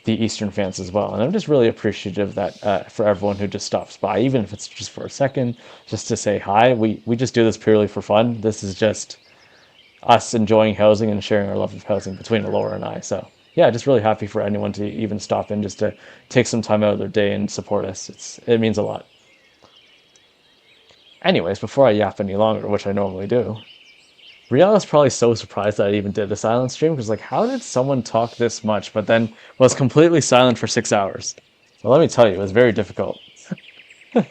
the Eastern fans as well. And I'm just really appreciative that for everyone who just stops by, even if it's just for a second, just to say hi. We just do this purely for fun. This is just us enjoying housing and sharing our love of housing between Laura and I. So yeah, just really happy for anyone to even stop in just to take some time out of their day and support us. It means a lot. Anyways, before I yap any longer, which I normally do, Riel is probably so surprised that I even did a silent stream because like, how did someone talk this much, but then was completely silent for 6 hours? Well, let me tell you, it was very difficult. It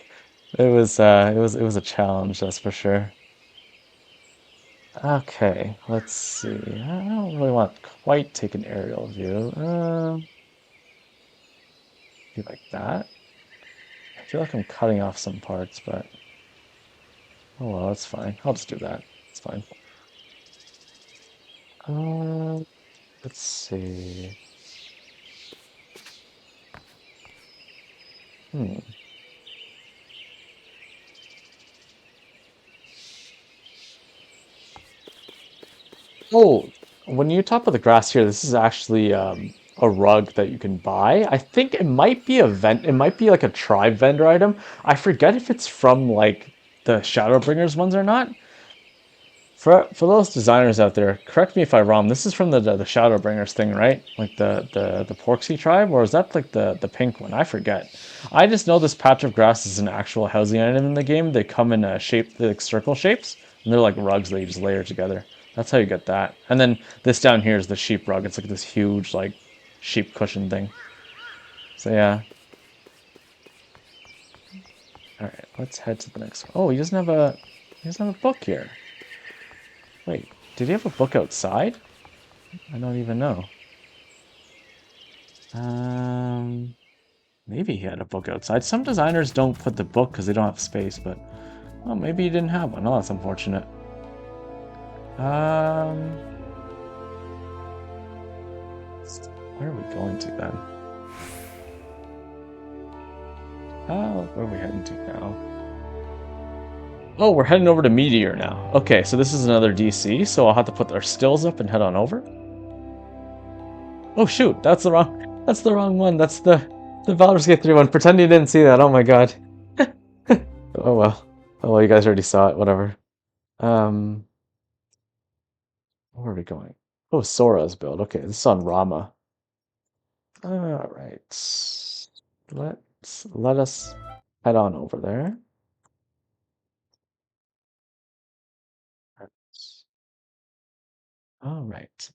was a challenge, that's for sure. Okay, let's see. I don't really want to quite take an aerial view. Do like that. I feel like I'm cutting off some parts, but oh well, that's fine. I'll just do that. It's fine. Uh, let's see. Hmm. Oh, when you top of the grass here, this is actually a rug that you can buy. I think it might be a vent. It might be like a tribe vendor item. I forget if it's from like the Shadowbringers ones or not. For those designers out there, correct me if I'm wrong. This is from the Shadowbringers thing, right? Like the Porksea tribe, or is that like the pink one? I forget. I just know this patch of grass is an actual housing item in the game. They come in a shape, like circle shapes, and they're like rugs that you just layer together. That's how you get that. And then this down here is the sheep rug. It's like this huge like sheep cushion thing. So yeah. All right, let's head to the next one. Oh, he doesn't have a book here. Wait, did he have a book outside? I don't even know. Um, Maybe he had a book outside. Some designers don't put the book because they don't have space, but well, maybe he didn't have one. Oh, that's unfortunate. Um, where are we going to then? Oh, where are we heading to now? Oh, we're heading over to Meteor now. Okay, so this is another DC, so I'll have to put our stills up and head on over. Oh shoot, that's the wrong one. That's the Baldur's Gate 3 one. Pretend you didn't see that. Oh my god. Oh well. Oh well, you guys already saw it. Whatever. Um, where are we going? Oh, Sora's build. Okay, this is on Rama. All right. Let let us head on over there. All right.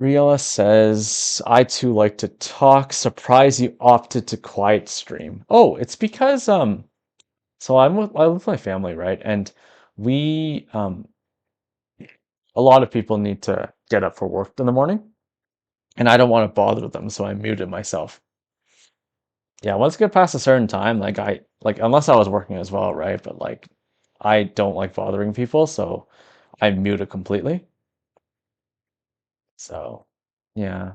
Riela says, I too like to talk. Surprise you opted to quiet stream. Oh, it's because so I live with my family, right? And we a lot of people need to get up for work in the morning, and I don't want to bother them, so I muted myself. Yeah, once I get past a certain time, like unless I was working as well, right? But like I don't like bothering people, so I mute it completely. So yeah.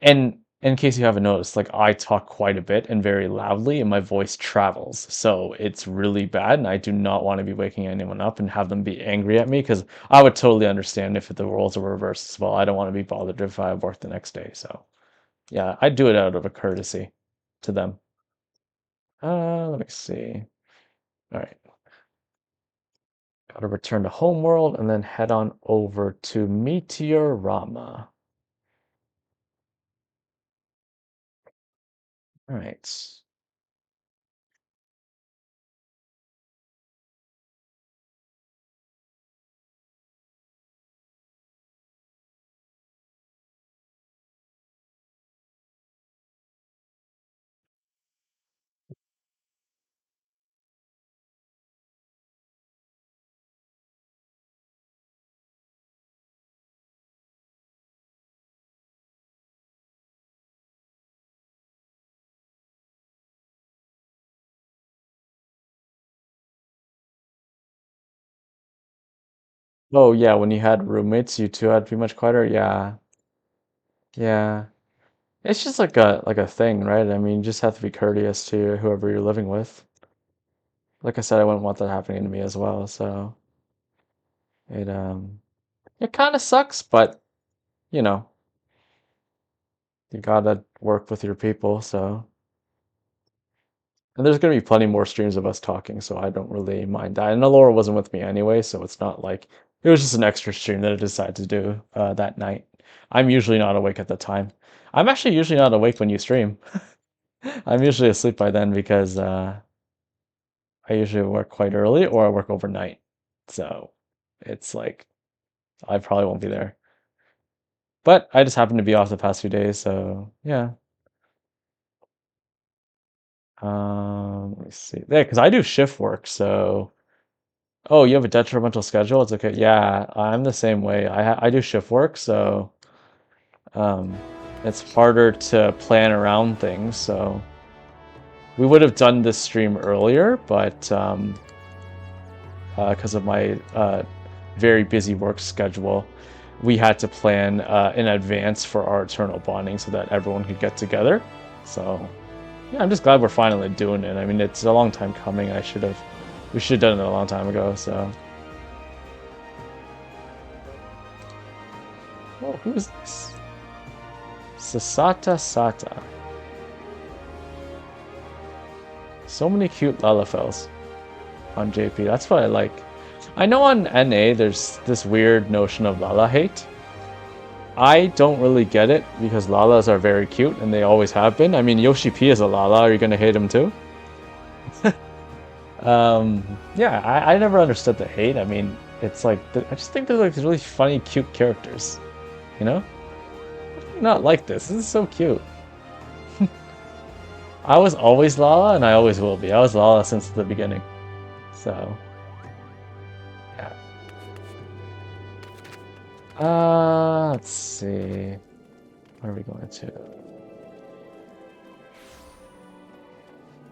And in case you haven't noticed, like I talk quite a bit and very loudly, and my voice travels. So it's really bad, and I do not want to be waking anyone up and have them be angry at me because I would totally understand if the roles were reversed as well. I don't want to be bothered if I have work the next day. So yeah, I do it out of a courtesy to them. Let me see. All right, gotta return to homeworld and then head on over to Meteorama. All right. Oh yeah, when you had roommates, you two had to be much quieter. Yeah, yeah. It's just like a thing, right? I mean, you just have to be courteous to whoever you're living with. Like I said, I wouldn't want that happening to me as well. So it it kind of sucks, but you know, you gotta work with your people. So and there's gonna be plenty more streams of us talking, so I don't really mind that. And Laura wasn't with me anyway, so it's not like it was just an extra stream that I decided to do that night. I'm usually not awake at the time. I'm actually usually not awake when you stream. I'm usually asleep by then because I usually work quite early or I work overnight. So it's like I probably won't be there. But I just happen to be off the past few days, so yeah. Let me see. Yeah, because I do shift work, so oh, you have a detrimental schedule? It's okay. Yeah, I'm the same way. I do shift work, so um it's harder to plan around things. So we would have done this stream earlier, but because of my very busy work schedule, we had to plan in advance for our eternal bonding so that everyone could get together. So yeah, I'm just glad we're finally doing it. I mean, it's a long time coming. We should have done it a long time ago. So, oh, who's this? Sasata Sata. So many cute Lalafels on JP. That's what I like. I know on NA there's this weird notion of Lala hate. I don't really get it because Lalas are very cute and they always have been. I mean, Yoshi P is a Lala. Are you gonna hate him too? Yeah, I never understood the hate. I mean, it's like I just think they're like really funny, cute characters. You know? Not like this. This is so cute. I was always Lala, and I always will be. I was Lala since the beginning. So, yeah. Let's see. What are we going to?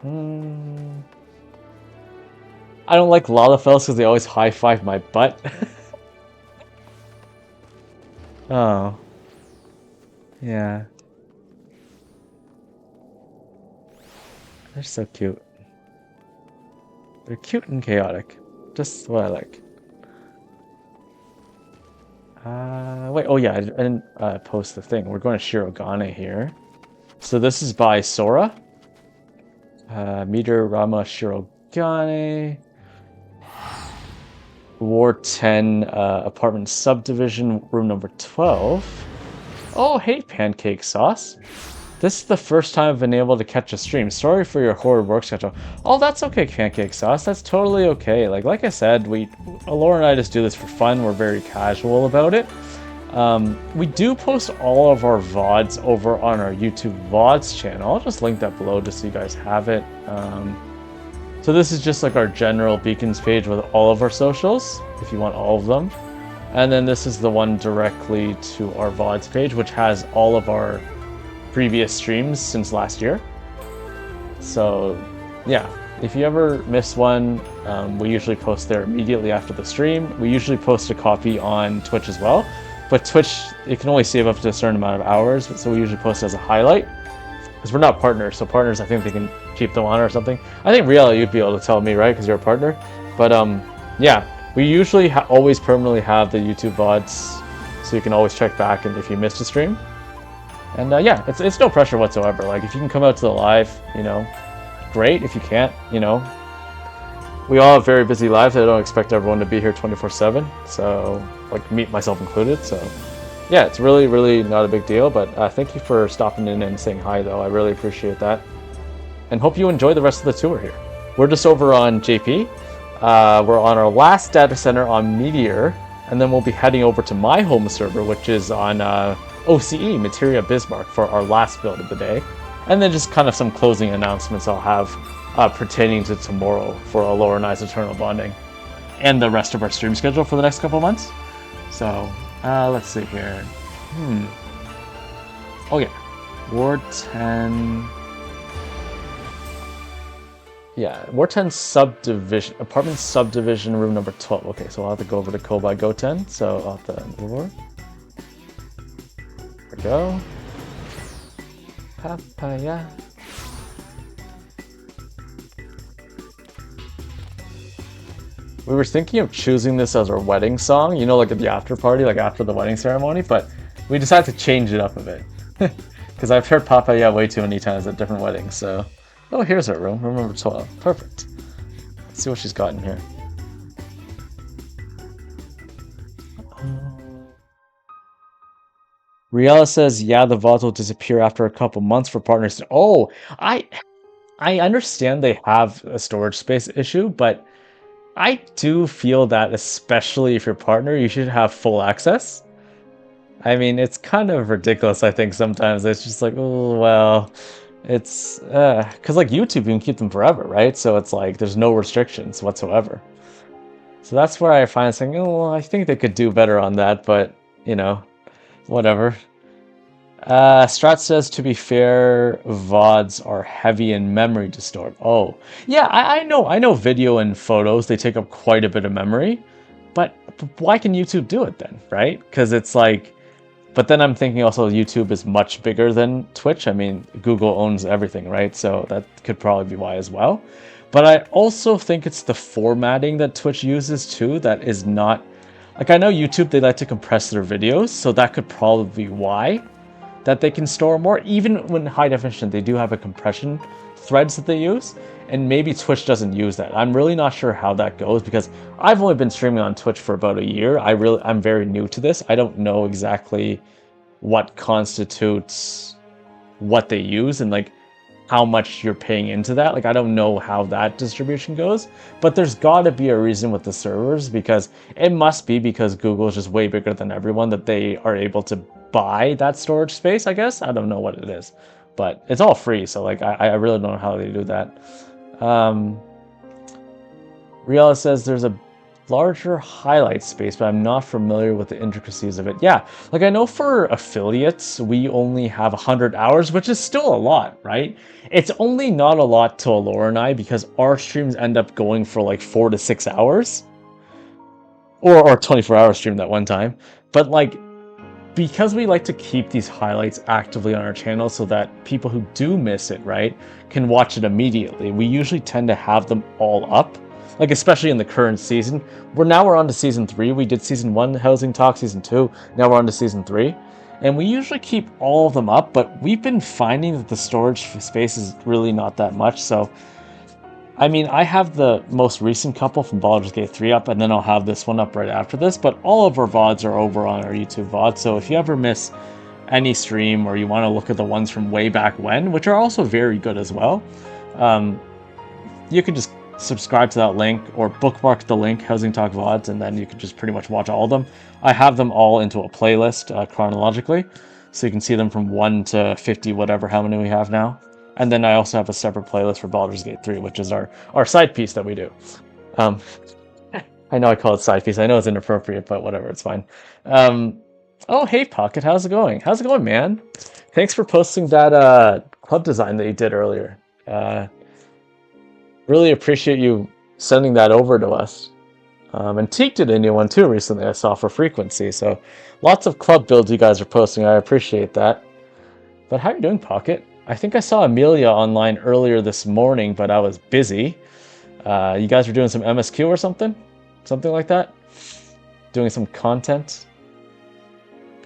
Hmm. I don't like Lalafels because they always high five my butt. Oh, yeah. They're so cute. They're cute and chaotic. Just what I like. Wait. Oh yeah, I didn't post the thing. We're going to Shirogane here. So this is by Sora. Meter Rama Shirogane. War 10 apartment subdivision, room number 12. Oh, hey, pancake sauce. This is the first time I've been able to catch a stream. Sorry for your horrid work schedule. Oh, that's okay, Pancake Sauce. That's totally okay. Like I said, Laura and I just do this for fun. We're very casual about it. We do post all of our VODs over on our YouTube VODs channel. I'll just link that below just so you guys have it. So this is just like our general Beacons page with all of our socials, if you want all of them. And then this is the one directly to our VODs page, which has all of our previous streams since last year. So yeah, if you ever miss one, we usually post there immediately after the stream. We usually post a copy on Twitch as well, but Twitch, it can only save up to a certain amount of hours, so we usually post it as a highlight, because we're not partners. So partners, I think they can keep them on or something. I think Riel, you'd be able to tell me, right, because you're a partner. But yeah, we usually always permanently have the YouTube VODs, so you can always check back and if you missed a stream. And yeah, it's no pressure whatsoever. Like, if you can come out to the live, you know, great. If you can't, you know, we all have very busy lives. I don't expect everyone to be here 24/7. So, like, myself included. So, yeah, it's really, really not a big deal. But thank you for stopping in and saying hi, though. I really appreciate that. And hope you enjoy the rest of the tour here. We're just over on JP. We're on our last data center on Meteor. And then we'll be heading over to my home server, which is on OCE, Materia Bismarck, for our last build of the day. And then just kind of some closing announcements I'll have pertaining to tomorrow for Allure and I's Eternal Bonding. And the rest of our stream schedule for the next couple months. So, let's see here. Oh yeah, Ward 10... Yeah, Ward 10 subdivision, apartment subdivision, room number 12. Okay, so I'll have to go over to Kobai Go 10, so I'll have to move over. There we go. Papaya. We were thinking of choosing this as our wedding song, you know, like at the after party, like after the wedding ceremony, but we decided to change it up a bit. Because I've heard Papaya way too many times at different weddings, so... Oh, here's her room, room number 12. Perfect. Let's see what she's got in here. Riella says, yeah, the VODs will disappear after a couple months for partners. Oh, I understand they have a storage space issue, but I do feel that, especially if you're a partner, you should have full access. I mean, it's kind of ridiculous, I think, sometimes. It's just like, oh, well... It's, because like YouTube, you can keep them forever, right? So it's like, there's no restrictions whatsoever. So that's where I find saying, oh, well, I think they could do better on that, but, you know, whatever. Strat says, to be fair, VODs are heavy in memory to store. Oh, yeah, I know video and photos, they take up quite a bit of memory, but why can YouTube do it then, right? Because it's like, but then I'm thinking also YouTube is much bigger than Twitch. I mean, Google owns everything, right? So that could probably be why as well. But I also think it's the formatting that Twitch uses too that is not... Like, I know YouTube, they like to compress their videos, so that could probably be why that they can store more. Even when high definition, they do have a compression threads that they use, and maybe Twitch doesn't use that. I'm really not sure how that goes because I've only been streaming on Twitch for about a year. I'm very new to this. I don't know exactly what constitutes what they use and like how much you're paying into that. Like, I don't know how that distribution goes, but there's got to be a reason with the servers, because it must be because Google is just way bigger than everyone that they are able to buy that storage space, I guess. I don't know what it is, but it's all free. So like, I really don't know how they do that. Riella says there's a larger highlight space, but I'm not familiar with the intricacies of it. Yeah, like I know for affiliates, we only have 100 hours, which is still a lot, right? It's only not a lot to Allure and I because our streams end up going for like 4 to 6 hours. Or 24-hour stream that one time. But like, because we like to keep these highlights actively on our channel so that people who do miss it, right, can watch it immediately, we usually tend to have them all up. Like, especially in the current season. We're on to season 3. We did season 1 Housing Talk, season 2. Now we're on to season 3. And we usually keep all of them up, but we've been finding that the storage space is really not that much. So, I mean, I have the most recent couple from Baldur's Gate 3 up, and then I'll have this one up right after this. But all of our VODs are over on our YouTube VOD. So if you ever miss any stream, or you want to look at the ones from way back when, which are also very good as well, you can just subscribe to that link or bookmark the link, Housing Talk VODs, and then you can just pretty much watch all of them. I have them all into a playlist chronologically, so you can see them from 1 to 50, whatever, how many we have now. And then I also have a separate playlist for Baldur's Gate 3, which is our side piece that we do. I know I call it side piece. I know it's inappropriate, but whatever, it's fine. Oh, hey, Pocket, how's it going? How's it going, man? Thanks for posting that club design that you did earlier. Really appreciate you sending that over to us. And Teak did a new one too recently, I saw, for Frequency. So lots of club builds you guys are posting. I appreciate that. But how are you doing, Pocket? I think I saw Amelia online earlier this morning, but I was busy. You guys were doing some MSQ or something? Something like that? Doing some content?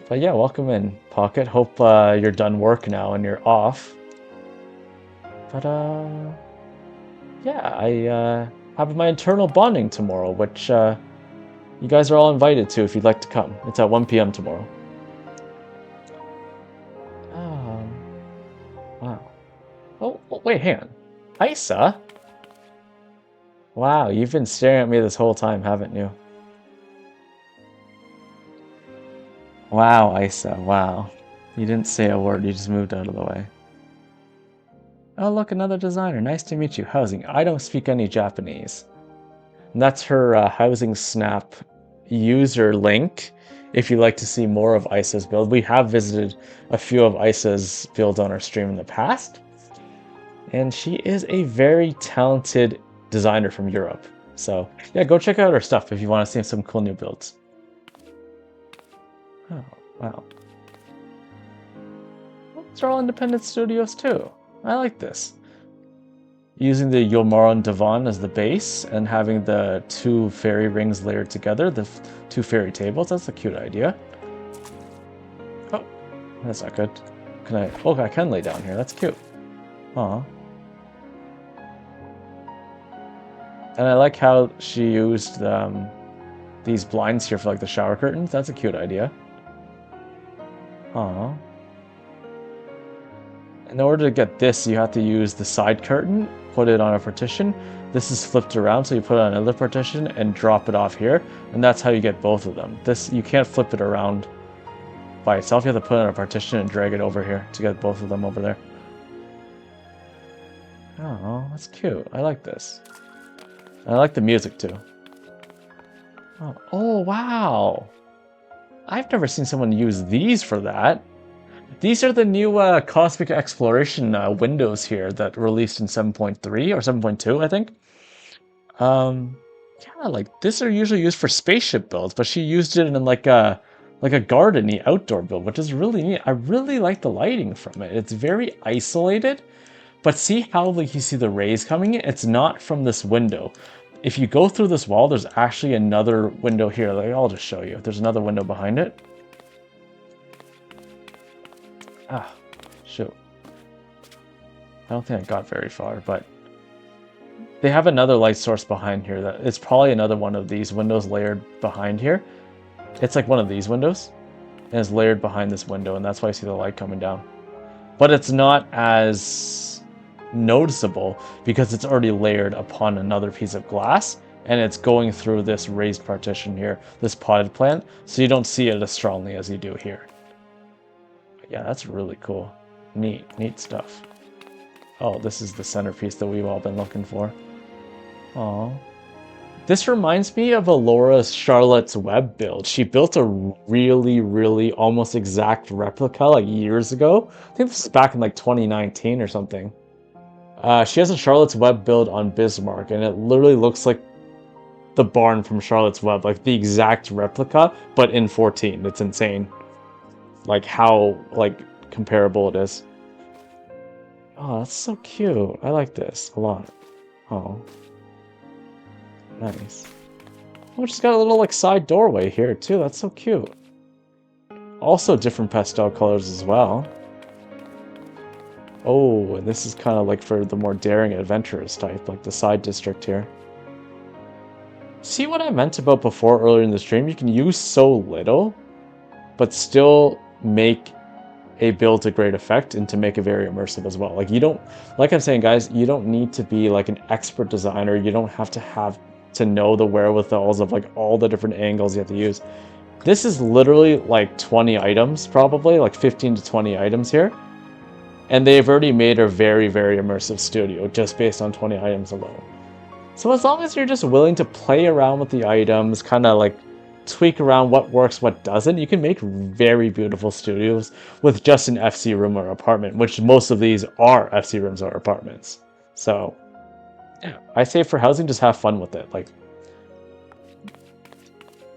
But yeah, welcome in, Pocket. Hope you're done work now and you're off. But yeah, I have my internal bonding tomorrow, which you guys are all invited to if you'd like to come. It's at 1 p.m. tomorrow. Wow. Oh, wait, hang on. Isa? Wow, you've been staring at me this whole time, haven't you? Wow, Isa, wow. You didn't say a word, you just moved out of the way. Oh, look, another designer. Nice to meet you. Housing. I don't speak any Japanese. And that's her Housing Snap user link if you'd like to see more of Isa's build. We have visited a few of Isa's builds on our stream in the past. And she is a very talented designer from Europe. So yeah, go check out her stuff if you want to see some cool new builds. Oh, wow. These are all independent studios too. I like this. Using the Yomaron Divan as the base and having the 2 fairy rings layered together, the 2 fairy tables, that's a cute idea. Oh, that's not good. Can I? Oh, I can lay down here. That's cute. Aw. And I like how she used these blinds here for like the shower curtains. That's a cute idea. Aw. In order to get this, you have to use the side curtain, put it on a partition. This is flipped around, so you put it on another partition and drop it off here, and that's how you get both of them. This, you can't flip it around by itself. You have to put it on a partition and drag it over here to get both of them over there. Oh, that's cute. I like this. And I like the music too. Oh, wow. I've never seen someone use these for that. These are the new Cosmic Exploration windows here that released in 7.3 or 7.2, I think. Yeah, like these are usually used for spaceship builds, but she used it in like a gardeny outdoor build, which is really neat. I really like the lighting from it. It's very isolated, but see how like you see the rays coming in? It's not from this window. If you go through this wall, there's actually another window here. Like, I'll just show you. There's another window behind it. Ah, shoot. I don't think I got very far, but they have another light source behind here. That it's probably another one of these windows layered behind here. It's like one of these windows, and it's layered behind this window, and that's why I see the light coming down. But it's not as noticeable because it's already layered upon another piece of glass, and it's going through this raised partition here, this potted plant, so you don't see it as strongly as you do here. Yeah, that's really cool. Neat stuff. Oh, this is the centerpiece that we've all been looking for. Aw. This reminds me of Alora's Charlotte's Web build. She built a really almost exact replica like years ago. I think this is back in like 2019 or something. She has a Charlotte's Web build on Bismarck, and it literally looks like the barn from Charlotte's Web, like the exact replica, but in 14. It's insane. Like how like comparable it is. Oh, that's so cute. I like this a lot. Oh, nice. Oh, she's got a little like side doorway here too. That's so cute. Also different pastel colors as well. Oh, and this is kind of like for the more daring adventurous type, like the side district here. See what I meant about before earlier in the stream? You can use so little, but still make a build to great effect and to make it very immersive as well. Like, you don't, like I'm saying, guys, you don't need to be like an expert designer. You don't have to know the wherewithals of like all the different angles you have to use. This is literally like 20 items, probably like 15 to 20 items here. And they've already made a very, very immersive studio just based on 20 items alone. So as long as you're just willing to play around with the items, kind of like tweak around what works, what doesn't, you can make very beautiful studios with just an FC room or apartment, which most of these are FC rooms or apartments. So yeah, I say for housing, just have fun with it. Like,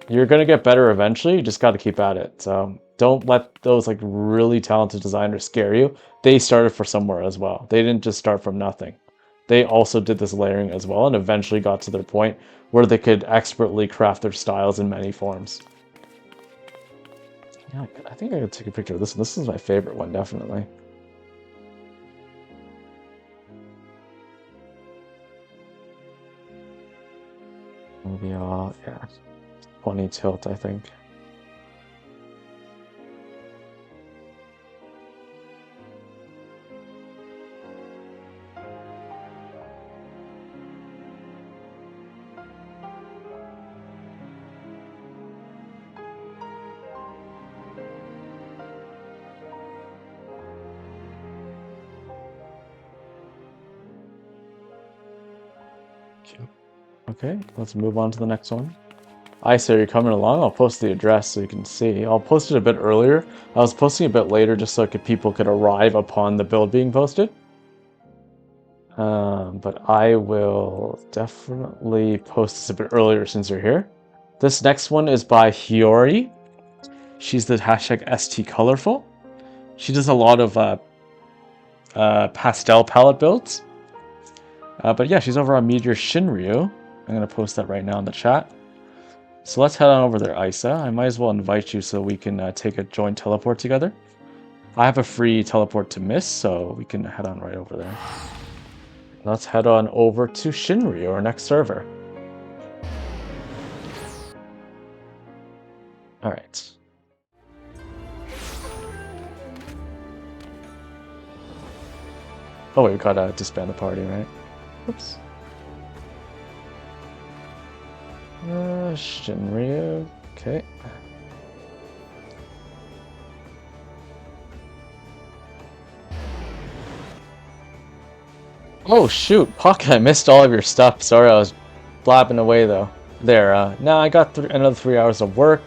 you're gonna get better eventually. You just got to keep at it. So don't let those like really talented designers scare you. They started for somewhere as well. They didn't just start from nothing. They also did this layering as well and eventually got to their point where they could expertly craft their styles in many forms. Yeah, I think I could take a picture of this one. This is my favorite one, definitely. Maybe, yeah, 20 tilt, I think. Okay, let's move on to the next one. So you're coming along. I'll post the address so you can see. I'll post it a bit earlier. I was posting a bit later just so people could arrive upon the build being posted. But I will definitely post this a bit earlier since you're here. This next one is by Hiyori. She's the hashtag #STColorful. She does a lot of pastel palette builds. But yeah, she's over on Meteor Shinryu. I'm going to post that right now in the chat. So let's head on over there, Isa. I might as well invite you so we can take a joint teleport together. I have a free teleport to Miss, so we can head on right over there. Let's head on over to Shinryu, our next server. All right. Oh wait, we gotta disband the party, right? Oops. Shinryu, okay. Oh shoot, Pocket, I missed all of your stuff. Sorry, I was blabbing away though. There, now I got another 3 hours of work.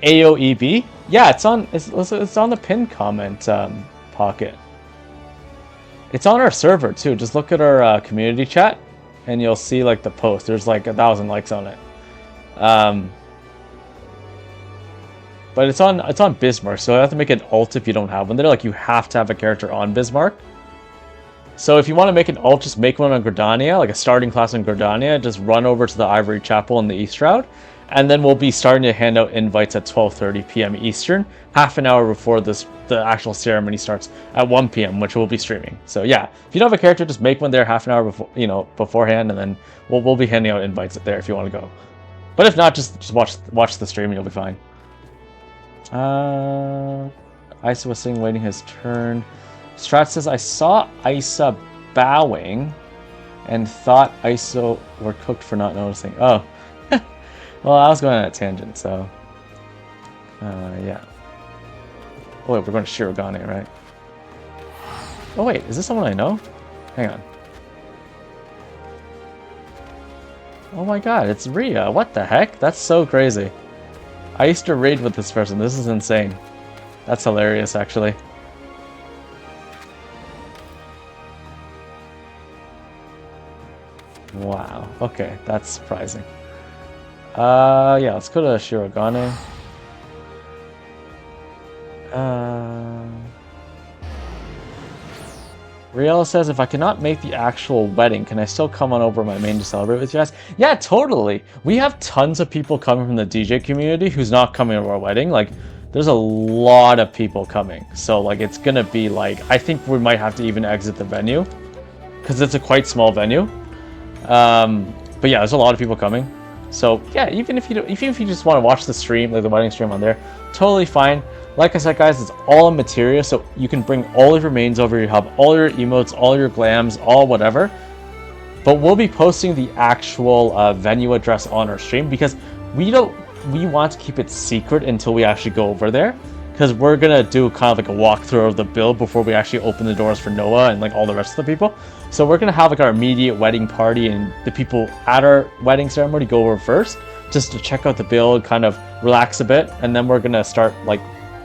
AOEB? Yeah, it's on the pinned comment, Pocket. It's on our server too. Just look at our community chat, and you'll see like the post. There's like 1,000 likes on it. But it's on Bismarck, so I have to make an alt if you don't have one there. Like, you have to have a character on Bismarck. So if you want to make an alt, just make one on Gridania, like a starting class on Gridania. Just run over to the Ivory Chapel in the East Shroud, and then we'll be starting to hand out invites at 12:30 p.m. Eastern, half an hour before the actual ceremony starts at 1 p.m., which we'll be streaming. So yeah, if you don't have a character, just make one there half an hour before, beforehand, and then we'll be handing out invites there if you want to go. But if not, just watch the stream and you'll be fine. Isa was sitting waiting his turn. Strat says, I saw Isa bowing and thought Isa were cooked for not noticing. Oh. Well, I was going on a tangent, so... yeah. Oh wait, we're going to Shirogane, right? Oh wait, is this someone I know? Hang on. Oh my god, it's Ria. What the heck? That's so crazy. I used to raid with this person. This is insane. That's hilarious, actually. Wow. Okay, that's surprising. Yeah, let's go to Shirogane. Riel says, if I cannot make the actual wedding, can I still come on over my main to celebrate with you guys? Yeah, totally. We have tons of people coming from the DJ community who's not coming to our wedding. Like, there's a lot of people coming. So, like, it's gonna be like, I think we might have to even exit the venue because it's a quite small venue. But yeah, there's a lot of people coming. So yeah, even if you just want to watch the stream, like the wedding stream on there, totally fine. Like I said, guys, it's all in materia, so you can bring all of your mains over. You have all your emotes, all your glams, all whatever. But we'll be posting the actual venue address on our stream because we want to keep it secret until we actually go over there, because we're gonna do kind of like a walkthrough of the build before we actually open the doors for Noah and like all the rest of the people. So we're gonna have like our immediate wedding party, and the people at our wedding ceremony go over first just to check out the build, kind of relax a bit, and then we're gonna start like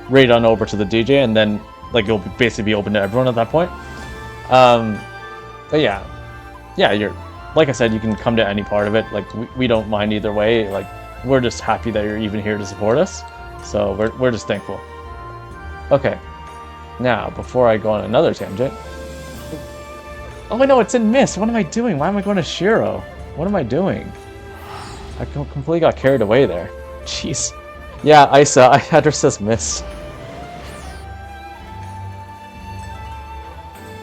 right on over to the DJ, and then like it'll basically be open to everyone at that point. But yeah, you're, like I said, you can come to any part of it. Like we don't mind either way. Like we're just happy that you're even here to support us. So we're just thankful. Okay, now before I go on another tangent. Oh wait, no, it's in Mist. What am I doing? Why am I going to Shiro? What am I doing? I completely got carried away there. Jeez. Yeah, Isa, address says Mist.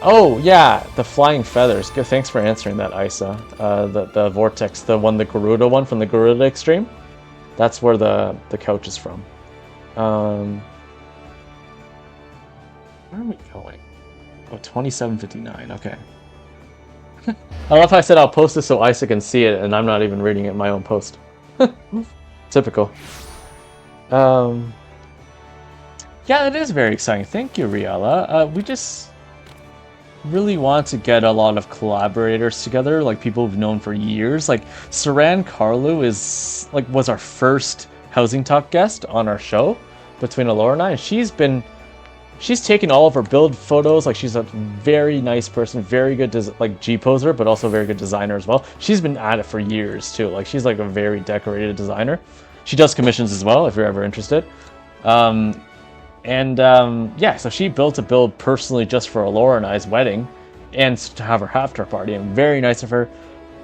Oh, yeah, the flying feathers. Good, thanks for answering that, Isa. The vortex, the Garuda one from the Garuda Extreme. That's where the couch is from. Where are we going? Oh, 2759, okay. I love how I said I'll post this so Isa can see it, and I'm not even reading it in my own post. Typical. Yeah, it is very exciting. Thank you, Riella. We just really want to get a lot of collaborators together, like people we've known for years. Like Saran Carlu was our first Housing Talk guest on our show between Alora and I, and she's taken all of her build photos. Like she's a very nice person, very good like G poser, but also very good designer as well. She's been at it for years too. Like she's like a very decorated designer. She does commissions as well if you're ever interested. Yeah, so she built a build personally just for Alora and I's wedding and to have her after party, and very nice of her.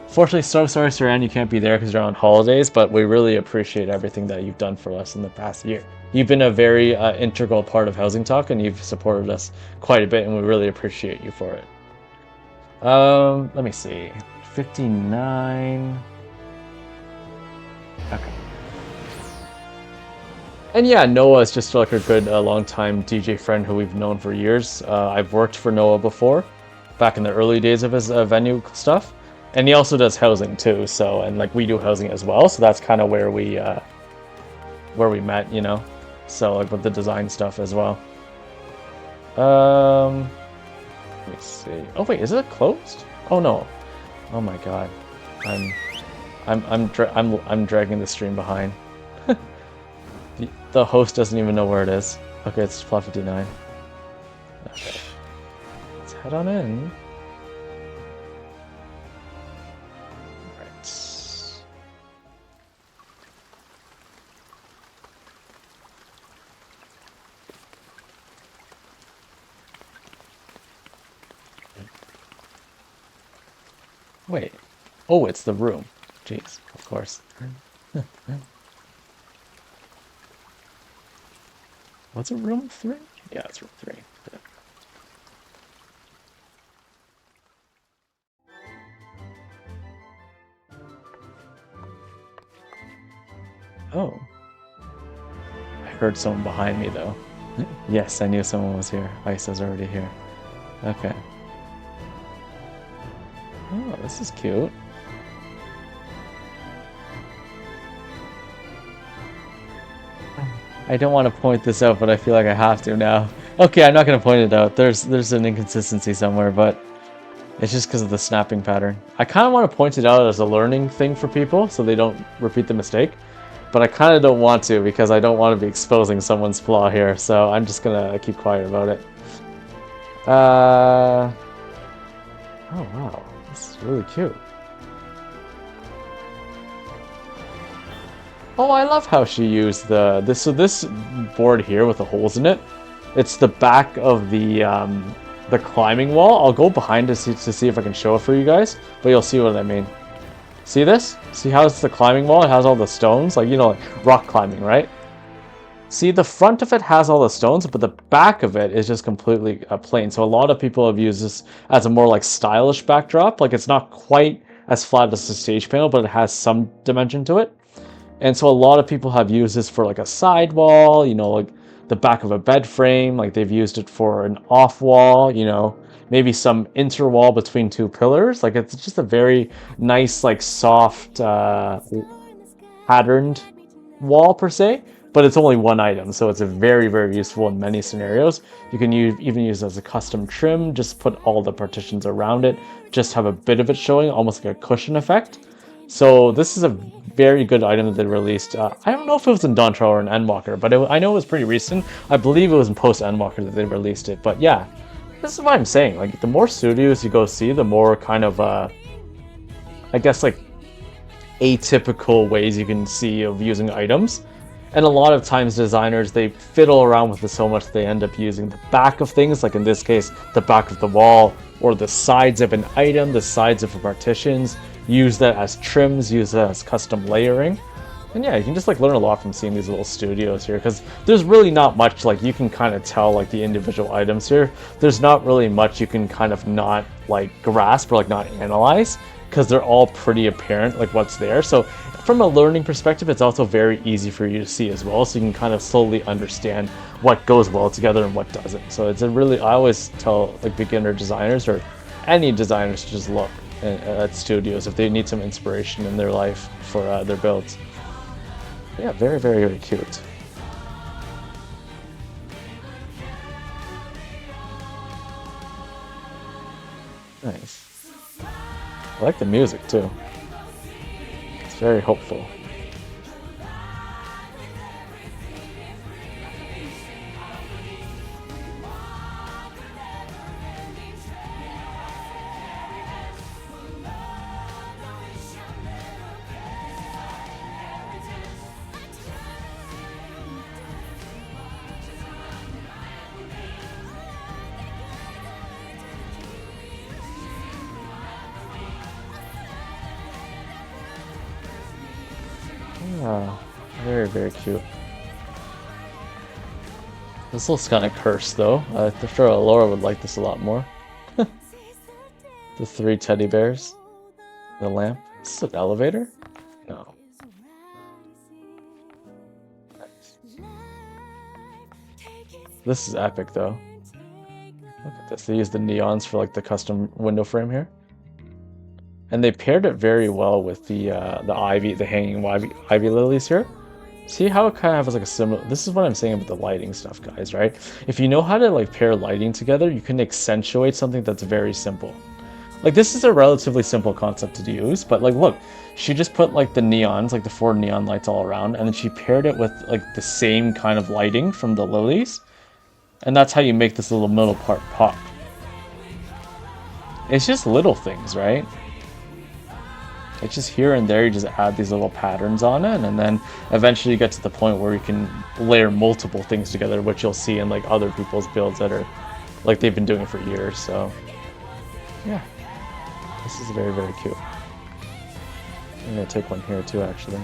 Fortunately, so sorry, Saran, you can't be there because you're on holidays, but we really appreciate everything that you've done for us in the past year. You've been a very integral part of Housing Talk, and you've supported us quite a bit, and we really appreciate you for it. Let me see. 59. Okay. And yeah, Noah is just like a good long-time DJ friend who we've known for years. I've worked for Noah before, back in the early days of his venue stuff. And he also does housing too, so, and like we do housing as well, so that's kind of where we met, you know. So like with the design stuff as well. Let me see. Oh wait, is it closed? Oh no. Oh my god. I'm dragging the stream behind. The host doesn't even know where it is. Okay, it's plot 59. Okay. Let's head on in. Alright. Wait. Oh, it's the room. Jeez, of course. What's it, room 3? Yeah, it's room 3. Yeah. Oh. I heard someone behind me, though. Yes, I knew someone was here. Isa's already here. Okay. Oh, this is cute. I don't want to point this out, but I feel like I have to now. Okay, I'm not going to point it out. There's an inconsistency somewhere, but it's just because of the snapping pattern. I kind of want to point it out as a learning thing for people so they don't repeat the mistake, but I kind of don't want to because I don't want to be exposing someone's flaw here, so I'm just going to keep quiet about it. Oh wow, this is really cute. Oh, I love how she used this board here with the holes in it. It's the back of the climbing wall. I'll go behind to see if I can show it for you guys, but you'll see what I mean. See this? See how it's the climbing wall? It has all the stones, like, you know, like rock climbing, right? See, the front of it has all the stones, but the back of it is just completely plain. So a lot of people have used this as a more like stylish backdrop. Like it's not quite as flat as the stage panel, but it has some dimension to it. And so a lot of people have used this for like a sidewall, you know, like the back of a bed frame, like they've used it for an off wall, maybe some interwall between two pillars. Like it's just a very nice, like soft, patterned wall per se, but it's only one item, so it's a very, very useful in many scenarios. You can even use it as a custom trim, just put all the partitions around it, just have a bit of it showing, almost like a cushion effect. So this is a very good item that they released. I don't know if it was in Dawntrail or in Endwalker, but I know it was pretty recent. I believe it was in post Endwalker that they released it. But yeah, this is what I'm saying. Like the more studios you go see, the more kind of I guess like atypical ways you can see of using items. And a lot of times designers, they fiddle around with it so much they end up using the back of things, like in this case, the back of the wall, or the sides of an item, the sides of the partitions, use that as trims, use that as custom layering. And yeah, you can just like learn a lot from seeing these little studios here, because there's really not much, like you can kind of tell like the individual items here. There's not really much you can kind of not like grasp or like not analyze, because they're all pretty apparent like what's there. So from a learning perspective, it's also very easy for you to see as well, so you can kind of slowly understand what goes well together and what doesn't. So it's a really, I always tell like beginner designers or any designers to just look at studios if they need some inspiration in their life for their builds. Yeah, very, very, very cute. Nice. I like the music too. It's very hopeful. Ah, very, very cute. This looks kind of cursed though. I'm sure Laura would like this a lot more. The three teddy bears. The lamp. Is this an elevator? No. Nice. This is epic though. Look at this. They used the neons for like the custom window frame here. And they paired it very well with the ivy, the hanging ivy lilies here. See how it kind of has like a similar, this is what I'm saying about the lighting stuff, guys, right? If you know how to like pair lighting together, you can accentuate something that's very simple. Like this is a relatively simple concept to use, but like look, she just put like the neons, like the 4 neon lights all around, and then she paired it with like the same kind of lighting from the lilies. And that's how you make this little middle part pop. It's just little things, right? It's just here and there, you just add these little patterns on it, and then eventually you get to the point where you can layer multiple things together, which you'll see in like other people's builds that are like they've been doing it for years. So yeah, this is very, very cute. I'm gonna take one here too, actually.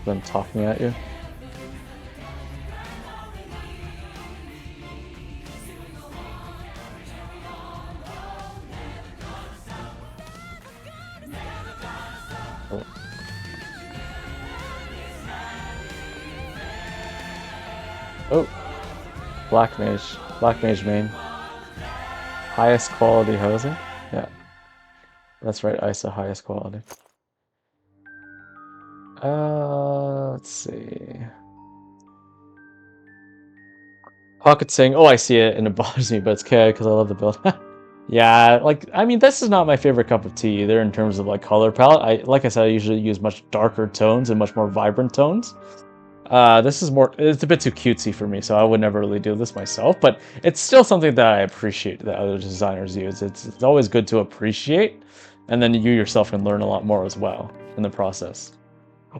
Them talking at you. Oh. Oh, Black Mage main. Highest quality housing? Yeah. That's right, ISO highest quality. Let's see. Pocket saying, "Oh, I see it, and it bothers me, but it's okay because I love the build." Yeah, like I mean, this is not my favorite cup of tea either in terms of like color palette. Like I said, I usually use much darker tones and much more vibrant tones. This is more, it's a bit too cutesy for me, so I would never really do this myself, but it's still something that I appreciate that other designers use. It's always good to appreciate, and then you yourself can learn a lot more as well in the process.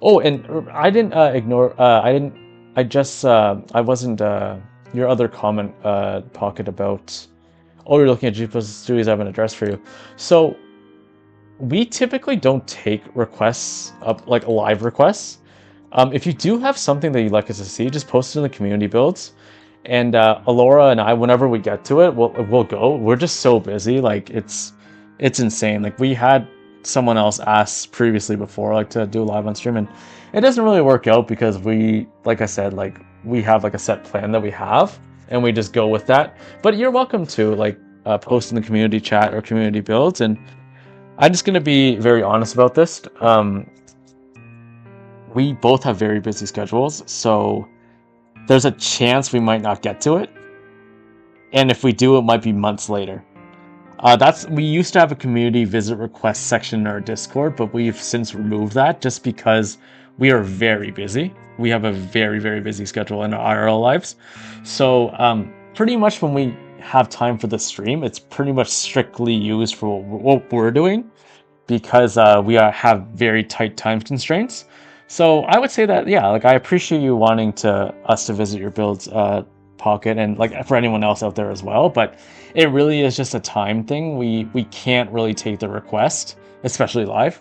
Oh, and I didn't ignore, I wasn't, your other comment, Pocket, about, oh, you're looking at G Plus Studios, I have an address for you. So, We typically don't take requests up like live requests. If you do have something that you'd like us to see, just post it in the community builds. And Alora and I, whenever we get to it, we'll go. We're just so busy, like it's insane. Like we had someone else ask previously before, like to do live on stream, and it doesn't really work out because we, like I said, like we have like a set plan that we have, and we just go with that. But you're welcome to like post in the community chat or community builds, and I'm just gonna be very honest about this. We both have very busy schedules, so there's a chance we might not get to it, and if we do, it might be months later. We used to have a community visit request section in our Discord, but we've since removed that just because we are very busy. We have a very, very busy schedule in our IRL lives. So pretty much when we have time for the stream, it's pretty much strictly used for what we're doing because have very tight time constraints. So I would say that, yeah, like I appreciate you wanting us to visit your builds, Pocket, and like for anyone else out there as well, but it really is just a time thing. We can't really take the request, especially live.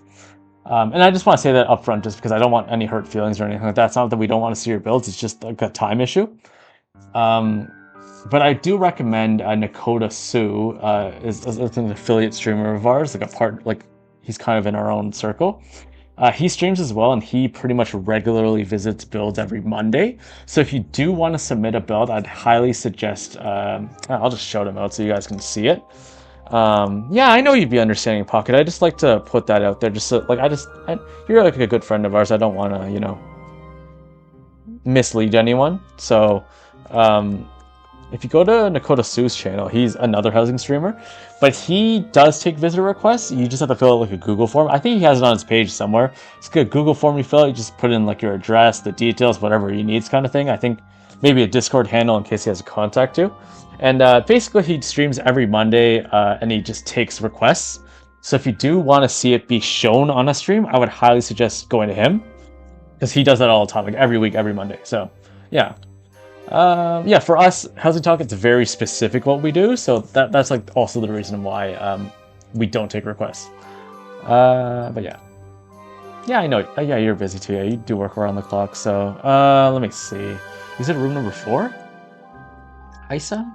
And I just want to say that up front, just because I don't want any hurt feelings or anything like that. It's not that we don't want to see your builds, it's just like a time issue. But I do recommend Nakota Sue is an affiliate streamer of ours, like a part, like he's kind of in our own circle. He streams as well, and he pretty much regularly visits builds every Monday. So if you do want to submit a build, I'd highly suggest, I'll just shout him out so you guys can see it. Yeah, I know you'd be understanding, Pocket. I just like to put that out there, just so, like, you're like a good friend of ours. I don't want to, mislead anyone. So, if you go to Nakota Sue's channel, he's another housing streamer, but he does take visitor requests. You just have to fill out like a Google form. I think he has it on his page somewhere. It's a Google form you fill out. You just put in like your address, the details, whatever he needs kind of thing. I think maybe a Discord handle in case he has to contact you. And basically he streams every Monday and he just takes requests. So if you do want to see it be shown on a stream, I would highly suggest going to him because he does that all the time, like every week, every Monday. So yeah. Yeah, for us, HousingTalk, it's very specific what we do, so that's like also the reason why we don't take requests. But yeah. Yeah, I know. Yeah, you're busy too. Yeah, you do work around the clock, so let me see. You said room number 4? Isa?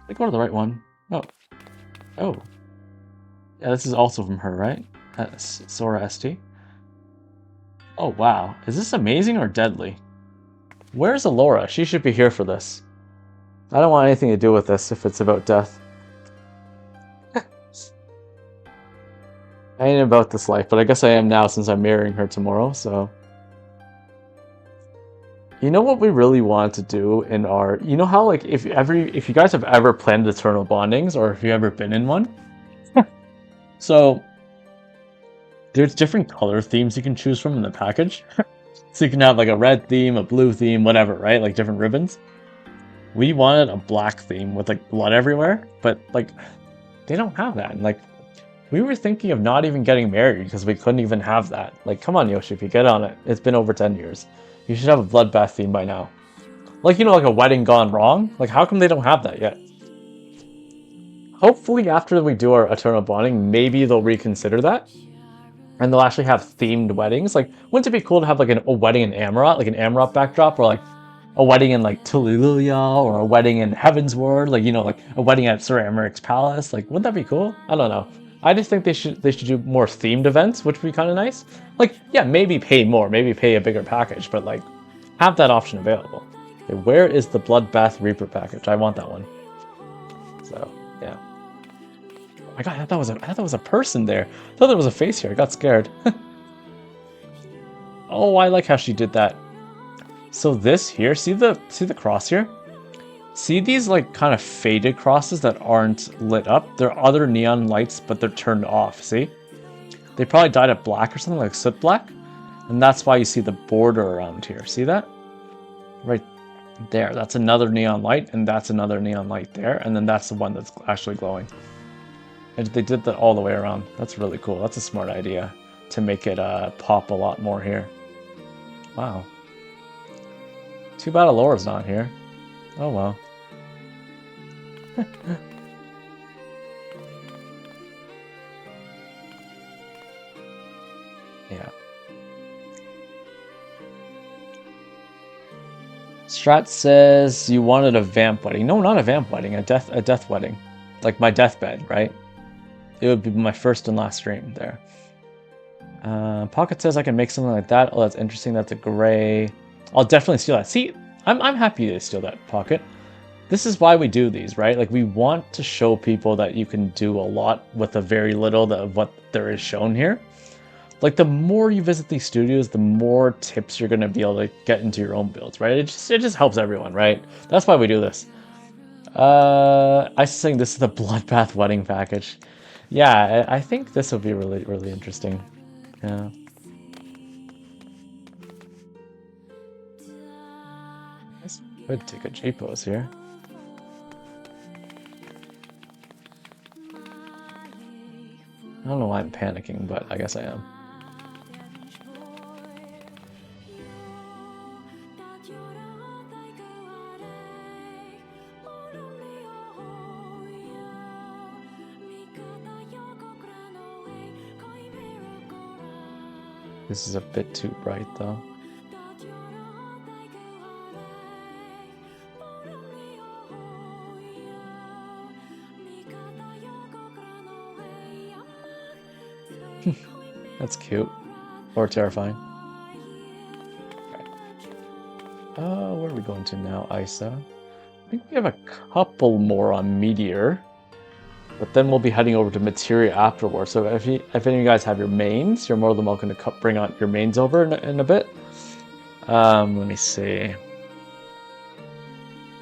I go to the right one. Oh. Oh. Yeah, this is also from her, right? Sora ST. Oh, wow. Is this amazing or deadly? Where's Alora? She should be here for this. I don't want anything to do with this if it's about death. I ain't about this life, but I guess I am now since I'm marrying her tomorrow, so... You know what we really want to do in our... You know how, like, if you guys have ever planned eternal bondings, or if you've ever been in one? So, there's different color themes you can choose from in the package. So you can have like a red theme, a blue theme, whatever, right? Like different ribbons. We wanted a black theme with like blood everywhere, but like they don't have that. And like we were thinking of not even getting married because we couldn't even have that. Like, come on, Yoshi, if you get on it. It's been over 10 years. You should have a bloodbath theme by now. Like, like a wedding gone wrong. Like, how come they don't have that yet? Hopefully after we do our eternal bonding, maybe they'll reconsider that. And they'll actually have themed weddings. Like, wouldn't it be cool to have like a wedding in Amarot, like an Amarot backdrop, or like a wedding in like Tululia, or a wedding in Heavensward, like like a wedding at Sir Amaric's palace? Like, wouldn't that be cool? I don't know. I just think they should do more themed events, which would be kind of nice. Like, yeah, maybe pay more, maybe pay a bigger package, but like have that option available. Okay, where is the Bloodbath Reaper package? I want that one. So yeah. Oh my god, I thought that was a person there. I thought there was a face here. I got scared. Oh, I like how she did that. So this here, see the cross here? See these like kind of faded crosses that aren't lit up? They're other neon lights, but they're turned off, see? They probably dyed it black or something, like soot black. And that's why you see the border around here. See that? Right there. That's another neon light, and that's another neon light there. And then that's the one that's actually glowing. And they did that all the way around. That's really cool. That's a smart idea to make it pop a lot more here. Wow. Too bad Alora's not here. Oh well. Yeah. Strat says you wanted a vamp wedding. No, not a vamp wedding, a death wedding. Like my deathbed, right? It would be my first and last stream there. Pocket says I can make something like that. Oh, that's interesting. That's a gray. I'll definitely steal that. See, I'm happy to steal that, Pocket. This is why we do these, right? Like, we want to show people that you can do a lot with a very little of what there is shown here. Like, the more you visit these studios, the more tips you're going to be able to get into your own builds, right? It just helps everyone, right? That's why we do this. I think this is the Bloodbath Wedding package. Yeah, I think this will be really, really interesting. Yeah. I could take a J pose here. I don't know why I'm panicking, but I guess I am. This is a bit too bright, though. That's cute. Or terrifying. Okay. Where are we going to now, Isa? I think we have a couple more on Meteor. But then we'll be heading over to Materia afterwards. So if any of you guys have your mains, you're more than welcome to bring out your mains over in a bit. Let me see.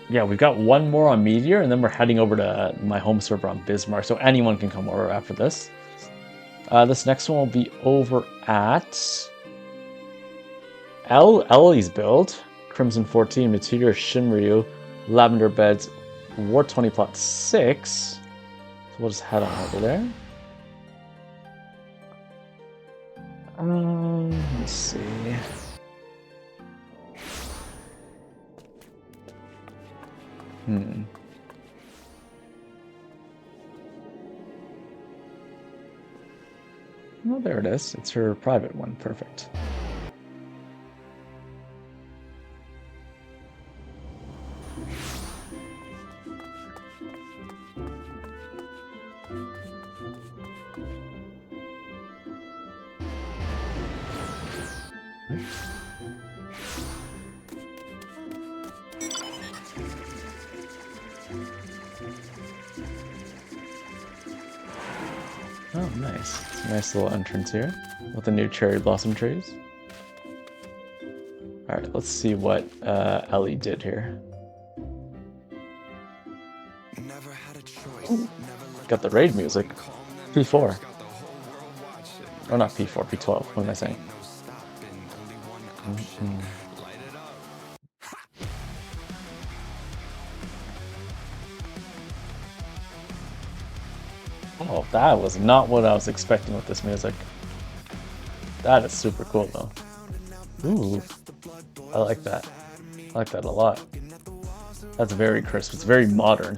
Yeah, we've got one more on Meteor, and then we're heading over to my home server on Bismarck. So anyone can come over after this. This next one will be over at Ellie's build. Crimson 14, Meteor, Shinryu, Lavender Beds, War 20 plot 6. So we'll just head on over there. Let's see. Oh, there it is. It's her private one. Perfect. Oh, nice. Nice little entrance here with the new cherry blossom trees. Alright, let's see what Ellie did here. Ooh, got the raid music. P4. Oh, not P4, P12. What am I saying? Oh, that was not what I was expecting with this music. That is super cool, though. Ooh, I like that. I like that a lot. That's very crisp. It's very modern.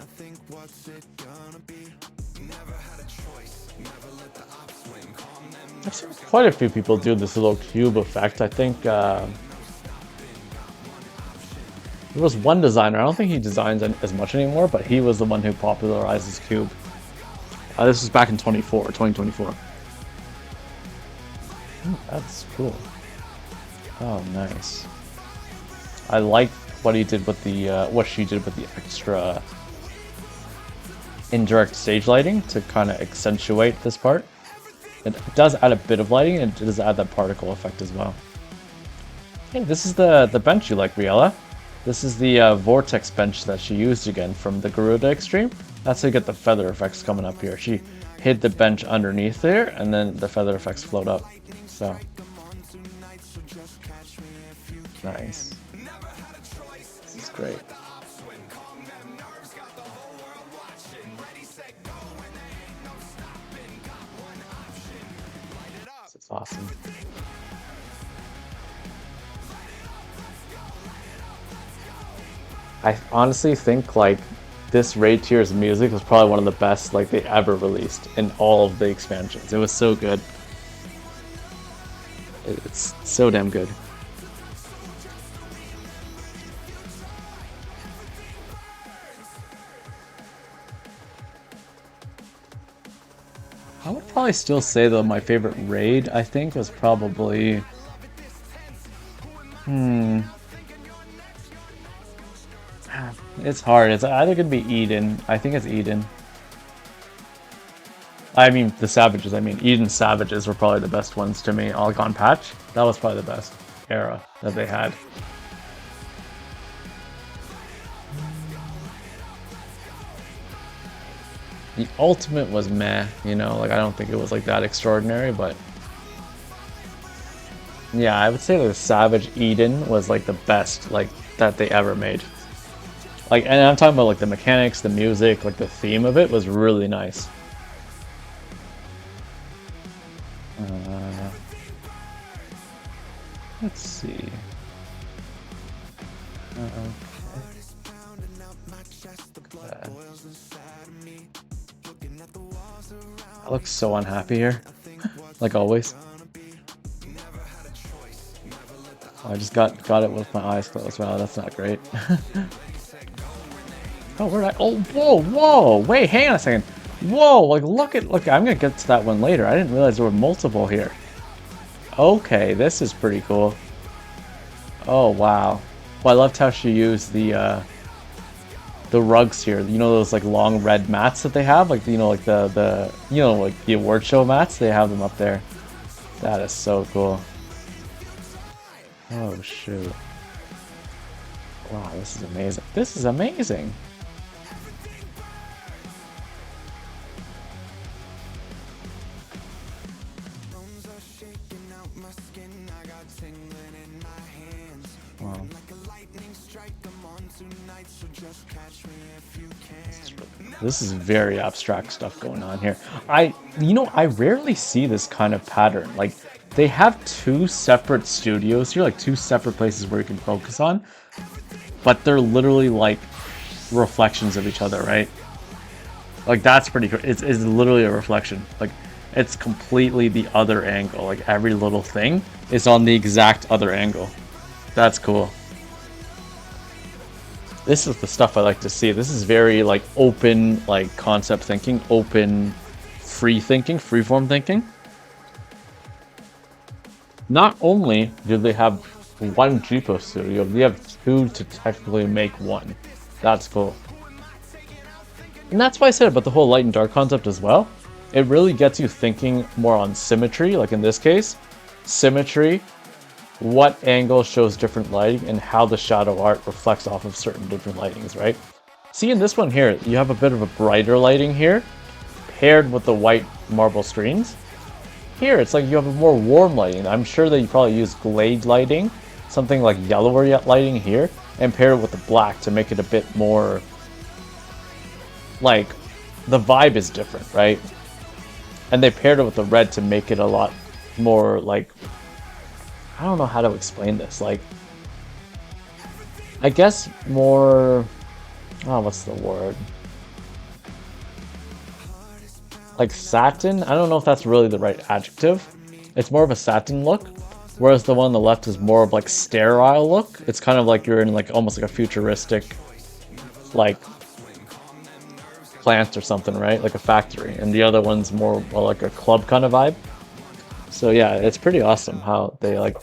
I've seen quite a few people do this little cube effect. I think there was one designer. I don't think he designs as much anymore, but he was the one who popularized this cube. This was back in 2024. Oh, that's cool. Oh, nice. I like what he did with the what she did with the extra indirect stage lighting to kind of accentuate this part. It does add a bit of lighting, and it does add that particle effect as well. Hey, this is the bench you like, Riella. This is the vortex bench that she used again from the Garuda Extreme. That's how you get the feather effects coming up here. She hid the bench underneath there, and then the feather effects float up. So nice. This is great. This is awesome. I honestly think like this raid tier's music was probably one of the best like they ever released in all of the expansions. It was so good. It's so damn good. I would probably still say though my favorite raid I think was probably hmm it's hard. It's either gonna be Eden. I think it's Eden. I mean the Savages. I mean Eden Savages were probably the best ones to me. All Gone Patch. That was probably the best era that they had. The Ultimate was meh, you know, like I don't think it was like that extraordinary, but yeah, I would say the Savage Eden was like the best like that they ever made. Like, and I'm talking about like the mechanics, the music, like the theme of it was really nice. Uh, let's see. I look so unhappy here, like always. Oh, I just got it with my eyes closed. Wow, that's not great. Oh, where'd I? Oh, whoa! Wait, hang on a second. Whoa! Like, look. I'm gonna get to that one later. I didn't realize there were multiple here. Okay, this is pretty cool. Oh wow. Well, I loved how she used the rugs here. You know those like long red mats that they have, like you know like the you know like the award show mats. They have them up there. That is so cool. Oh shoot. Wow, this is amazing. This is amazing. Wow. This is very abstract stuff going on here. You know, I rarely see this kind of pattern. Like, they have two separate studios here, like two separate places where you can focus on, but they're literally like reflections of each other, right? Like, that's pretty cool. It's literally a reflection. Like, it's completely the other angle. Like, every little thing is on the exact other angle. That's cool. This is the stuff I like to see. This is very like open, like concept thinking, open, free thinking, freeform thinking. Not only do they have one Jeepo studio, they have two to technically make one. That's cool. And that's why I said about the whole light and dark concept as well. It really gets you thinking more on symmetry, like in this case. Symmetry, what angle shows different lighting, and how the shadow art reflects off of certain different lightings, right? See, in this one here, you have a bit of a brighter lighting here, paired with the white marble screens. Here, it's like you have a more warm lighting. I'm sure that you probably use glade lighting, something like yellower lighting here, and pair it with the black to make it a bit more, like, the vibe is different, right? And they paired it with the red to make it a lot more, like, I don't know how to explain this, like, I guess more, oh, what's the word? Like satin? I don't know if that's really the right adjective. It's more of a satin look, whereas the one on the left is more of like sterile look. It's kind of like you're in like almost like a futuristic, like, plant or something, right? Like a factory. And the other one's more like a club kind of vibe. So yeah, it's pretty awesome how they like,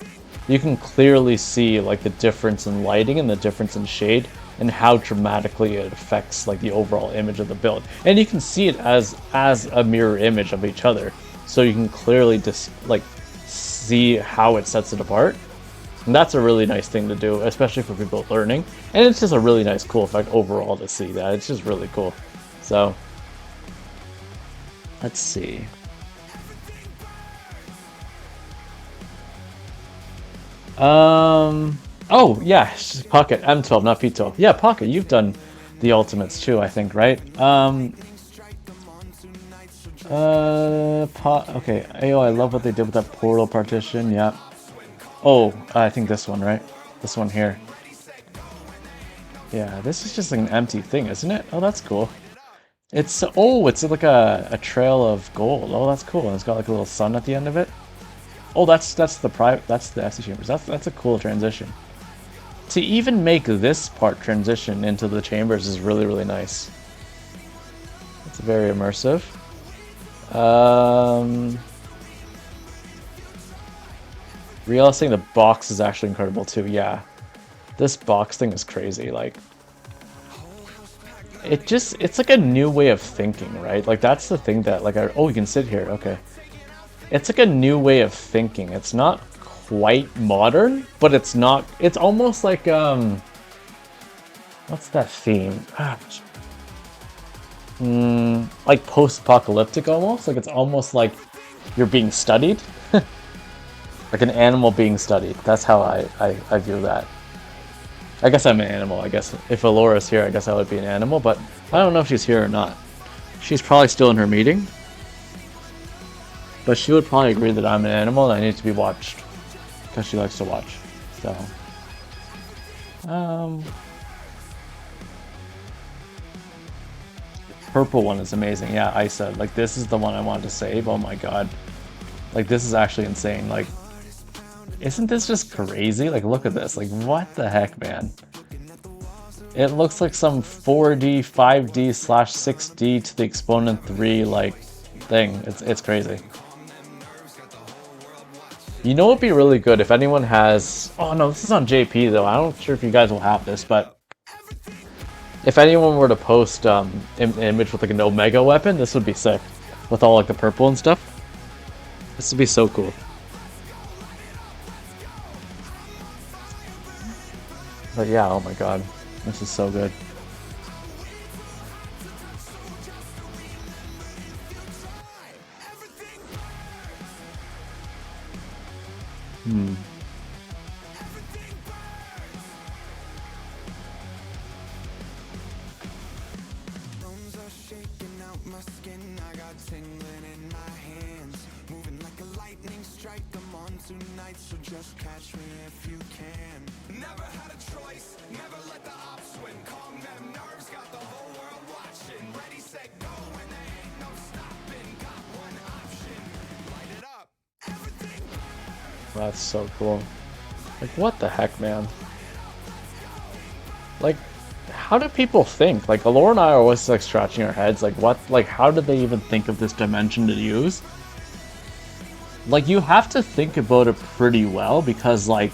you can clearly see like the difference in lighting and the difference in shade and how dramatically it affects like the overall image of the build. And you can see it as a mirror image of each other. So you can clearly just like see how it sets it apart. And that's a really nice thing to do, especially for people learning. And it's just a really nice, cool effect overall to see that. It's just really cool. So let's see. Oh yeah, Pocket M12, not P12. Yeah, Pocket, you've done the ultimates too, I think, right? Okay. Oh, I love what they did with that portal partition. Yeah. Oh, I think this one, right? This one here. Yeah, this is just like an empty thing, isn't it? Oh, that's cool. It's it's like a trail of gold. Oh, that's cool. And it's got like a little sun at the end of it. Oh, that's the private. That's the SE chambers. That's a cool transition. To even make this part transition into the chambers is really nice. It's very immersive. Realizing the box is actually incredible too. Yeah, this box thing is crazy. Like, it's like a new way of thinking, right? Like that's the thing that like oh, you can sit here. Okay, it's like a new way of thinking. It's not quite modern, but it's not. It's almost like what's that theme? Like post-apocalyptic almost. Like it's almost like you're being studied. Like an animal being studied. That's how I view that. I guess I'm an animal. I guess if Alora's here, I guess I would be an animal, but I don't know if she's here or not. She's probably still in her meeting. But she would probably agree that I'm an animal and I need to be watched. Because she likes to watch. So. Purple one is amazing. Yeah, I said. Like, this is the one I wanted to save. Oh my god. Like, this is actually insane. Like, isn't this just crazy? Like, look at this. Like, what the heck, man? It looks like some 4D, 5D slash 6D to the exponent 3, like, thing. It's crazy. You know what would be really good if anyone has... Oh, no, this is on JP, though. I'm not sure if you guys will have this, but... If anyone were to post an image with, like, an Omega weapon, this would be sick. With all, like, the purple and stuff. This would be so cool. But yeah, oh my god. This is so good. That's so cool. Like, what the heck, man? Like, how do people think? Like, Alora and I are always, like, scratching our heads. Like, what? Like, how did they even think of this dimension to use? Like, you have to think about it pretty well because, like,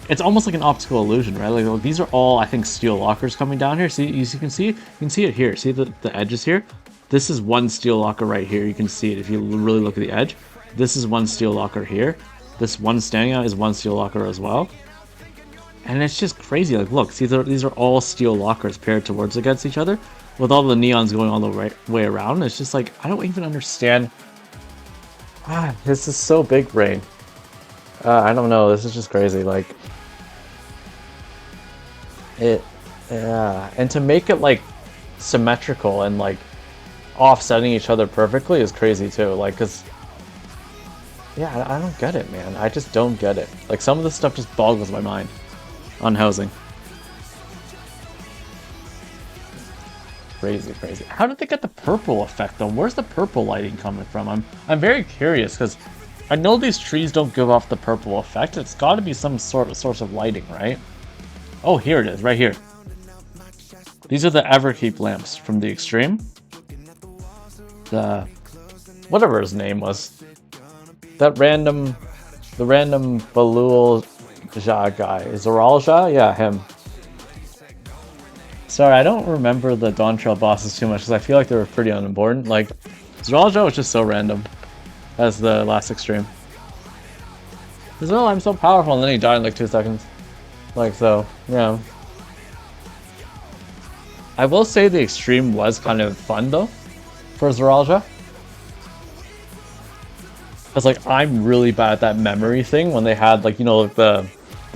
it's almost like an optical illusion, right? Like, these are all, I think, steel lockers coming down here. See, you can see it here. See the edges here? This is one steel locker right here. You can see it if you really look at the edge. This is one steel locker here. This one standing out is one steel locker as well. And it's just crazy. Like, look, see, these are all steel lockers paired towards against each other with all the neons going all the way around. It's just like, I don't even understand. This is so big brain. I don't know. This is just crazy. Like, yeah. And to make it, like, symmetrical and, like, offsetting each other perfectly is crazy, too. Like, because... Yeah, I don't get it, man. I just don't get it. Like, some of this stuff just boggles my mind on housing. Crazy. How did they get the purple effect, though? Where's the purple lighting coming from? I'm very curious, because I know these trees don't give off the purple effect. It's got to be some sort of source of lighting, right? Oh, here it is, right here. These are the Everkeep lamps from the Extreme. The... whatever his name was. The random Balul Jha guy. Zoral Jha? Yeah, him. Sorry, I don't remember the Dawn Trail bosses too much because I feel like they were pretty unimportant. Like, Zoral Jha was just so random as the last Extreme. Because, oh, I'm so powerful, and then he died in like 2 seconds. Like, so, yeah. I will say the Extreme was kind of fun, though, for Zoral Jha. Because, like, I'm really bad at that memory thing when they had, like, you know, the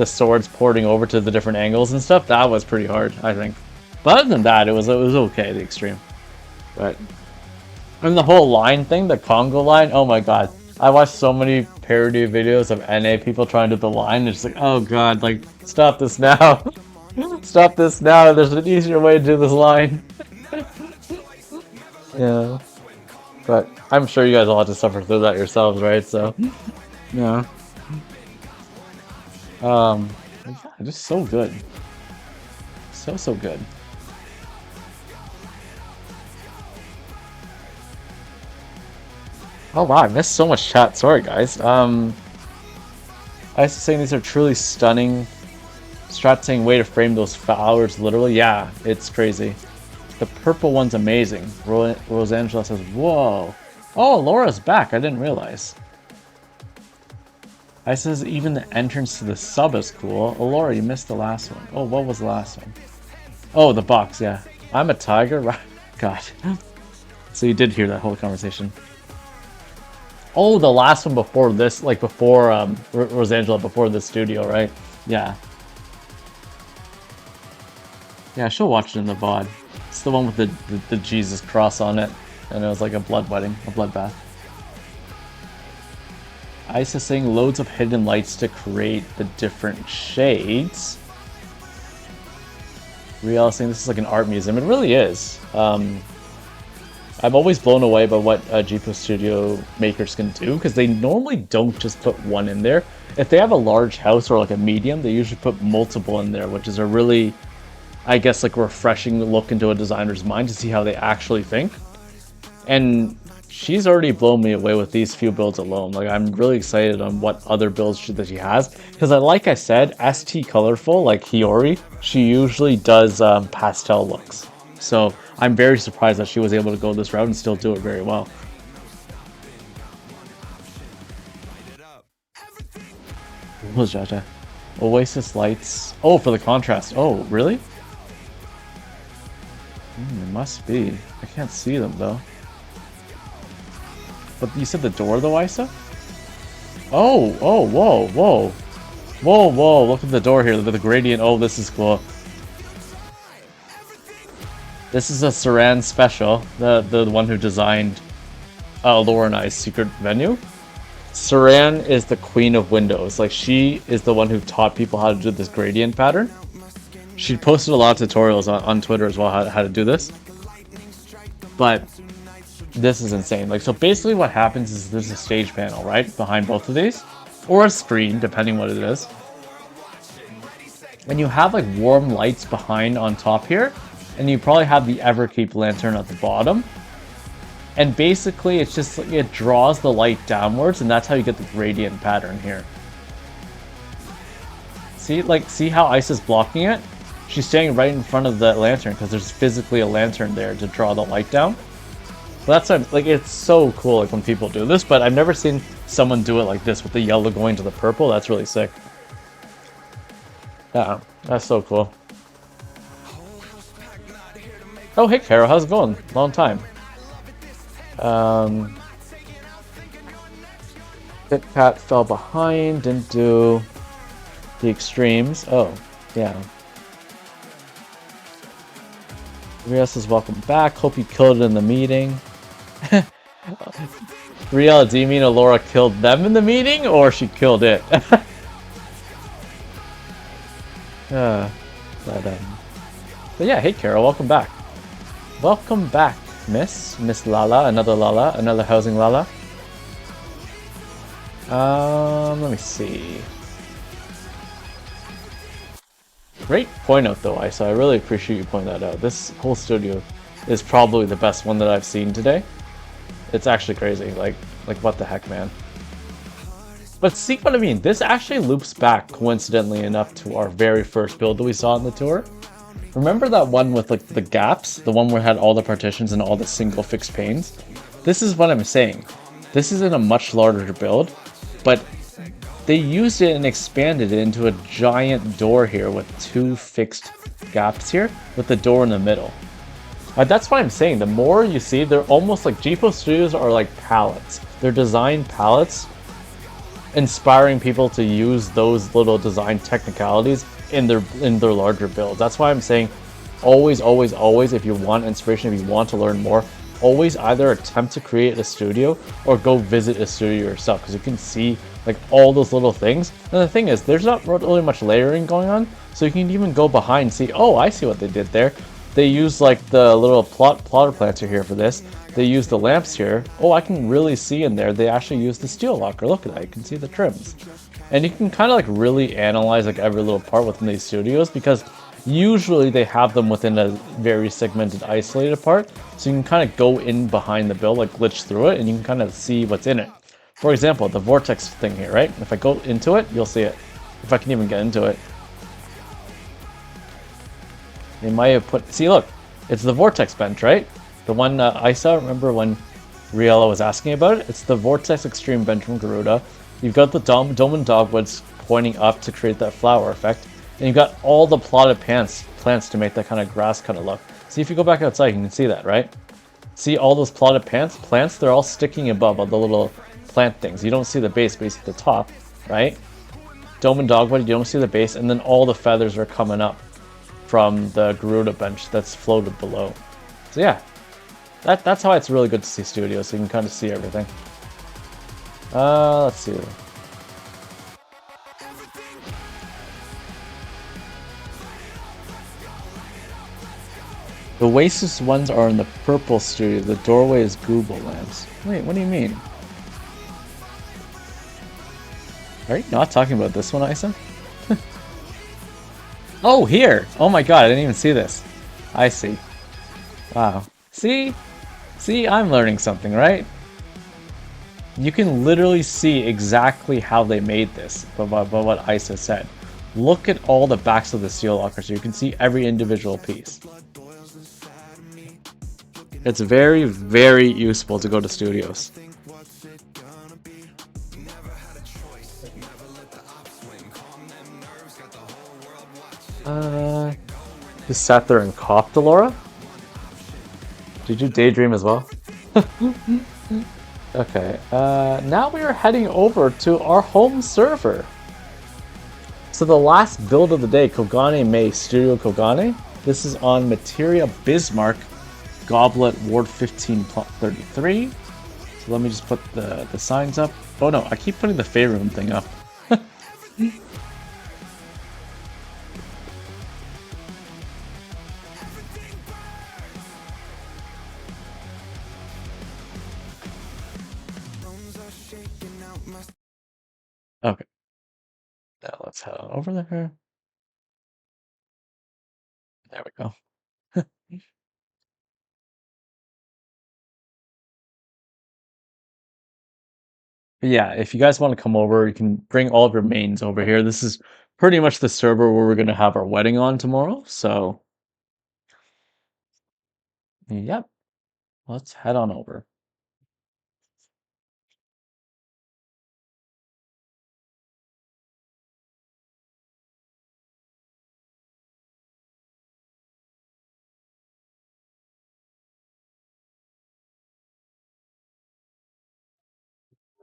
swords porting over to the different angles and stuff. That was pretty hard, I think. But other than that, it was okay, the Extreme. But, and the whole line thing, the Congo line, oh my god. I watched so many parody videos of NA people trying to do the line. It's like, oh god, like, stop this now. Stop this now. There's an easier way to do this line. Yeah. But I'm sure you guys all have to suffer through that yourselves, right? So, Yeah. Yeah, just so good. So good. Oh wow, I missed so much chat. Sorry guys. I was saying these are truly stunning. Strat saying way to frame those flowers literally. Yeah, it's crazy. The purple one's amazing. Rosangela says, whoa. Oh, Laura's back. I didn't realize. I says even the entrance to the sub is cool. Oh, Laura, you missed the last one. Oh, what was the last one? Oh, the box, yeah. I'm a tiger. Right. God. So you did hear that whole conversation. Oh, the last one before this, like before Rosangela, before the studio, right? Yeah. Yeah, she'll watch it in the VOD. It's the one with the Jesus cross on it. And it was like a blood wedding, a bloodbath. Isa saying loads of hidden lights to create the different shades. Riel saying this is like an art museum. It really is. I'm always blown away by what GPO Studio makers can do, because they normally don't just put one in there. If they have a large house or like a medium, they usually put multiple in there, which is a really, I guess, like refreshing look into a designer's mind to see how they actually think. And she's already blown me away with these few builds alone. Like, I'm really excited on what other builds that she has, because like I said, ST Colorful, like Hiyori, she usually does pastel looks. So I'm very surprised that she was able to go this route and still do it very well. What was Jaja? Oasis lights. Oh, for the contrast. Oh, really? It must be. I can't see them though. But you said the door though, Isa? Oh, whoa, whoa. Whoa, whoa, look at the door here with the gradient. Oh, this is cool. This is a Saran special, the one who designed Laura and I's secret venue. Saran is the queen of windows. Like, she is the one who taught people how to do this gradient pattern. She posted a lot of tutorials on Twitter as well how to do this. But this is insane. Like, so basically what happens is there's a stage panel, right, behind both of these, or a screen, depending what it is. And you have like warm lights behind on top here, and you probably have the Everkeep lantern at the bottom. And basically it's just like it draws the light downwards, and that's how you get the gradient pattern here. See how Isa's blocking it? She's staying right in front of the lantern because there's physically a lantern there to draw the light down. But that's like, it's so cool like when people do this, but I've never seen someone do it like this with the yellow going to the purple. That's really sick. Yeah, that's so cool. Oh, hey Carol, how's it going? Long time. Pitpat fell behind, didn't do the extremes. Oh, yeah. Riel says welcome back. Hope you killed it in the meeting. Riel, do you mean Alora killed them in the meeting, or she killed it? But yeah, hey Carol, welcome back. Welcome back, Miss Lala, another housing Lala. Let me see. Great point out though, Isa. I really appreciate you pointing that out. This whole studio is probably the best one that I've seen today. It's actually crazy. Like what the heck, man. But see what I mean? This actually loops back, coincidentally enough, to our very first build that we saw on the tour. Remember that one with like the gaps? The one where it had all the partitions and all the single fixed panes? This is what I'm saying. This is in a much larger build, but they used it and expanded it into a giant door here with two fixed gaps here, with the door in the middle. That's what I'm saying. The more you see, they're almost like GPO Studios are like palettes. They're design palettes, inspiring people to use those little design technicalities in their larger builds. That's why I'm saying always, if you want inspiration, if you want to learn more, always either attempt to create a studio or go visit a studio yourself, because you can see like all those little things. And the thing is, there's not really much layering going on, so you can even go behind and see, oh, I see what they did there. they use like the little plotter planter here for this. They use the lamps here. Oh, I can really see in there. They actually use the steel locker. Look at that. You can see the trims. And you can kind of like really analyze like every little part within these studios because usually they have them within a very segmented, isolated part. So you can kind of go in behind the build, like glitch through it, and you can kind of see what's in it. For example, the vortex thing here, right? If I go into it, you'll see it. If I can even get into it. They might have put... See, look. It's the vortex bench, right? The one I saw, remember when Riella was asking about it? It's the vortex extreme bench from Garuda. You've got the dome and dogwoods pointing up to create that flower effect. And you've got all the plotted plants to make that kind of grass kind of look. See, if you go back outside, you can see that, right? See all those plotted plants? They're all sticking above all the little plant things. You don't see the base at the top, right? Dome and dogwood, you don't see the base, and then all the feathers are coming up from the Garuda bench that's floated below. So yeah, that's how it's really good to see studios, so you can kind of see everything. Let's see. The Oasis ones are in the purple studio. The doorway is Google lamps. Wait, what do you mean? Are you not talking about this one, Isa? Oh, here! Oh my god, I didn't even see this. I see. Wow. See? See, I'm learning something, right? You can literally see exactly how they made this, by what Isa said. Look at all the backs of the steel locker so you can see every individual piece. It's very, very useful to go to studios. Just sat there and coughed, Delora? Did you daydream as well? Okay, now we are heading over to our home server. So the last build of the day, Kogane May Studio Kogane. This is on Materia Bismarck, Goblet, Ward 1533. So let me just put the signs up. Oh no, I keep putting the favorite room thing up. Okay. Now let's head on over there. There we go. But yeah, if you guys want to come over, you can bring all of your mains over here. This is pretty much the server where we're going to have our wedding on tomorrow. So, yep, let's head on over.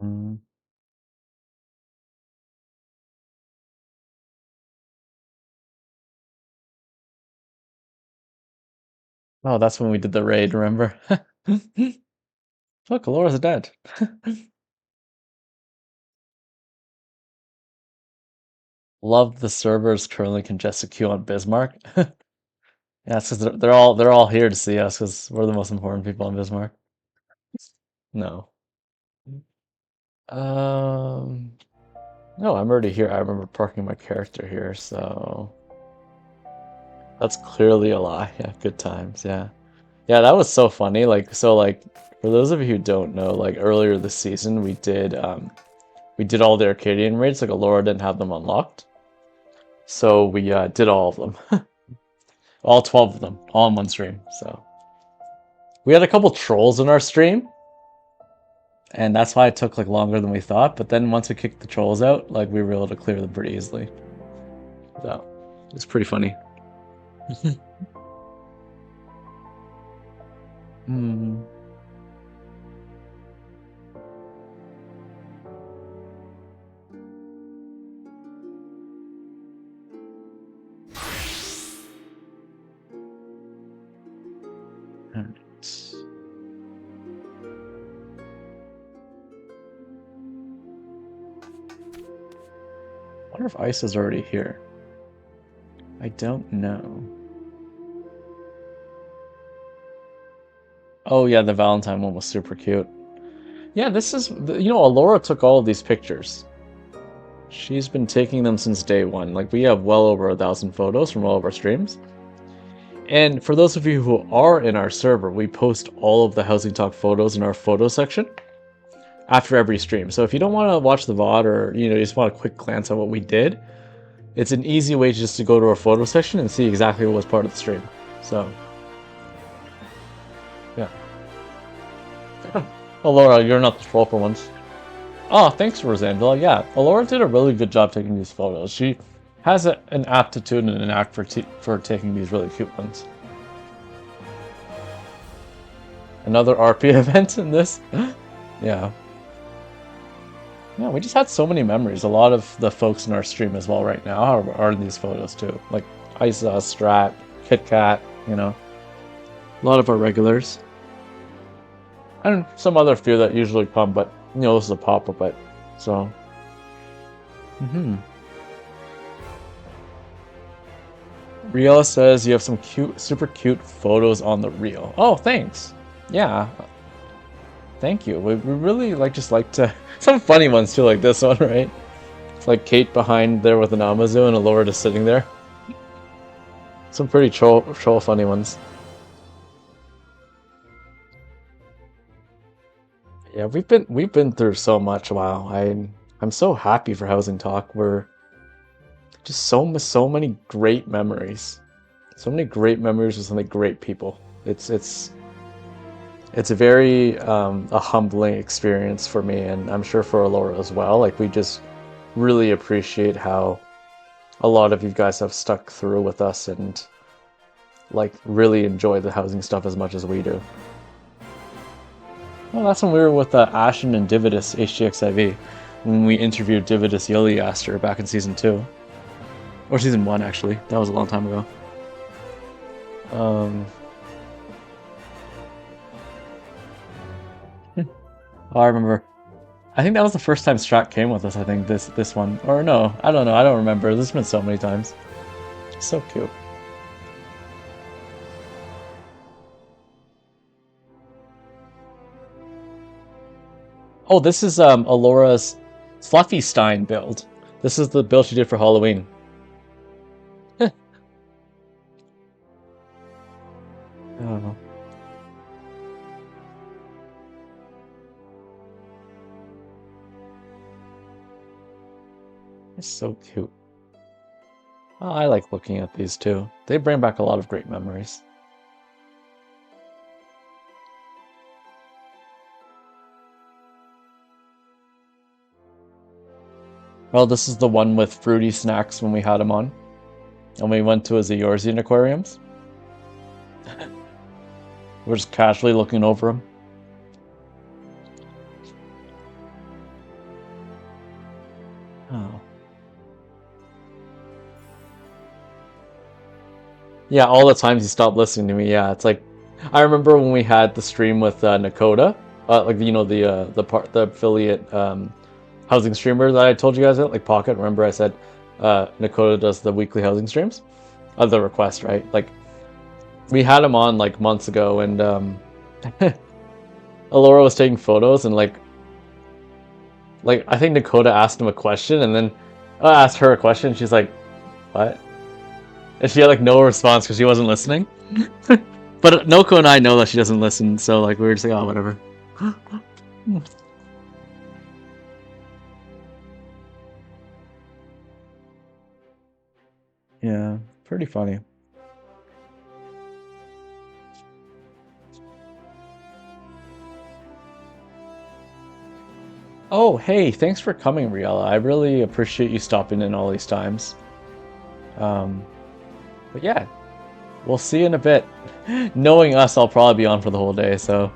Mm. Oh, that's when we did the raid, remember? Look, Alora's dead. Love the servers currently congested queue on Bismarck. Yeah, it's because they're all here to see us because we're the most important people in Bismarck. No. Um. No, I'm already here. I remember parking my character here, so that's clearly a lie. Yeah, good times. Yeah, yeah, that was so funny. Like, for those of you who don't know, like earlier this season, we did all the Arcadian raids. Like, Alora didn't have them unlocked, so we did all of them, all 12 of them, all in one stream. So we had a couple trolls in our stream, and that's why it took like longer than we thought. But then once we kicked the trolls out, like we were able to clear them pretty easily. So it's pretty funny. Hmm. Alright. I wonder if Ice is already here. I don't know. Oh yeah, the Valentine one was super cute. Yeah, this is, Alora took all of these pictures. She's been taking them since day one. Like, we have well over 1,000 photos from all of our streams. And for those of you who are in our server, we post all of the Housing Talk photos in our photo section after every stream. So if you don't want to watch the VOD, or you just want a quick glance at what we did, it's an easy way just to go to our photo section and see exactly what was part of the stream. So, yeah. Oh, Laura, you're not the troll for once. Oh, thanks, Rosangela. Yeah, Laura did a really good job taking these photos. She has an aptitude and an act for taking these really cute ones. Another RP event in this? Yeah. Yeah, we just had so many memories. A lot of the folks in our stream as well right now are in these photos too. Like Isa, Strat, KitKat, a lot of our regulars. And some other few that usually come, but this is a pop-up, but so. Riela says you have some super cute photos on the reel. Oh, thanks. Yeah. Thank you. We really just like to some funny ones too, like this one, right? It's like Kate behind there with an Amazu and Alora just sitting there. Some pretty troll funny ones. Yeah, we've been through so much. Wow, I'm so happy for Housing Talk. We're just so many great memories, so many great memories with so many great people. It's a very a humbling experience for me, and I'm sure for Alora as well. Like, we just really appreciate how a lot of you guys have stuck through with us and really enjoy the housing stuff as much as we do. Well, that's when we were with Ashen and Dividus HGXIV, when we interviewed Dividus Yoliaster back in Season 2. Or Season 1, actually. That was a long time ago. Oh, I remember. I think that was the first time Strat came with us, I think, this one. Or no, I don't know, I don't remember. This has been so many times. So cute. Oh, this is Alora's Fluffy Stein build. This is the build she did for Halloween. Oh. It's so cute. Oh, I like looking at these too. They bring back a lot of great memories. Well, this is the one with fruity snacks when we had him on. And we went to his Eorzean aquariums. We're just casually looking over him. Oh. Yeah, all the times he stopped listening to me. Yeah, it's like, I remember when we had the stream with Nakota, the affiliate housing streamer that I told you guys about, like Pocket. Remember I said Nakota does the weekly housing streams? The request, right? Like, we had him on like months ago, and Alora was taking photos, and like I think Nakota asked him a question, and then asked her a question, and she's like, what? And she had like no response because she wasn't listening. But Noko and I know that she doesn't listen, so like we were just like, oh, whatever. Yeah, pretty funny. Oh, hey, thanks for coming, Riella. I really appreciate you stopping in all these times. But yeah, we'll see you in a bit. Knowing us, I'll probably be on for the whole day, so.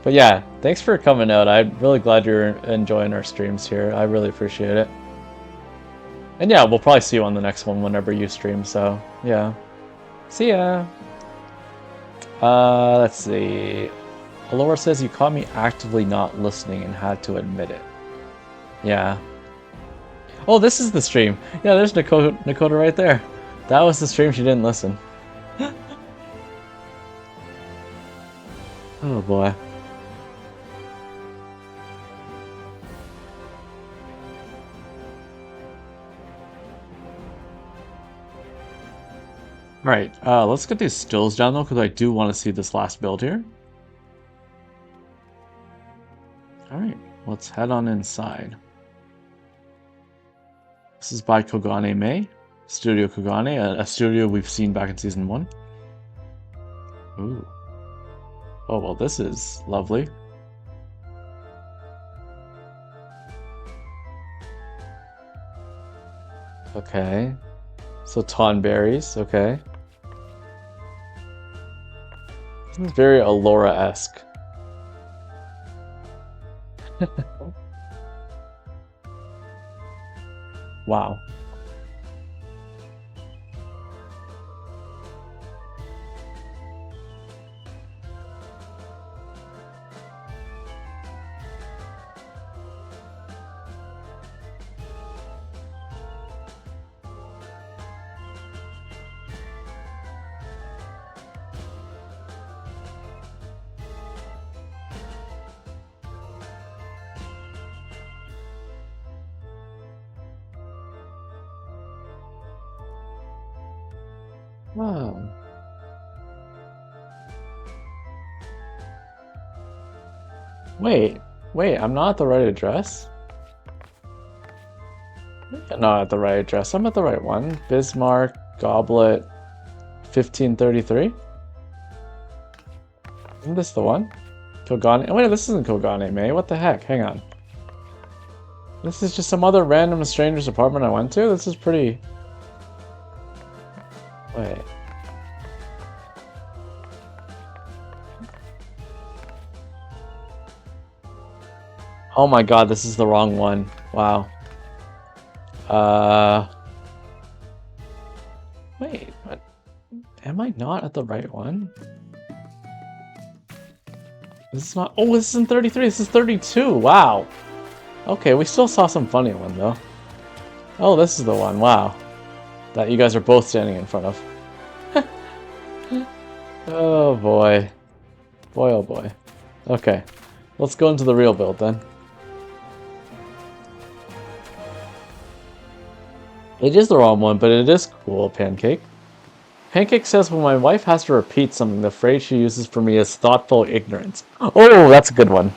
But yeah, thanks for coming out. I'm really glad you're enjoying our streams here. I really appreciate it. And yeah, we'll probably see you on the next one whenever you stream, so yeah. See ya! Let's see. Alora says you caught me actively not listening and had to admit it. Yeah. Oh, this is the stream. Yeah, there's Nakota right there. That was the stream she didn't listen. Oh boy. Alright, let's get these stills down though, because I do want to see this last build here. Alright, let's head on inside. This is by Kogane Mei, Studio Kogane, a studio we've seen back in Season 1. Ooh. Oh, well, this is lovely. Okay. So Tonberries, okay. This is very Allura-esque. Wow. Wow. Wait, I'm not at the right address? I'm not at the right address. I'm at the right one. Bismarck, Goblet, 1533? Isn't this the one? Kogane? Wait, this isn't Kogane Mei. What the heck? Hang on. This is just some other random stranger's apartment I went to? This is pretty... Wait. Oh my god, this is the wrong one. Wow. Wait, what? Am I not at the right one? This is not... Oh, this isn't 33, this is 32! Wow! Okay, we still saw some funny one, though. Oh, this is the one, wow. That you guys are both standing in front of. Oh boy. Boy, oh boy. Okay, let's go into the real build then. It is the wrong one, but it is cool, Pancake. Pancake says, when my wife has to repeat something, the phrase she uses for me is thoughtful ignorance. Oh, that's a good one.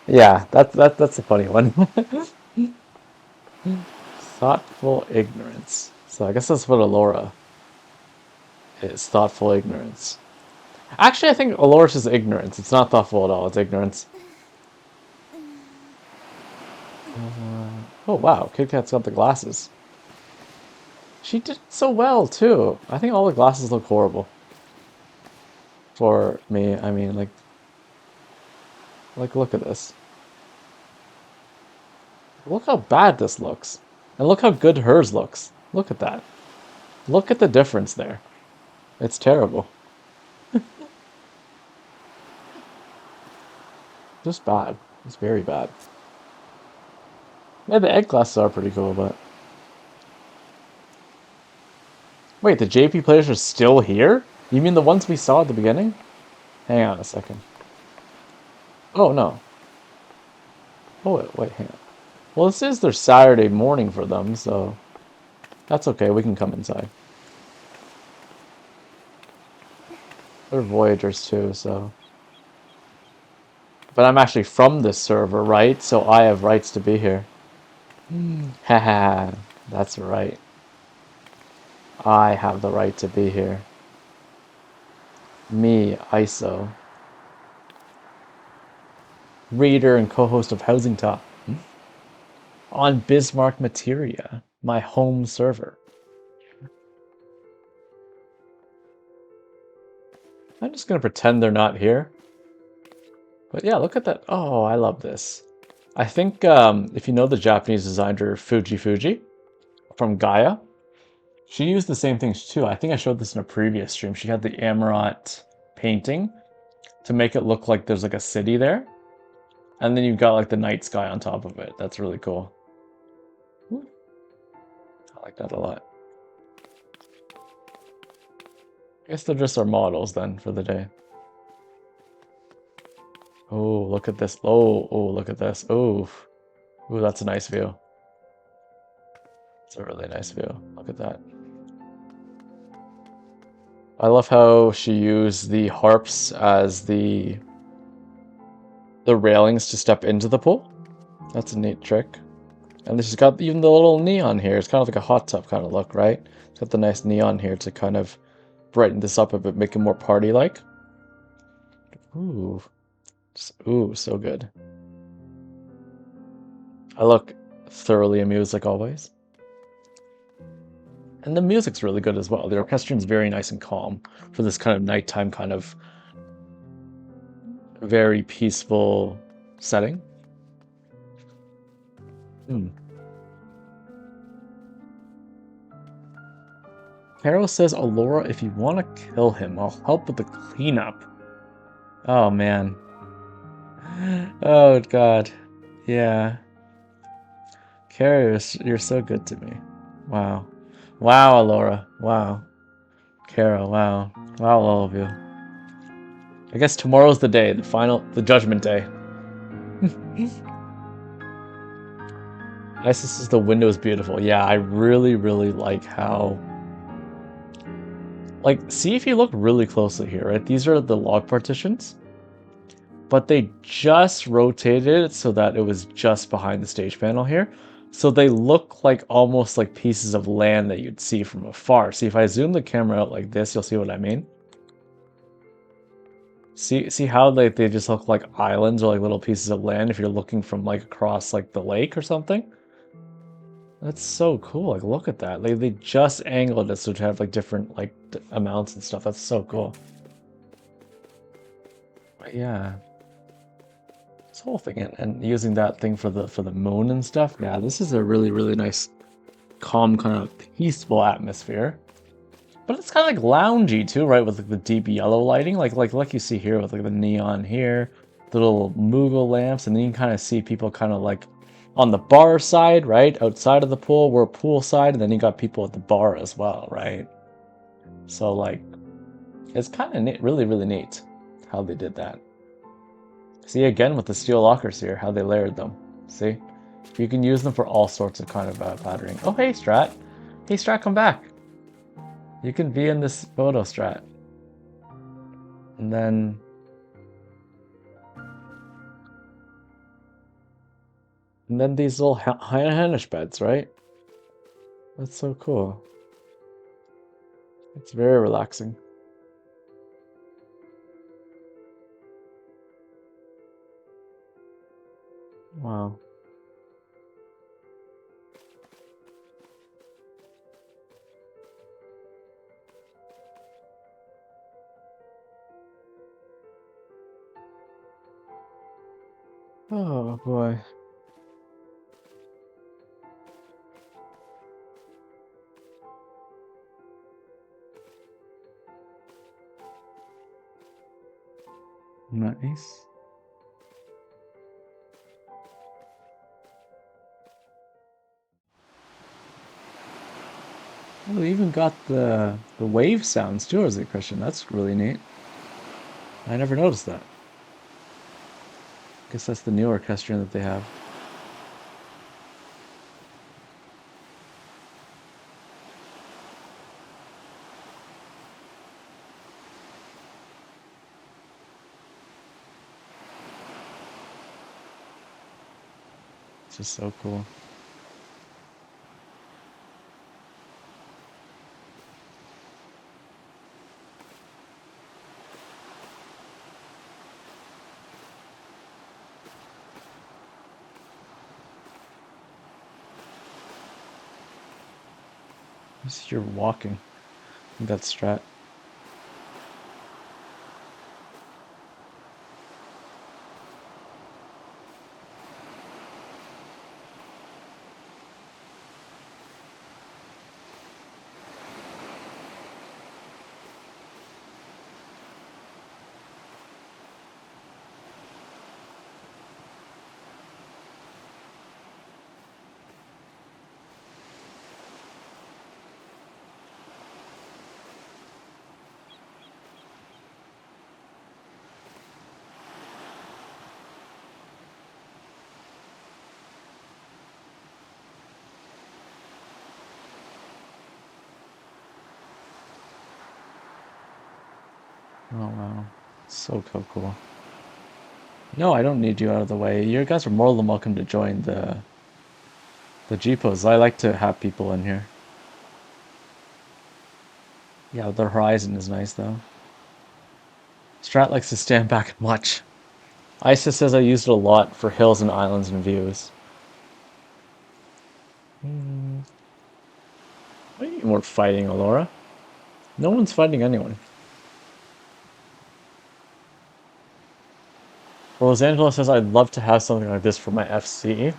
Yeah, that's a funny one. Thoughtful ignorance. So I guess that's what Allura is, thoughtful ignorance. Actually, I think Allura is ignorance. It's not thoughtful at all, it's ignorance. Oh wow, Kit Kat's got the glasses. She did so well, too. I think all the glasses look horrible. For me, I mean, like, look at this. Look how bad this looks. And look how good hers looks. Look at that. Look at the difference there. It's terrible. Just bad. It's very bad. Yeah, the egg glasses are pretty cool, but... Wait, the JP players are still here? You mean the ones we saw at the beginning? Hang on a second. Oh, no. Oh, wait, hang on. Well, this is their Saturday morning for them, so... That's okay, we can come inside. They're Voyagers too, so... But I'm actually from this server, right? So I have rights to be here. Haha, that's right. I have the right to be here. Me, ISO. Reader and co-host of HousingTalk. On Bismarck Materia, my home server. I'm just gonna pretend they're not here. But yeah, look at that. Oh, I love this. I think if you know the Japanese designer Fuji from Gaia, she used the same things too. I think I showed this in a previous stream. She had the Amaranth painting to make it look like there's like a city there. And then you've got like the night sky on top of it. That's really cool. I like that a lot. I guess they're just our models then for the day. Oh, look at this. Oh, look at this. Oh, ooh, that's a nice view. It's a really nice view. Look at that. I love how she used the harps as the railings to step into the pool. That's a neat trick. And she's got even the little neon here. It's kind of like a hot tub kind of look, right? It's got the nice neon here to kind of brighten this up a bit, make it more party-like. Ooh. Ooh, so good. I look thoroughly amused like always. And the music's really good as well. The orchestration's very nice and calm for this kind of nighttime kind of very peaceful setting. Hmm. Carol says, Alora, if you want to kill him, I'll help with the cleanup. Oh, man. Oh, God. Yeah. Carol, you're so good to me. Wow. Wow, Alora. Wow. Carol, wow. Wow, all of you. I guess tomorrow's the day, the judgment day. Isis says the window is beautiful. Yeah, I really, really like how... Like, see if you look really closely here, right? These are the log partitions. But they just rotated it so that it was just behind the stage panel here. So they look like almost like pieces of land that you'd see from afar. See, if I zoom the camera out like this, you'll see what I mean. See how like they just look like islands or like little pieces of land if you're looking from like across like the lake or something? That's so cool. Like, look at that. Like, they just angled it so to have like different like amounts and stuff. That's so cool. But yeah, this whole thing and using that thing for the moon and stuff. Yeah, this is a really really nice, calm kind of peaceful atmosphere. But it's kind of like loungy too, right? With like the deep yellow lighting, like you see here with like the neon here, the little Mughal lamps, and then you can kind of see people kind of like on the bar side, right? Outside of the pool, we're poolside, and then you got people at the bar as well, right? So like, it's kind of neat, really, really neat how they did that. See again with the steel lockers here, how they layered them. See, you can use them for all sorts of kind of patterning. Oh hey Strat, hey Strat, come back. You can be in this photo, Strat. And then these little Hainish beds, right? That's so cool. It's very relaxing. Wow. Oh boy. Nice. Oh, we even got the wave sounds too, as a Christian. That's really neat. I never noticed that. Guess that's the new orchestra that they have. It's just so cool. You're walking. I think that's Strat. Oh wow. So cool. No, I don't need you out of the way. You guys are more than welcome to join the GPOs. I like to have people in here. Yeah, the horizon is nice though. Strat likes to stand back and watch. Isa says I used it a lot for hills and islands and views. Hmm. What do you mean we're fighting, Alora? No one's fighting anyone. Rosangela says I'd love to have something like this for my FC.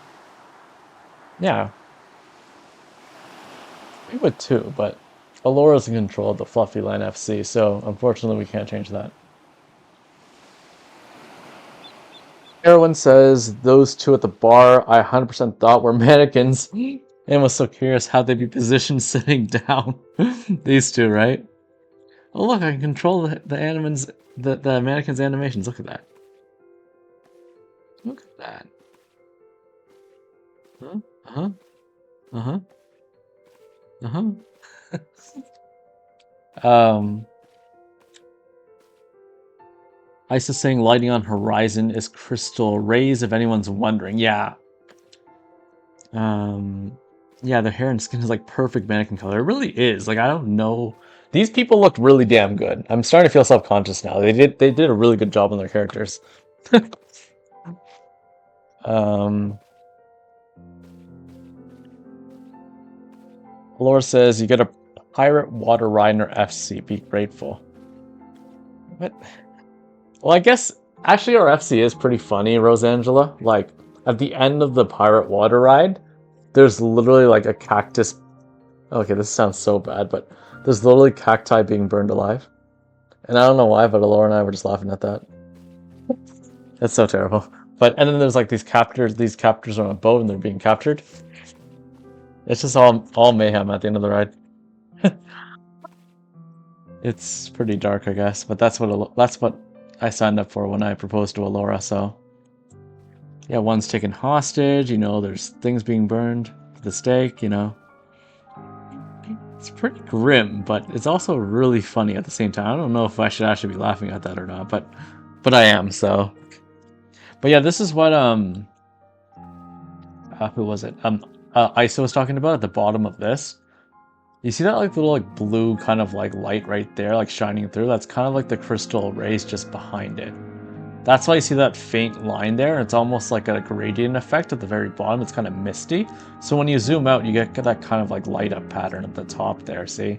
Yeah, we would too, but Alora's in control of the Fluffy Line FC, so unfortunately we can't change that. Erwin says those two at the bar I 100% thought were mannequins and was so curious how they'd be positioned sitting down. These two, right? Oh look, I can control the mannequin's animations. Look at that. Look at that. Huh? Uh-huh. Uh-huh. Uh-huh. Um Isa saying lighting on horizon is crystal rays if anyone's wondering. Yeah. Um, yeah, their hair and skin is like perfect mannequin color. It really is. Like I don't know. These people looked really damn good. I'm starting to feel self-conscious now. They did a really good job on their characters. Um, Laura says you get a pirate water ride in FC. Be grateful. What? Well, I guess actually our FC is pretty funny, Rosangela. Like at the end of the pirate water ride, there's literally like a cactus. Okay, this sounds so bad, but there's literally cacti being burned alive. And I don't know why, but Laura and I were just laughing at that. It's so terrible. But and then there's like these captors on a boat and they're being captured. It's just all mayhem at the end of the ride. It's pretty dark, I guess, but that's what I signed up for when I proposed to Alora, so yeah, one's taken hostage, there's things being burned at the stake, It's pretty grim, but it's also really funny at the same time. I don't know if I should actually be laughing at that or not, but I am, so. But yeah, this is what who was it? Isa was talking about at the bottom of this. You see that like little like blue kind of like light right there, like shining through? That's kind of like the crystal rays just behind it. That's why you see that faint line there. It's almost like a gradient effect at the very bottom. It's kind of misty. So when you zoom out, you get that kind of like light up pattern at the top there, see?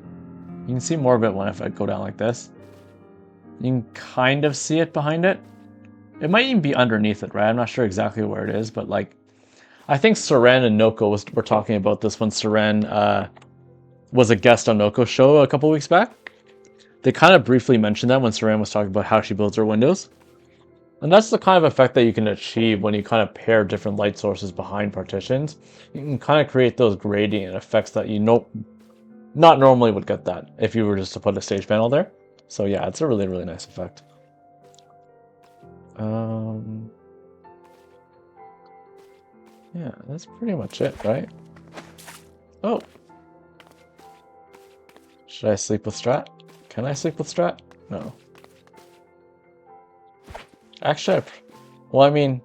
You can see more of it if I go down like this. You can kind of see it behind it. It might even be underneath it, right? I'm not sure exactly where it is, but like, I think Seren and Noko were talking about this when Seren was a guest on Noko's show a couple weeks back. They kind of briefly mentioned that when Seren was talking about how she builds her windows. And that's the kind of effect that you can achieve when you kind of pair different light sources behind partitions. You can kind of create those gradient effects that not normally would get that if you were just to put a stage panel there. So yeah, it's a really, really nice effect. Yeah, that's pretty much it, right? Oh. Should I sleep with Strat? Can I sleep with Strat? No. Actually, well, I mean,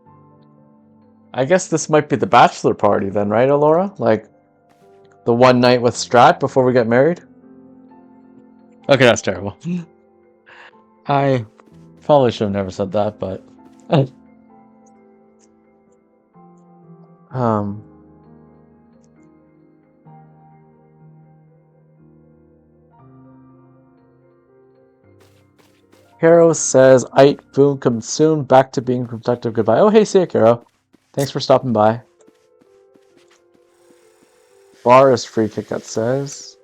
I guess this might be the bachelor party then, right, Alora? Like, the one night with Strat before we get married? Okay, that's terrible. I probably should have never said that, but... Caro says, "Ait, boom, come soon. Back to being productive. Goodbye." Oh, hey, see ya, Caro. Thanks for stopping by. Bar is free, KitKat says.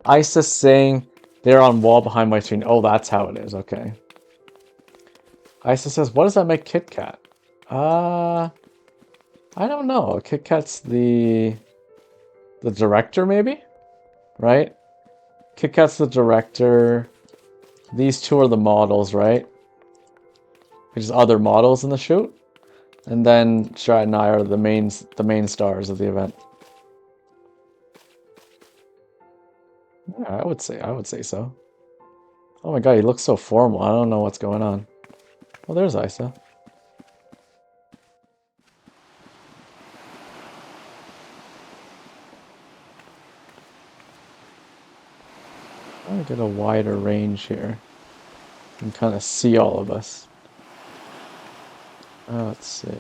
Isis saying they're on wall behind my screen. Oh, that's how it is. Okay. Isis says, "What does that make KitKat?" I don't know. KitKat's the director, maybe? Right? KitKat's the director. These two are the models, right? Which is other models in the shoot. And then Strat and I are the main stars of the event. Yeah, I would say so. Oh my god, he looks so formal. I don't know what's going on. Oh, there's Isa. I want to get a wider range here and kind of see all of us. Let's see.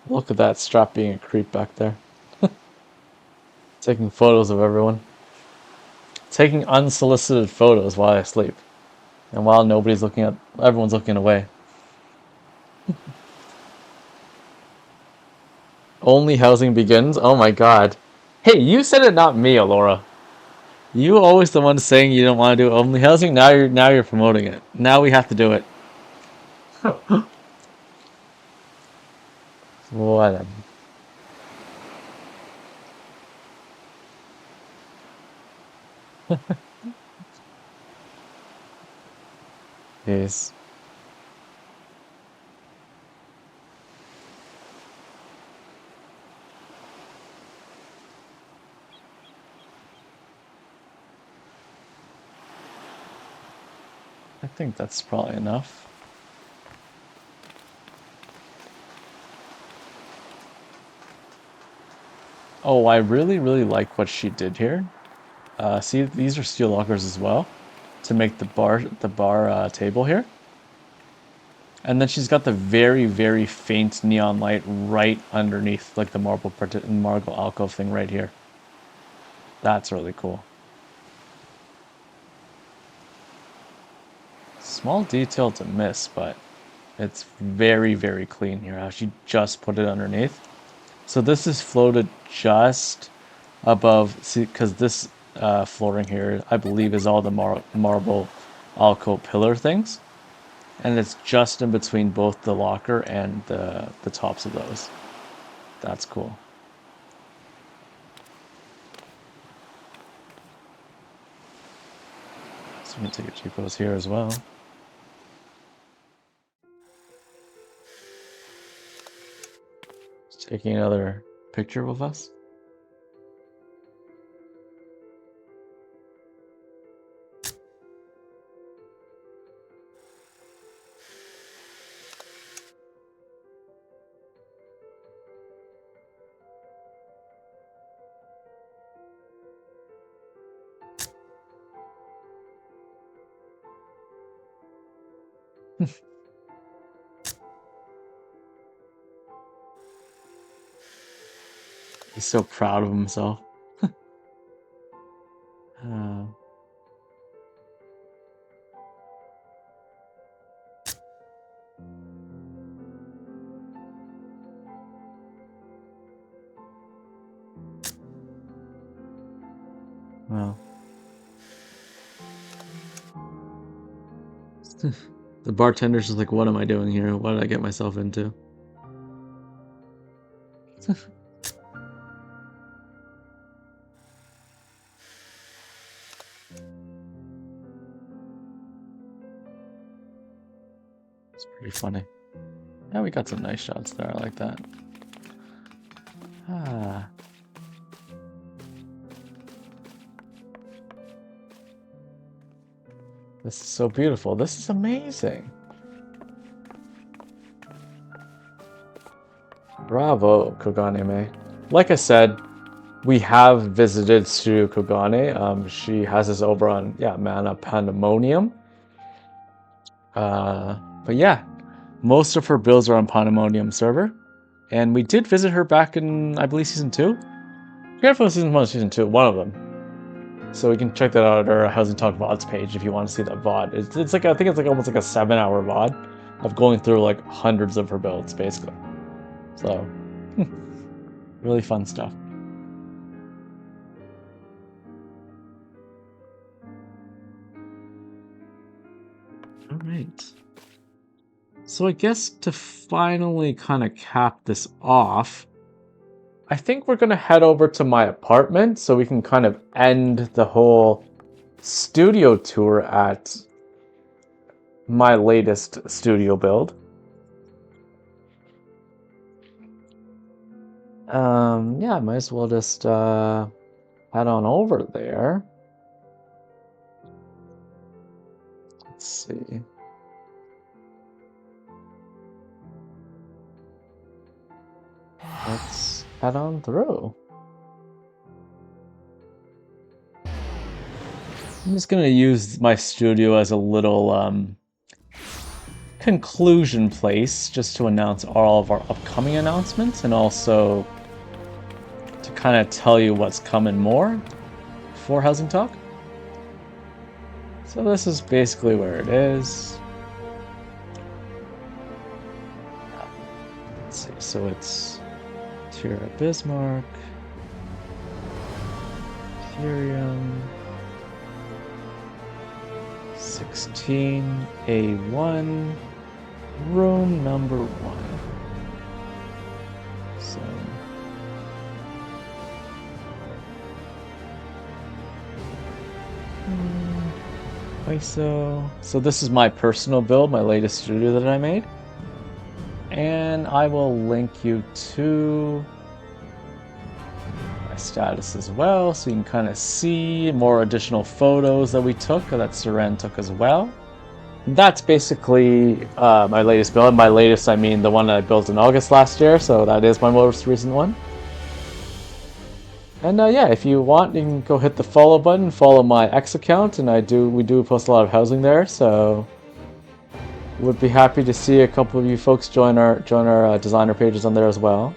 Look at that strap being a creep back there. Taking photos of everyone. Taking unsolicited photos while I sleep. And while nobody's looking at, everyone's looking away. Only housing begins? Oh my god. Hey, you said it, not me, Alora. You always the one saying you don't want to do only housing. Now you're promoting it. Now we have to do it. Whatever. Yes. I think that's probably enough. Oh, I really, really like what she did here. See, these are steel lockers as well to make the bar table here. And then she's got the very, very faint neon light right underneath, like the marble alcove thing right here. That's really cool. Small detail to miss, but it's very, very clean here. How she just put it underneath. So this is floated just above, see, because this flooring here, I believe, is all the marble alcove pillar things. And it's just in between both the locker and the tops of those. That's cool. So we can take a few photos here as well. Just taking another picture with us. He's so proud of himself. Uh, well, the bartender's just like, what am I doing here? What did I get myself into? It's pretty funny. Yeah, we got some nice shots there. I like that. Ah. This is so beautiful. This is amazing. Bravo, Kogane-me. Like I said, we have visited Studio Kogane. She has us over on, yeah, Mana Pandemonium. But yeah, most of her builds are on Pandemonium server. And we did visit her back in, I believe, season 2. I forget if it was season 1 or season 2, one of them. So we can check that out at our Housing Talk VODs page if you want to see that VOD. It's like, I think it's like almost like a 7-hour VOD of going through like hundreds of her builds, basically. So, really fun stuff. All right. So I guess to finally kind of cap this off, I think we're going to head over to my apartment so we can kind of end the whole studio tour at my latest studio build. Yeah, I might as well just head on over there. Let's see. Let's head on through. I'm just gonna use my studio as a little conclusion place just to announce all of our upcoming announcements and also to kind of tell you what's coming more for Housing Talk. So this is basically where it is. Let's see, so it's Tierra Bismarck, Ethereum, 16A1, room number 1. So ISO. So this is my personal build, my latest studio that I made. And I will link you to my status as well, so you can kind of see more additional photos that we took, that Seren took as well. That's basically my latest build. My latest, I mean the one that I built in August last year, so that is my most recent one. And yeah, if you want, you can go hit the follow button, follow my X account, and we do post a lot of housing there, so would be happy to see a couple of you folks join our designer pages on there as well,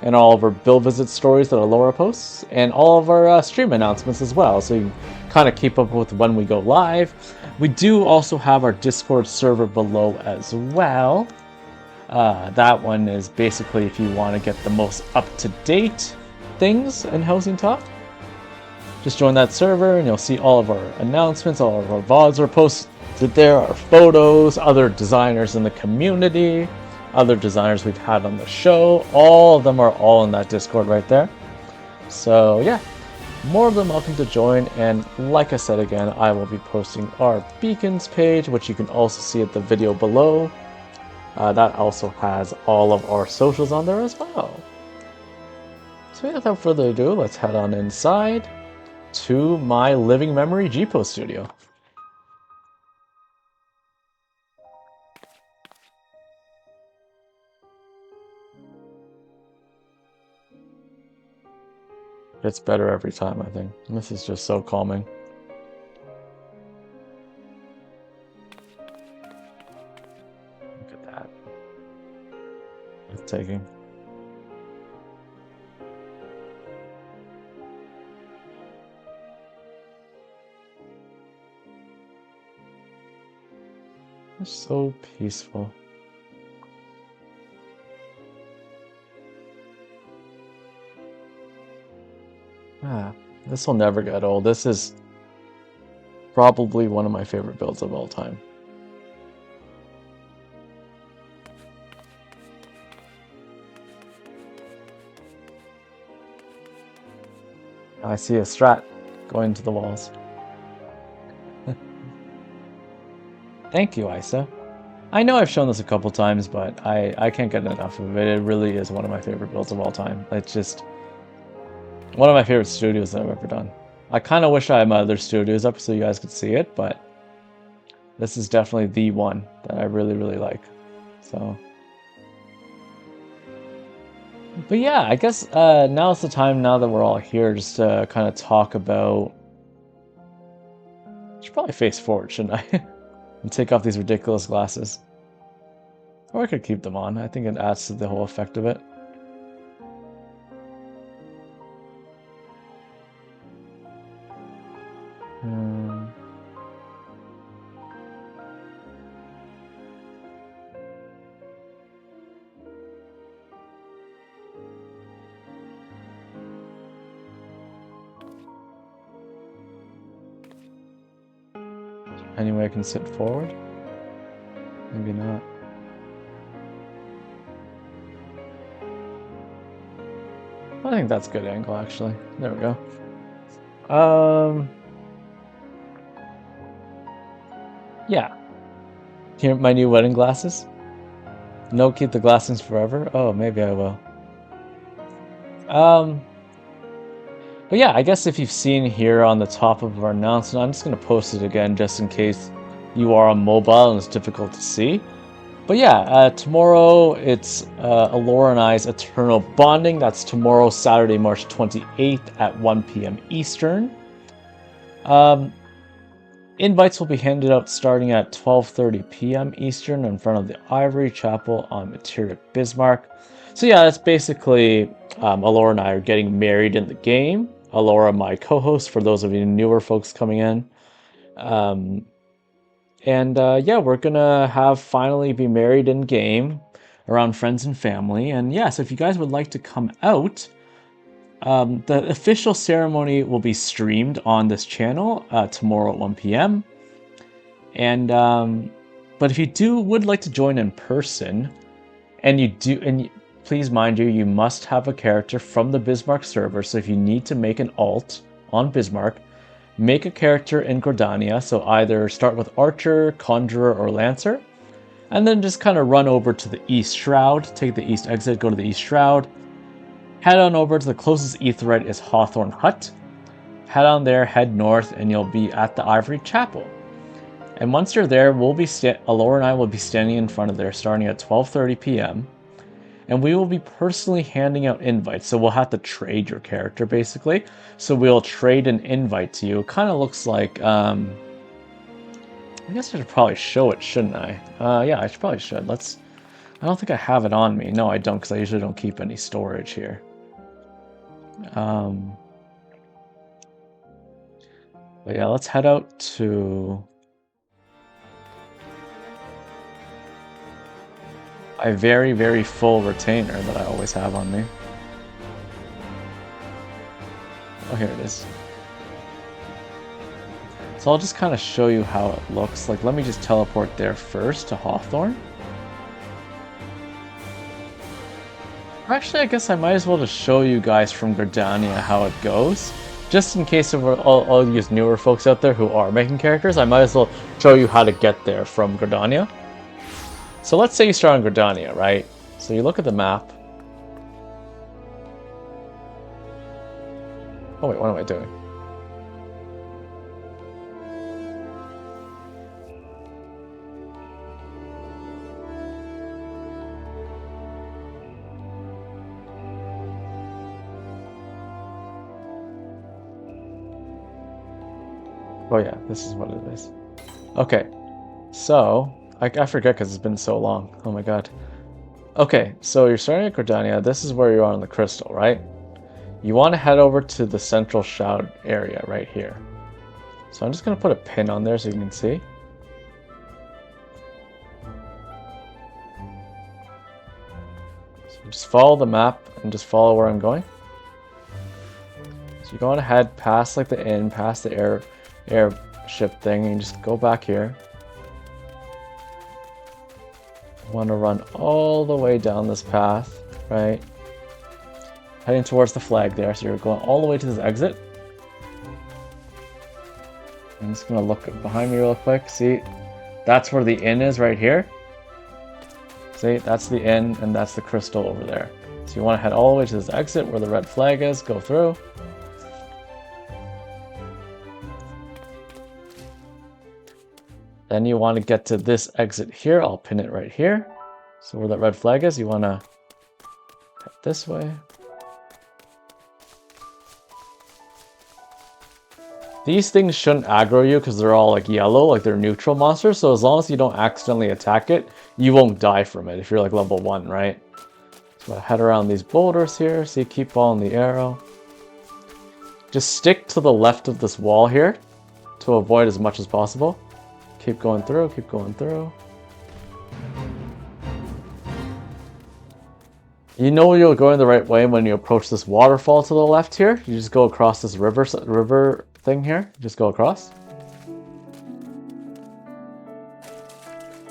and all of our build visit stories that are Laura posts, and all of our stream announcements as well, so you can kind of keep up with when we go live. We do also have our Discord server below as well. That one is basically if you want to get the most up-to-date things in Housing Talk. Just join that server and you'll see all of our announcements, all of our VODs are posted there, our photos, other designers in the community, other designers we've had on the show. All of them are all in that Discord right there. So yeah, more than welcome to join. And like I said again, I will be posting our beacons page, which you can also see at the video below. That also has all of our socials on there as well. So without further ado, let's head on inside to my living memory GPO studio. It's better every time, I think. This is just so calming. Look at that. Breathtaking. It's so peaceful. This will never get old. This is probably one of my favorite builds of all time. I see a strat going to the walls. Thank you, Isa. I know I've shown this a couple times, but I can't get enough of it. It really is one of my favorite builds of all time. It's just one of my favorite studios that I've ever done. I kind of wish I had my other studios up so you guys could see it, but this is definitely the one that I really, really like. So, but yeah, I guess now's the time, now that we're all here, just to kind of talk about... I should probably face forward, shouldn't I? And take off these ridiculous glasses. Or I could keep them on. I think it adds to the whole effect of it. Any way I can sit forward? Maybe not. I think that's a good angle, actually. There we go. Yeah. Here, my new wedding glasses. No, keep the glasses forever. Oh, maybe I will. But yeah, I guess if you've seen here on the top of our announcement, I'm just going to post it again just in case you are on mobile and it's difficult to see. But yeah, tomorrow it's Alora and I's Eternal Bonding. That's tomorrow, Saturday, March 28th at 1 p.m. Eastern. Invites will be handed out starting at 12:30 p.m. Eastern in front of the Ivory Chapel on Materia Bismarck. So yeah, that's basically Alora and I are getting married in the game. Alora, my co-host, for those of you newer folks coming in. Yeah, we're gonna have finally be married in game around friends and family. And yes, if you guys would like to come out, the official ceremony will be streamed on this channel tomorrow at 1 p.m. And but if you would like to join in person, please mind you must have a character from the Bismarck server. So if you need to make an alt on Bismarck, make a character in Gordania. So either start with Archer, Conjurer, or Lancer, and then just kind of run over to the East Shroud, take the East exit, go to the East Shroud, head on over to the closest Aetheryte is Hawthorne Hut. Head on there, head north, and you'll be at the Ivory Chapel. And once you're there, Alora and I will be standing in front of there starting at 12:30 p.m. And we will be personally handing out invites. So we'll have to trade your character, basically. So we'll trade an invite to you. It kind of looks like, I guess I should probably show it, shouldn't I? Yeah, I probably should. I don't think I have it on me. No, I don't, because I usually don't keep any storage here. But yeah, let's head out to a very, very full retainer that I always have on me. Oh, here it is. So I'll just kind of show you how it looks. Like, let me just teleport there first to Hawthorne. Actually, I guess I might as well just show you guys from Gordania how it goes. Just in case of all these newer folks out there who are making characters, I might as well show you how to get there from Gordania. So let's say you start on Gordania, right? So you look at the map. Oh wait, what am I doing? Oh yeah, this is what it is. Okay, so I forget because it's been so long. Oh my god. Okay, so you're starting at Gordania. This is where you are on the crystal, right? You want to head over to the central shroud area right here. So I'm just going to put a pin on there so you can see. So just follow the map and just follow where I'm going. So you're going ahead past like the inn, past the airship thing, and just go back here. You want to run all the way down this path, right? Heading towards the flag there, so you're going all the way to this exit. I'm just going to look behind me real quick. See, that's where the inn is right here. See, that's the inn, and that's the crystal over there. So you want to head all the way to this exit where the red flag is, go through. Then you want to get to this exit here. I'll pin it right here. So where that red flag is, you want to head this way. These things shouldn't aggro you because they're all like yellow, like they're neutral monsters. So as long as you don't accidentally attack it, you won't die from it if you're like level 1, right? So I head around these boulders here. So you keep following the arrow. Just stick to the left of this wall here to avoid as much as possible. Keep going through, keep going through. You know you're going the right way when you approach this waterfall to the left here. You just go across this river thing here. Just go across.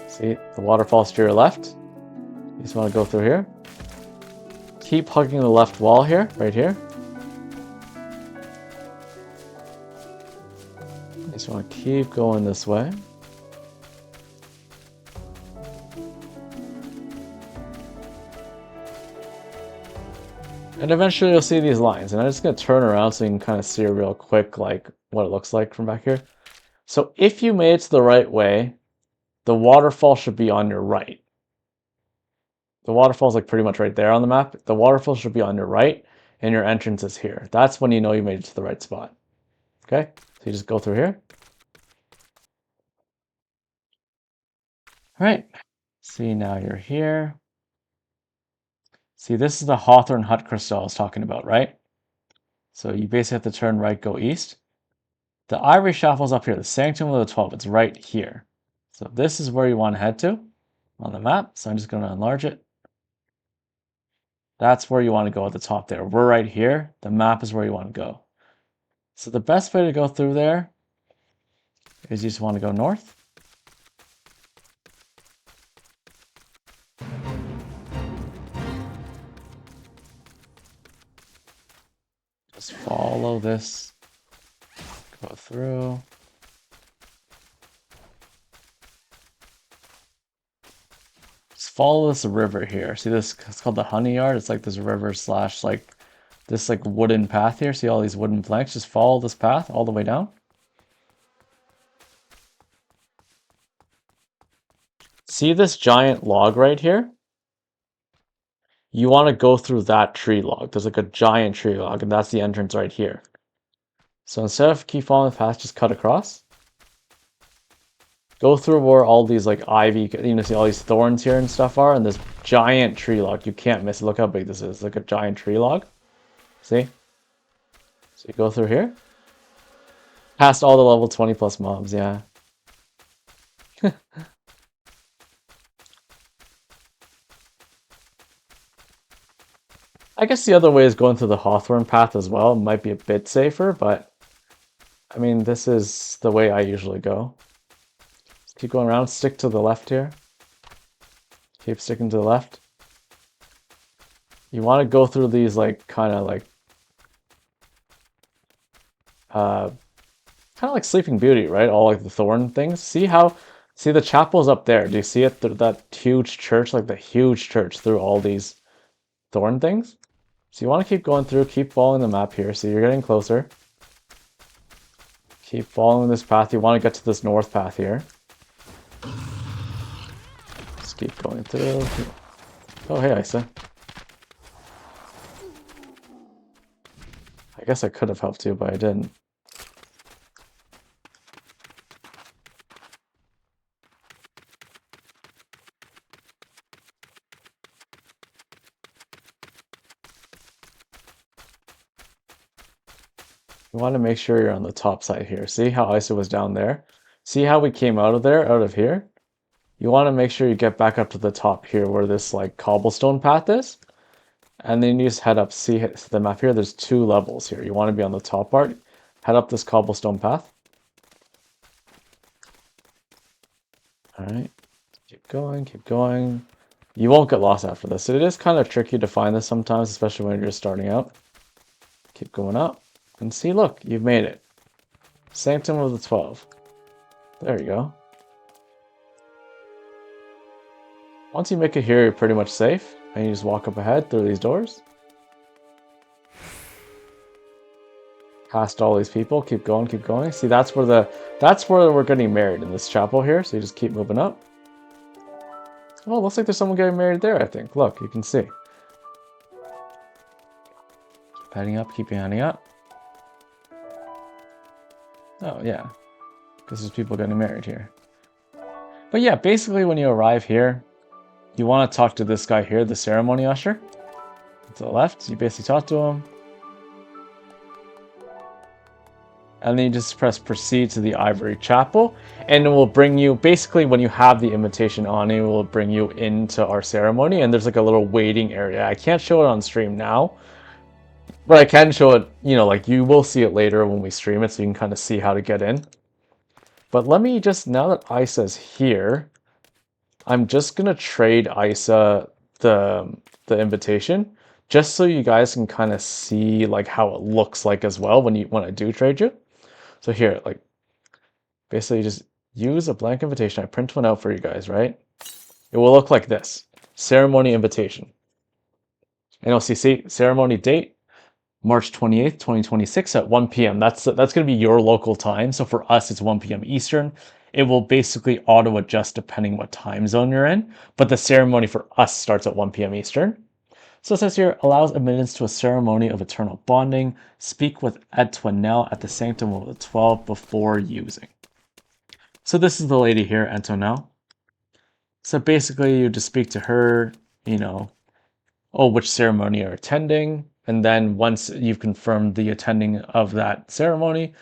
See, the waterfall's to your left. You just want to go through here. Keep hugging the left wall here, right here. You just want to keep going this way. And eventually you'll see these lines. And I'm just going to turn around so you can kind of see real quick like what it looks like from back here. So if you made it to the right way, the waterfall should be on your right. The waterfall's like pretty much right there on the map. The waterfall should be on your right, and your entrance is here. That's when you know you made it to the right spot. Okay? So you just go through here. All right. See, now you're here. See, this is the Hawthorne Hut crystal I was talking about, right? So you basically have to turn right, go east. The Ivory Shuffle's up here, the Sanctum of the 12. It's right here. So this is where you want to head to on the map. So I'm just going to enlarge it. That's where you want to go at the top there. We're right here. The map is where you want to go. So the best way to go through there is you just want to go north. Just follow this. Go through. Just follow this river here. See this? It's called the Honey Yard. It's like this river slash like this like wooden path here. See all these wooden planks? Just follow this path all the way down. See this giant log right here? You want to go through that tree log. There's like a giant tree log, and that's the entrance right here. So instead of keep following the path, just cut across. Go through where all these like ivy, see all these thorns here and stuff are, and this giant tree log. You can't miss it. Look how big this is. It's like a giant tree log. See? So you go through here. Past all the level 20 plus mobs, yeah. I guess the other way is going through the Hawthorne path as well. It might be a bit safer, but I mean, this is the way I usually go. Just keep going around, stick to the left here. Keep sticking to the left. You want to go through these like kind of like Sleeping Beauty, right? All like the thorn things. See the chapel's up there. Do you see it through that huge church, like the huge church through all these thorn things? So you want to keep going through, keep following the map here. So you're getting closer. Keep following this path. You want to get to this north path here. Just keep going through. Oh, hey, Isa. I guess I could have helped you, but I didn't. You want to make sure you're on the top side here. See how Isa was down there? See how we came out of here? You want to make sure you get back up to the top here where this like cobblestone path is. And then you just head up, see the map here, there's 2 levels here. You want to be on the top part, head up this cobblestone path. Alright, keep going, keep going. You won't get lost after this. It is kind of tricky to find this sometimes, especially when you're just starting out. Keep going up, and see, look, you've made it. Sanctum of the 12. There you go. Once you make it here, you're pretty much safe. And you just walk up ahead through these doors. Past all these people, keep going, keep going. See, that's where we're getting married in this chapel here. So you just keep moving up. Oh, looks like there's someone getting married there, I think. Look, you can see. Keep heading up, keep heading up. Oh, yeah. Because there's people getting married here. But yeah, basically when you arrive here, you want to talk to this guy here, the ceremony usher. To the left, you basically talk to him. And then you just press proceed to the Ivory Chapel. And it will bring you, basically when you have the invitation on, it will bring you into our ceremony. And there's like a little waiting area. I can't show it on stream now. But I can show it, like you will see it later when we stream it. So you can kind of see how to get in. But let me just, now that Isa's here, I'm just gonna trade Isa the invitation, just so you guys can kind of see like how it looks like as well when I do trade you. So here, like basically just use a blank invitation. I print one out for you guys, right? It will look like this. Ceremony invitation. And OCC ceremony date, March 28th, 2026 at 1 p.m. That's going to be your local time. So for us, it's 1 p.m. Eastern. It will basically auto adjust depending what time zone you're in, but the ceremony for us starts at 1 p.m. Eastern. So it says here, allows admittance to a ceremony of eternal bonding. Speak with Antoinelle at the Sanctum of the 12 before using. So this is the lady here, Antoinelle. So basically, you just speak to her, you know, oh, which ceremony you're attending. And then once you've confirmed the attending of that ceremony,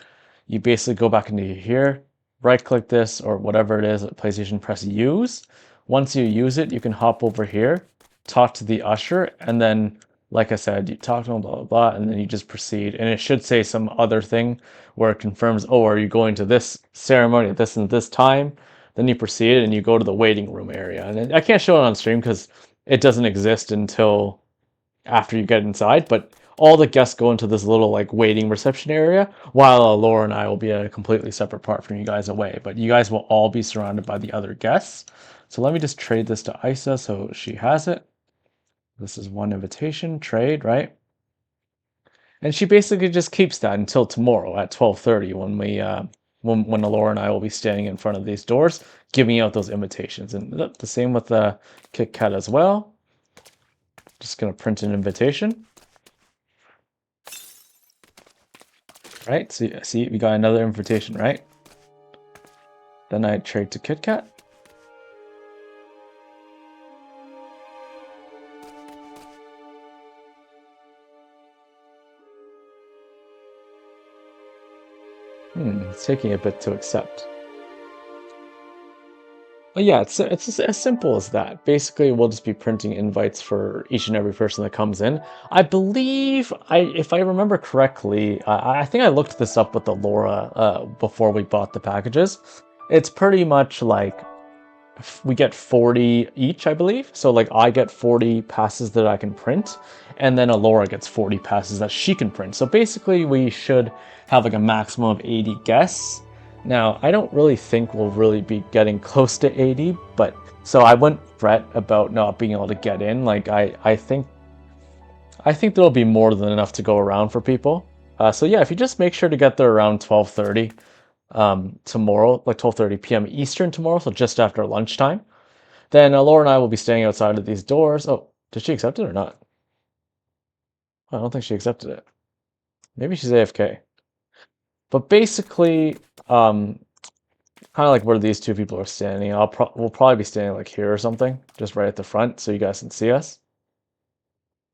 you basically go back into here, right click this or whatever it is at PlayStation, press use. Once you use it, you can hop over here, talk to the usher, and then, like I said, you talk to them, blah, blah, blah, and then you just proceed. And it should say some other thing where it confirms, oh, are you going to this ceremony at this and this time? Then you proceed and you go to the waiting room area. And I can't show it on stream because it doesn't exist until after you get inside, but all the guests go into this little like waiting reception area, while Laura and I will be at a completely separate part from you guys away. But you guys will all be surrounded by the other guests. So let me just trade this to Isa so she has it. This is one invitation, trade, right? And she basically just keeps that until tomorrow at 12:30 when we when Laura and I will be standing in front of these doors giving out those invitations. And the same with the Kit Kat as well. Just gonna print an invitation. Right, so see, we got another invitation, right? Then I trade to Kit Kat. It's taking a bit to accept. But yeah, it's as simple as that. Basically, we'll just be printing invites for each and every person that comes in. I believe, if I remember correctly, I think I looked this up with the Laura before we bought the packages. It's pretty much like we get 40 each, I believe. So like I get 40 passes that I can print, and then Alora gets 40 passes that she can print. So basically we should have like a maximum of 80 guests. Now, I don't really think we'll really be getting close to 80, but so I wouldn't fret about not being able to get in. Like I think there'll be more than enough to go around for people. So yeah, if you just make sure to get there around 12:30 tomorrow, like 12:30 p.m. Eastern tomorrow, so just after lunchtime, then Laura and I will be staying outside of these doors. Oh, did she accept it or not? I don't think she accepted it. Maybe she's AFK. But basically, kind of like where these two people are standing, we'll probably be standing like here or something, just right at the front, so you guys can see us.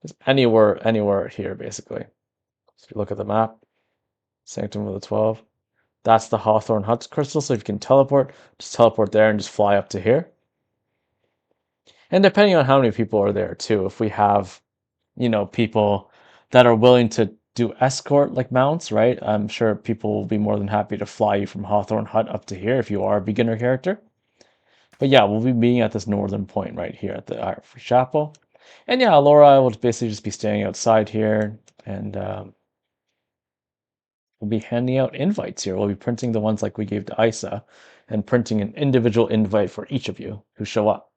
Just anywhere here, basically. So if you look at the map, Sanctum of the 12. That's the Hawthorne Hut crystal, so if you can teleport, just teleport there and just fly up to here. And depending on how many people are there too, if we have, people that are willing to do escort like mounts, right? I'm sure people will be more than happy to fly you from Hawthorne Hut up to here if you are a beginner character. But yeah, we'll be meeting at this northern point right here at the Iron Free Chapel. And yeah, Laura will basically just be standing outside here, and we'll be handing out invites here. We'll be printing the ones like we gave to Isa and printing an individual invite for each of you who show up.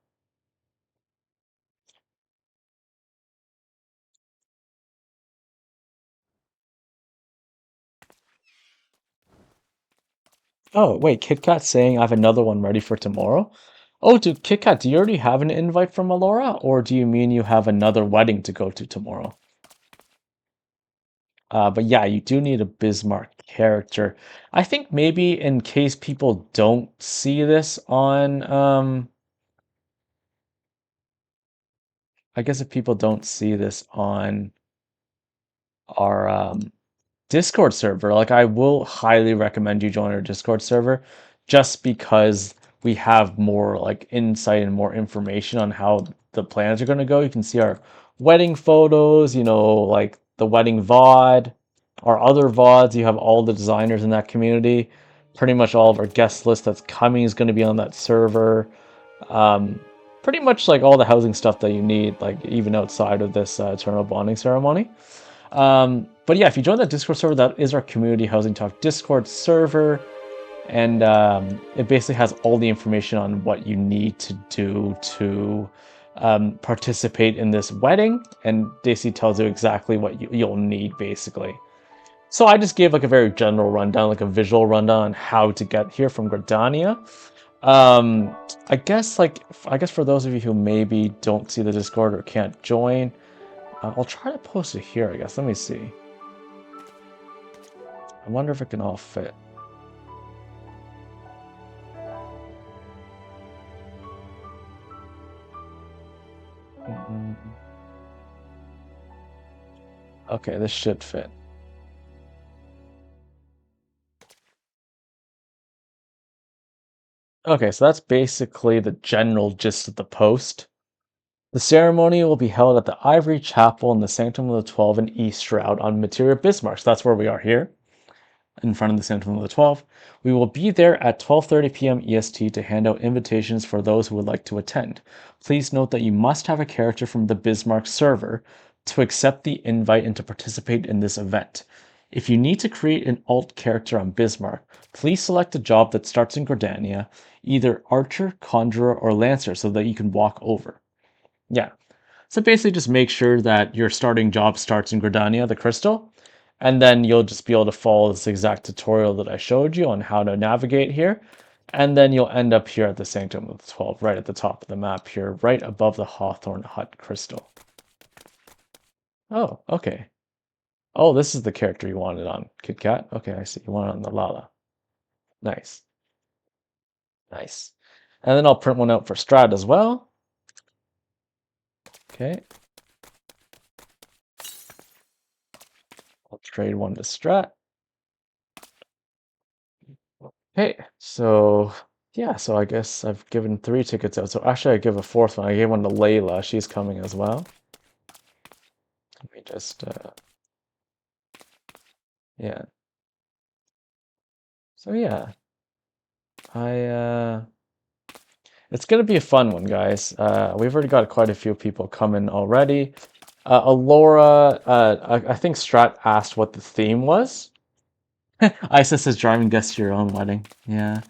Oh, wait, KitKat's saying I have another one ready for tomorrow? Oh, KitKat, do you already have an invite from Alora, or do you mean you have another wedding to go to tomorrow? But yeah, you do need a Bismarck character. I think maybe in case people don't see this on, I guess if people don't see this on our Discord server, like I will highly recommend you join our Discord server just because we have more like insight and more information on how the plans are going to go. You can see our wedding photos, like the wedding VOD, our other VODs. You have all the designers in that community. Pretty much all of our guest list that's coming is going to be on that server. Pretty much like all the housing stuff that you need, like even outside of this eternal bonding ceremony. But yeah, if you join that Discord server, that is our community Housing Talk Discord server. And it basically has all the information on what you need to do to participate in this wedding, and Daisy tells you exactly what you'll need, basically. So I just gave like a very general rundown, like a visual rundown on how to get here from Gridania. Um, I guess for those of you who maybe don't see the Discord or can't join, I'll try to post it here, I guess. Let me see. I wonder if it can all fit. Okay, this should fit. Okay, so that's basically the general gist of the post. The ceremony will be held at the Ivory Chapel in the Sanctum of the Twelve in East Shroud on Materia Bismarck. So that's where we are here, in front of the Sanctum of the Twelve. We will be there at 12:30 p.m. EST to hand out invitations for those who would like to attend. Please note that you must have a character from the Bismarck server to accept the invite and to participate in this event. If you need to create an alt character on Bismarck, please select a job that starts in Gordania, either Archer, Conjurer, or Lancer, so that you can walk over. Yeah. So basically just make sure that your starting job starts in Gridania, the crystal, and then you'll just be able to follow this exact tutorial that I showed you on how to navigate here. And then you'll end up here at the Sanctum of the 12, right at the top of the map here, right above the Hawthorn Hut crystal. Oh, okay. Oh, this is the character you wanted on Kit Kat. Okay, I see. You want it on the Lala. Nice. Nice. And then I'll print one out for Strat as well. Okay. I'll trade one to Strat. Okay, so yeah, so I guess I've given 3 tickets out. So actually, I give a fourth one. I gave one to Layla. She's coming as well. Let me just, yeah. So yeah, I it's gonna be a fun one, guys. We've already got quite a few people coming already. Alora, I think Strat asked what the theme was. Isa says driving guests to your own wedding. Yeah.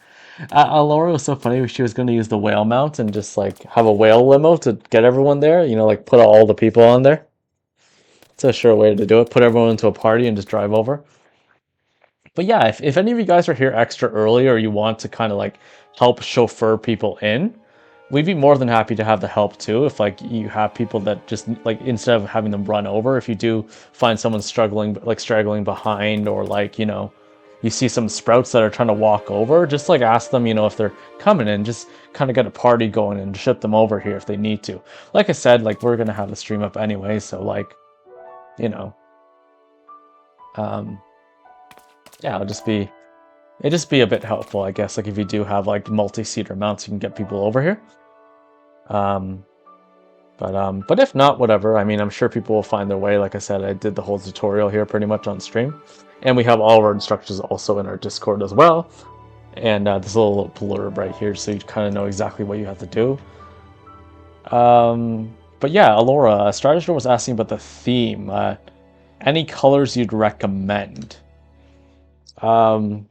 Alora was so funny. She was going to use the whale mount and just like have a whale limo to get everyone there. You know, like put all the people on there. It's a sure way to do it. Put everyone into a party and just drive over. But yeah, if any of you guys are here extra early or you want to kind of like help chauffeur people in, we'd be more than happy to have the help too. If like you have people that just like instead of having them run over, if you do find someone struggling, like straggling behind, or like, you know, you see some sprouts that are trying to walk over, just like ask them, you know, if they're coming in, just kind of get a party going and ship them over here if they need to. Like I said, like we're gonna have the stream up anyway, so like, you know, um, yeah, it'd just be a bit helpful, I guess. Like if you do have like multi-seater mounts, you can get people over here. Um, but if not, whatever. I mean, I'm sure people will find their way. Like I said, I did the whole tutorial here pretty much on stream, and we have all of our instructions also in our Discord as well. And this little blurb right here, so you kind of know exactly what you have to do. But yeah, Alora, Strategist was asking about the theme. Any colors you'd recommend? Um,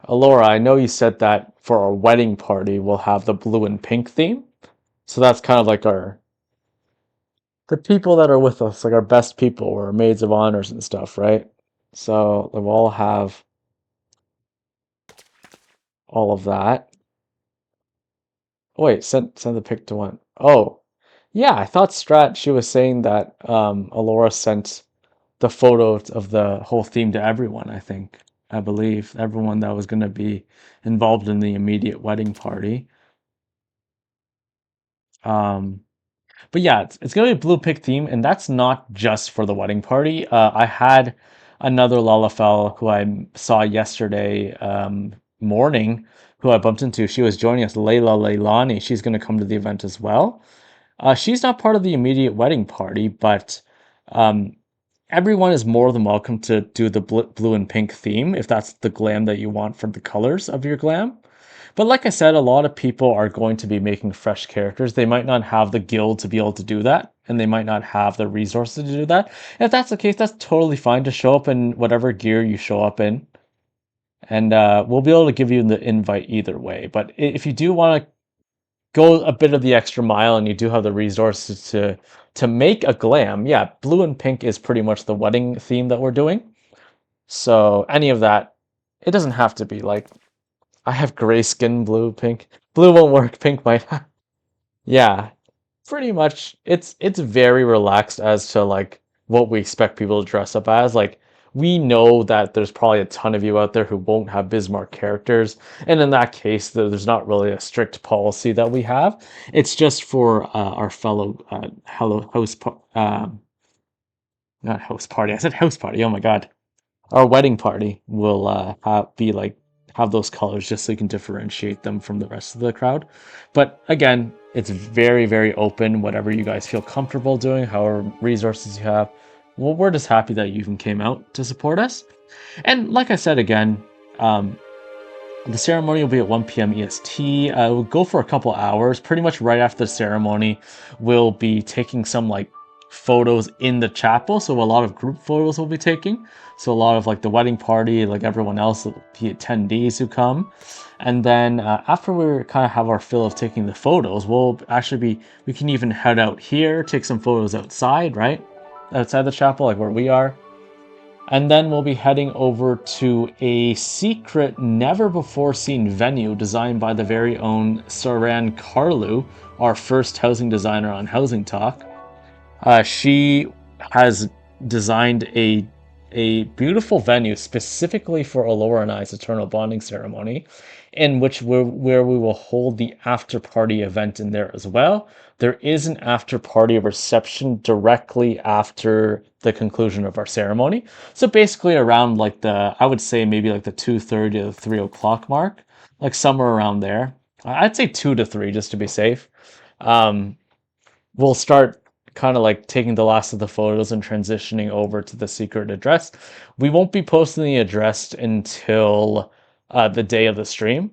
Alora, I know you said that for our wedding party, we'll have the blue and pink theme. So that's kind of like the people that are with us, like our best people, or our maids of honors and stuff, right? So we'll all have all of that. Oh, wait, send the pic to one. Oh, yeah, I thought Strat, she was saying that Alora sent the photo of the whole theme to everyone, I think. I believe everyone that was going to be involved in the immediate wedding party. Um, But yeah, it's gonna be a blue pick theme, and that's not just for the wedding party. I had another Lalafell who I saw yesterday morning, who I bumped into. She was joining us, Layla Leilani. She's gonna come to the event as well. She's not part of the immediate wedding party, but um, everyone is more than welcome to do the blue and pink theme if that's the glam that you want for the colors of your glam. But like I said, a lot of people are going to be making fresh characters. They might not have the guild to be able to do that, and they might not have the resources to do that. If that's the case, that's totally fine to show up in whatever gear you show up in. And we'll be able to give you the invite either way. But if you do want to go a bit of the extra mile and you do have the resources to make a glam, yeah, blue and pink is pretty much the wedding theme that we're doing. So any of that, it doesn't have to be like I have gray skin, blue, pink. Blue won't work, pink might. Yeah, pretty much it's very relaxed as to like what we expect people to dress up as. Like we know that there's probably a ton of you out there who won't have Bismarck characters, and in that case, there's not really a strict policy that we have. It's just for our fellow hello not house party. I said house party. Oh my God, our wedding party will be like have those colors just so you can differentiate them from the rest of the crowd. But again, it's very, very open. Whatever you guys feel comfortable doing, however resources you have. Well, we're just happy that you even came out to support us. And like I said again, um, the ceremony will be at 1 p.m. EST. We'll go for a couple hours. Pretty much right after the ceremony, we'll be taking some like photos in the chapel. So a lot of group photos we'll be taking. So a lot of like the wedding party, like everyone else, the attendees who come. And then after we kind of have our fill of taking the photos, we can even head out here, take some photos outside, right? Outside the chapel, like where we are. And then we'll be heading over to a secret, never before seen venue designed by the very own Saran Carlu, our first housing designer on Housing Talk. She has designed a beautiful venue specifically for Alora and I's eternal bonding ceremony, in which where we will hold the after party event in there as well. There is an after party reception directly after the conclusion of our ceremony. So basically around like I would say maybe like the 2:30 to 3 o'clock mark, like somewhere around there. I'd say 2 to 3 just to be safe. Um, we'll start kind of like taking the last of the photos and transitioning over to the secret address. We won't be posting the address until the day of the stream.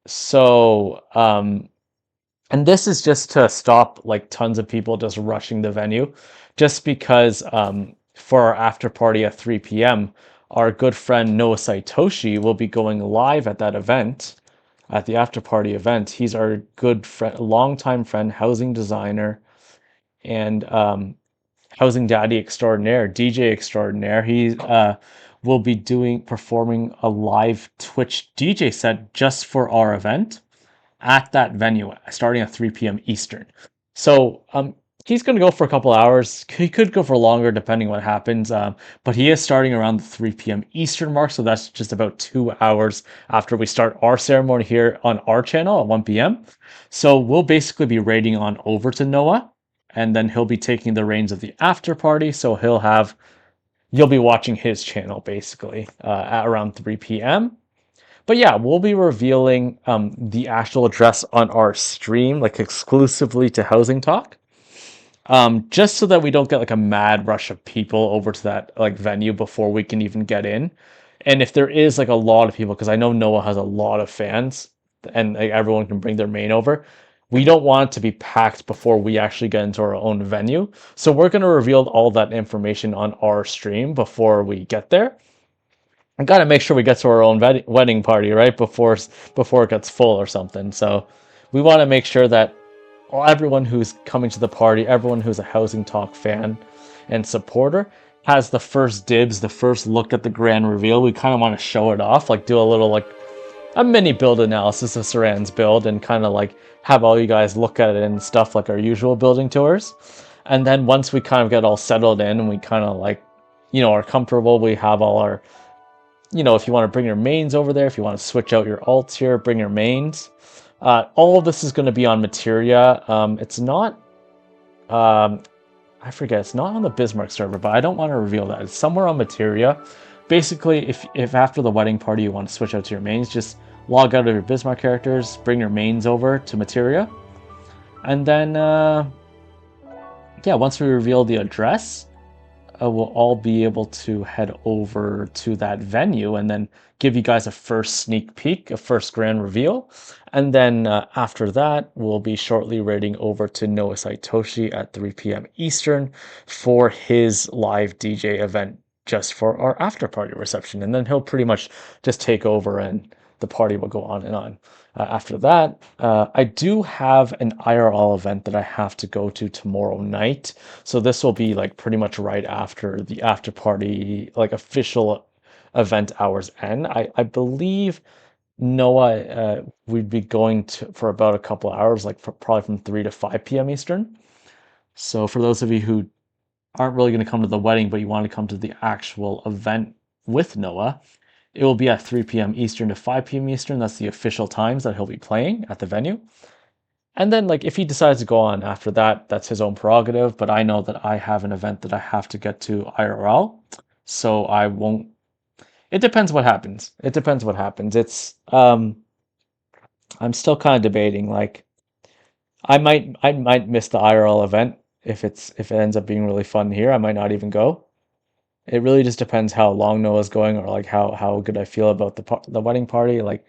So, and this is just to stop like tons of people just rushing the venue, just because for our after party at 3 p.m., our good friend Noah Saitoshi will be going live at that event, at the after party event. He's our good friend, longtime friend, housing designer, and housing daddy extraordinaire, DJ extraordinaire. He will be performing a live Twitch DJ set just for our event at that venue, starting at 3 p.m. Eastern. So he's going to go for a couple hours. He could go for longer depending what happens, but he is starting around the 3 p.m. Eastern mark, so that's just about 2 hours after we start our ceremony here on our channel at 1 p.m. So we'll basically be raiding on over to Noah, and then he'll be taking the reins of the after party, so you'll be watching his channel basically at around 3 p.m. But yeah, we'll be revealing the actual address on our stream, like exclusively to Housing Talk, just so that we don't get like a mad rush of people over to that like venue before we can even get in. And if there is like a lot of people, because I know Noah has a lot of fans, and like, everyone can bring their main over. We don't want it to be packed before we actually get into our own venue. So we're going to reveal all that information on our stream before we get there. I gotta make sure we get to our own wedding party, right? Before it gets full or something. So we want to make sure that everyone who's coming to the party, everyone who's a Housing Talk fan and supporter, has the first dibs, the first look at the grand reveal. We kind of want to show it off, like do a little like a mini build analysis of Saran's build, and kind of like have all you guys look at it and stuff like our usual building tours. And then once we kind of get all settled in and we kind of like, are comfortable, we have all our, if you want to bring your mains over there, if you want to switch out your alts here, bring your mains. All of this is going to be on Materia. It's not, I forget, it's not on the Bismarck server, but I don't want to reveal that. It's somewhere on Materia. Basically, if after the wedding party you want to switch out to your mains, just log out of your Bismarck characters, bring your mains over to Materia. And then, yeah, once we reveal the address, we'll all be able to head over to that venue and then give you guys a first sneak peek, a first grand reveal. And then after that, we'll be shortly raiding over to Noah Saitoshi at 3 p.m. Eastern for his live DJ event just for our after party reception. And then he'll pretty much just take over and the party will go on and on. After that, I do have an IRL event that I have to go to tomorrow night. So this will be like pretty much right after the after party, like official event hours end. I believe Noah, we'd be going to for about a couple hours, like probably from 3 to 5 p.m. Eastern. So for those of you who aren't really going to come to the wedding, but you want to come to the actual event with Noah, it will be at 3 p.m. Eastern to 5 p.m. Eastern. That's the official times that he'll be playing at the venue. And then, like, if he decides to go on after that, that's his own prerogative. But I know that I have an event that I have to get to IRL, so I won't. It depends what happens. It depends what happens. I'm still kind of debating. Like, I might miss the IRL event if it ends up being really fun here. I might not even go. It really just depends how long Noah's going, or like how good I feel about the wedding party. Like,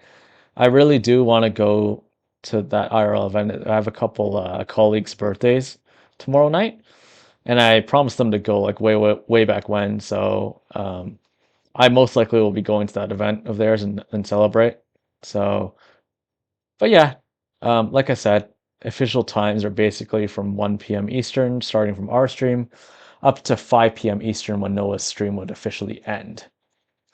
I really do want to go to that IRL event. I have a couple colleagues' birthdays tomorrow night, and I promised them to go like way back when. So I most likely will be going to that event of theirs and celebrate. So, but yeah, like I said, official times are basically from 1 p.m. Eastern, starting from our stream, up to 5 p.m. Eastern when Noah's stream would officially end.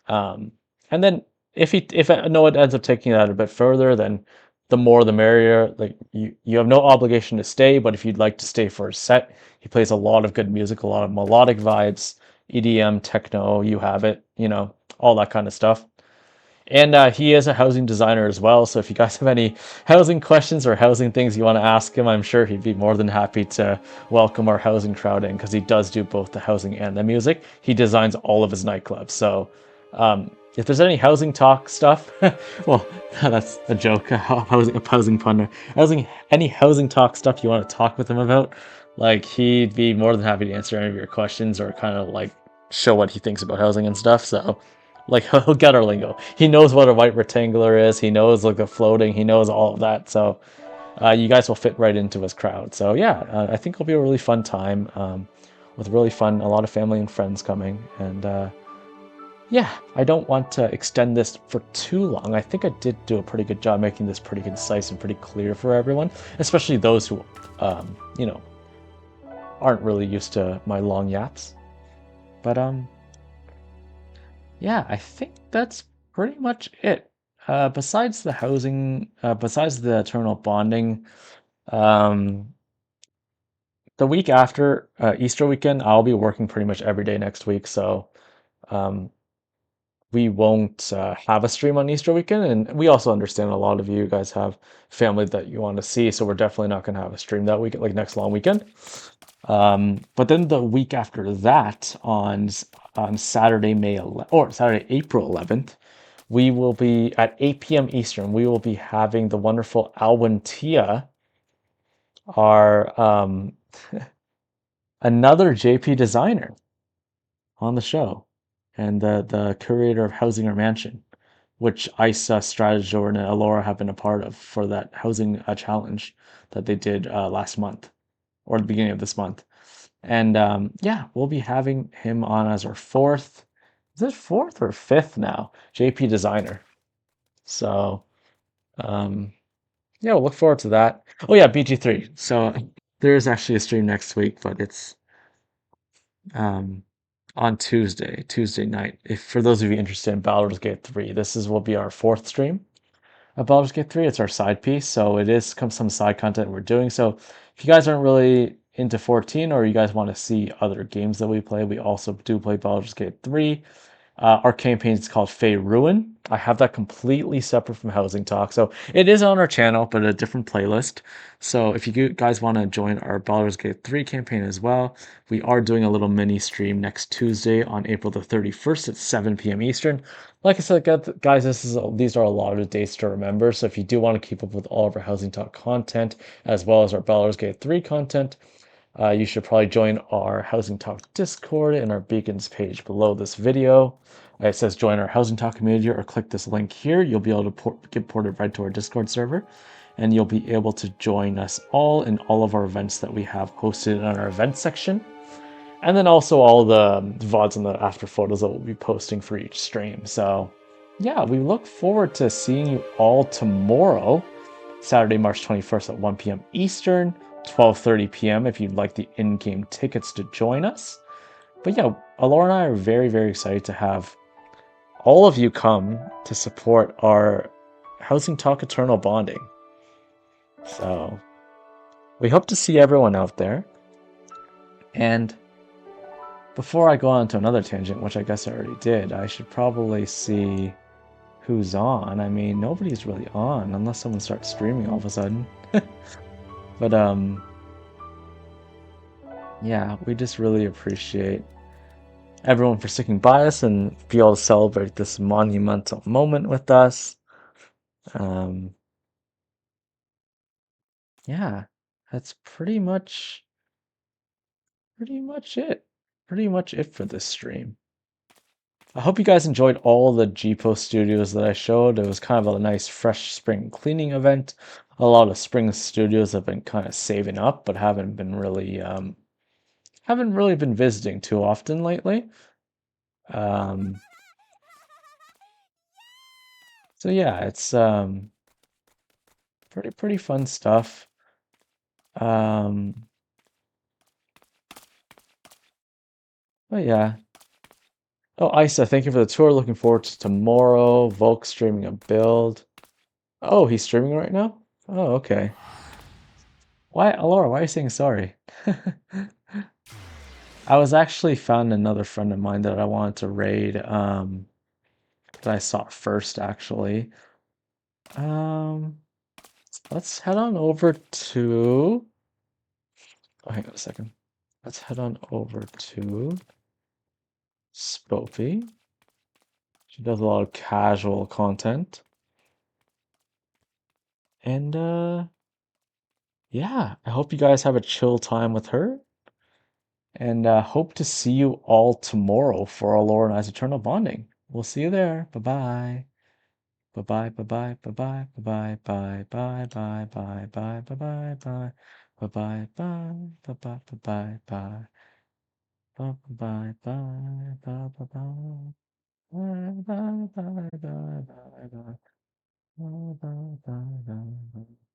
Um, and then if Noah ends up taking that a bit further, then the more the merrier. Like you have no obligation to stay, but if you'd like to stay for a set, he plays a lot of good music, a lot of melodic vibes, EDM, techno, you have it, all that kind of stuff. And he is a housing designer as well. So if you guys have any housing questions or housing things you want to ask him, I'm sure he'd be more than happy to welcome our housing crowd in, because he does do both the housing and the music. He designs all of his nightclubs. So if there's any housing talk stuff, well, that's a joke, a housing punter. Any housing talk stuff you want to talk with him about, like, he'd be more than happy to answer any of your questions or kind of like show what he thinks about housing and stuff. So like, he'll get our lingo. He knows what a white rectangular is. He knows like the floating. He knows all of that. So you guys will fit right into his crowd. So yeah, I think it'll be a really fun time, with really fun, a lot of family and friends coming. And yeah, I don't want to extend this for too long. I think I did do a pretty good job making this pretty concise and pretty clear for everyone, especially those who, you know, aren't really used to my long yaps. But yeah, I think that's pretty much it. Besides the housing, besides the eternal bonding, um, the week after Easter weekend, I'll be working pretty much every day next week. So um, we won't have a stream on Easter weekend. And we also understand a lot of you guys have family that you want to see. So we're definitely not going to have a stream that weekend, like next long weekend. But then the week after that, on Saturday, Saturday, April 11th, we will be at 8 p.m. Eastern. We will be having the wonderful Alwyn Tia, our another JP designer, on the show, and the curator of Housing or Mansion, which Isa, Strategy, Jordan, and Alora have been a part of for that housing challenge that they did last month, or the beginning of this month. And yeah, we'll be having him on as our fourth, is it fourth or fifth now, JP designer. So yeah, we'll look forward to that. Oh yeah, BG3. So there is actually a stream next week, but it's um, on Tuesday night. If for those of you interested in Baldur's Gate 3, will be our fourth stream of Baldur's Gate 3. It's our side piece, so it is some side content we're doing. So if you guys aren't really into 14, or you guys want to see other games that we play, we also do play Baldur's Gate 3. Our campaign is called Fey Ruin. I have that completely separate from Housing Talk. So it is on our channel, but a different playlist. So if you guys want to join our Baldur's Gate 3 campaign as well, we are doing a little mini stream next Tuesday on April the 31st at 7 p.m. Eastern. Like I said, guys, these are a lot of dates to remember. So if you do want to keep up with all of our Housing Talk content, as well as our Baldur's Gate 3 content, you should probably join our Housing Talk Discord in our beacons page below this video. It says join our Housing Talk community, or click this link here. You'll be able to get ported right to our Discord server, and you'll be able to join us all in all of our events that we have posted in our events section. And then also all the VODs and the after photos that we'll be posting for each stream. So yeah, we look forward to seeing you all tomorrow, Saturday, March 21st at 1 p.m. Eastern, 12:30 p.m. if you'd like the in-game tickets to join us. But yeah, Alora and I are very, very excited to have all of you come to support our Housing Talk Eternal Bonding. So we hope to see everyone out there. And before I go on to another tangent, which I guess I already did, I should probably see who's on. I mean, nobody's really on unless someone starts streaming all of a sudden. But yeah, we just really appreciate everyone for sticking by us and be able to celebrate this monumental moment with us. Um, yeah, that's pretty much it. Pretty much it for this stream. I hope you guys enjoyed all the GPO studios that I showed. It was kind of a nice fresh spring cleaning event. A lot of spring studios have been kind of saving up, but haven't really been visiting too often lately. Um, so yeah, it's pretty fun stuff. Um, but yeah. Oh, Isa, thank you for the tour. Looking forward to tomorrow. Volk streaming a build. Oh, he's streaming right now? Oh, okay. Why, Alora, why are you saying sorry? I was actually found another friend of mine that I wanted to raid, that I saw first actually. Um, let's head on over to, oh, hang on a second. Let's head on over to Spopey. She does a lot of casual content. And yeah, I hope you guys have a chill time with her. And hope to see you all tomorrow for our Laura and I's Eternal Bonding. We'll see you there. Bye-bye. Bye-bye, bye-bye, bye-bye, bye-bye, bye-bye, bye-bye, bye-bye, bye-bye, bye. Bye-bye, bye, bye-bye, bye-bye, bye. Bye-bye, bye, bye-bye, bye. Bye, bye, bye, bye, bye, bye. Bye, bye, bye, bye, bye.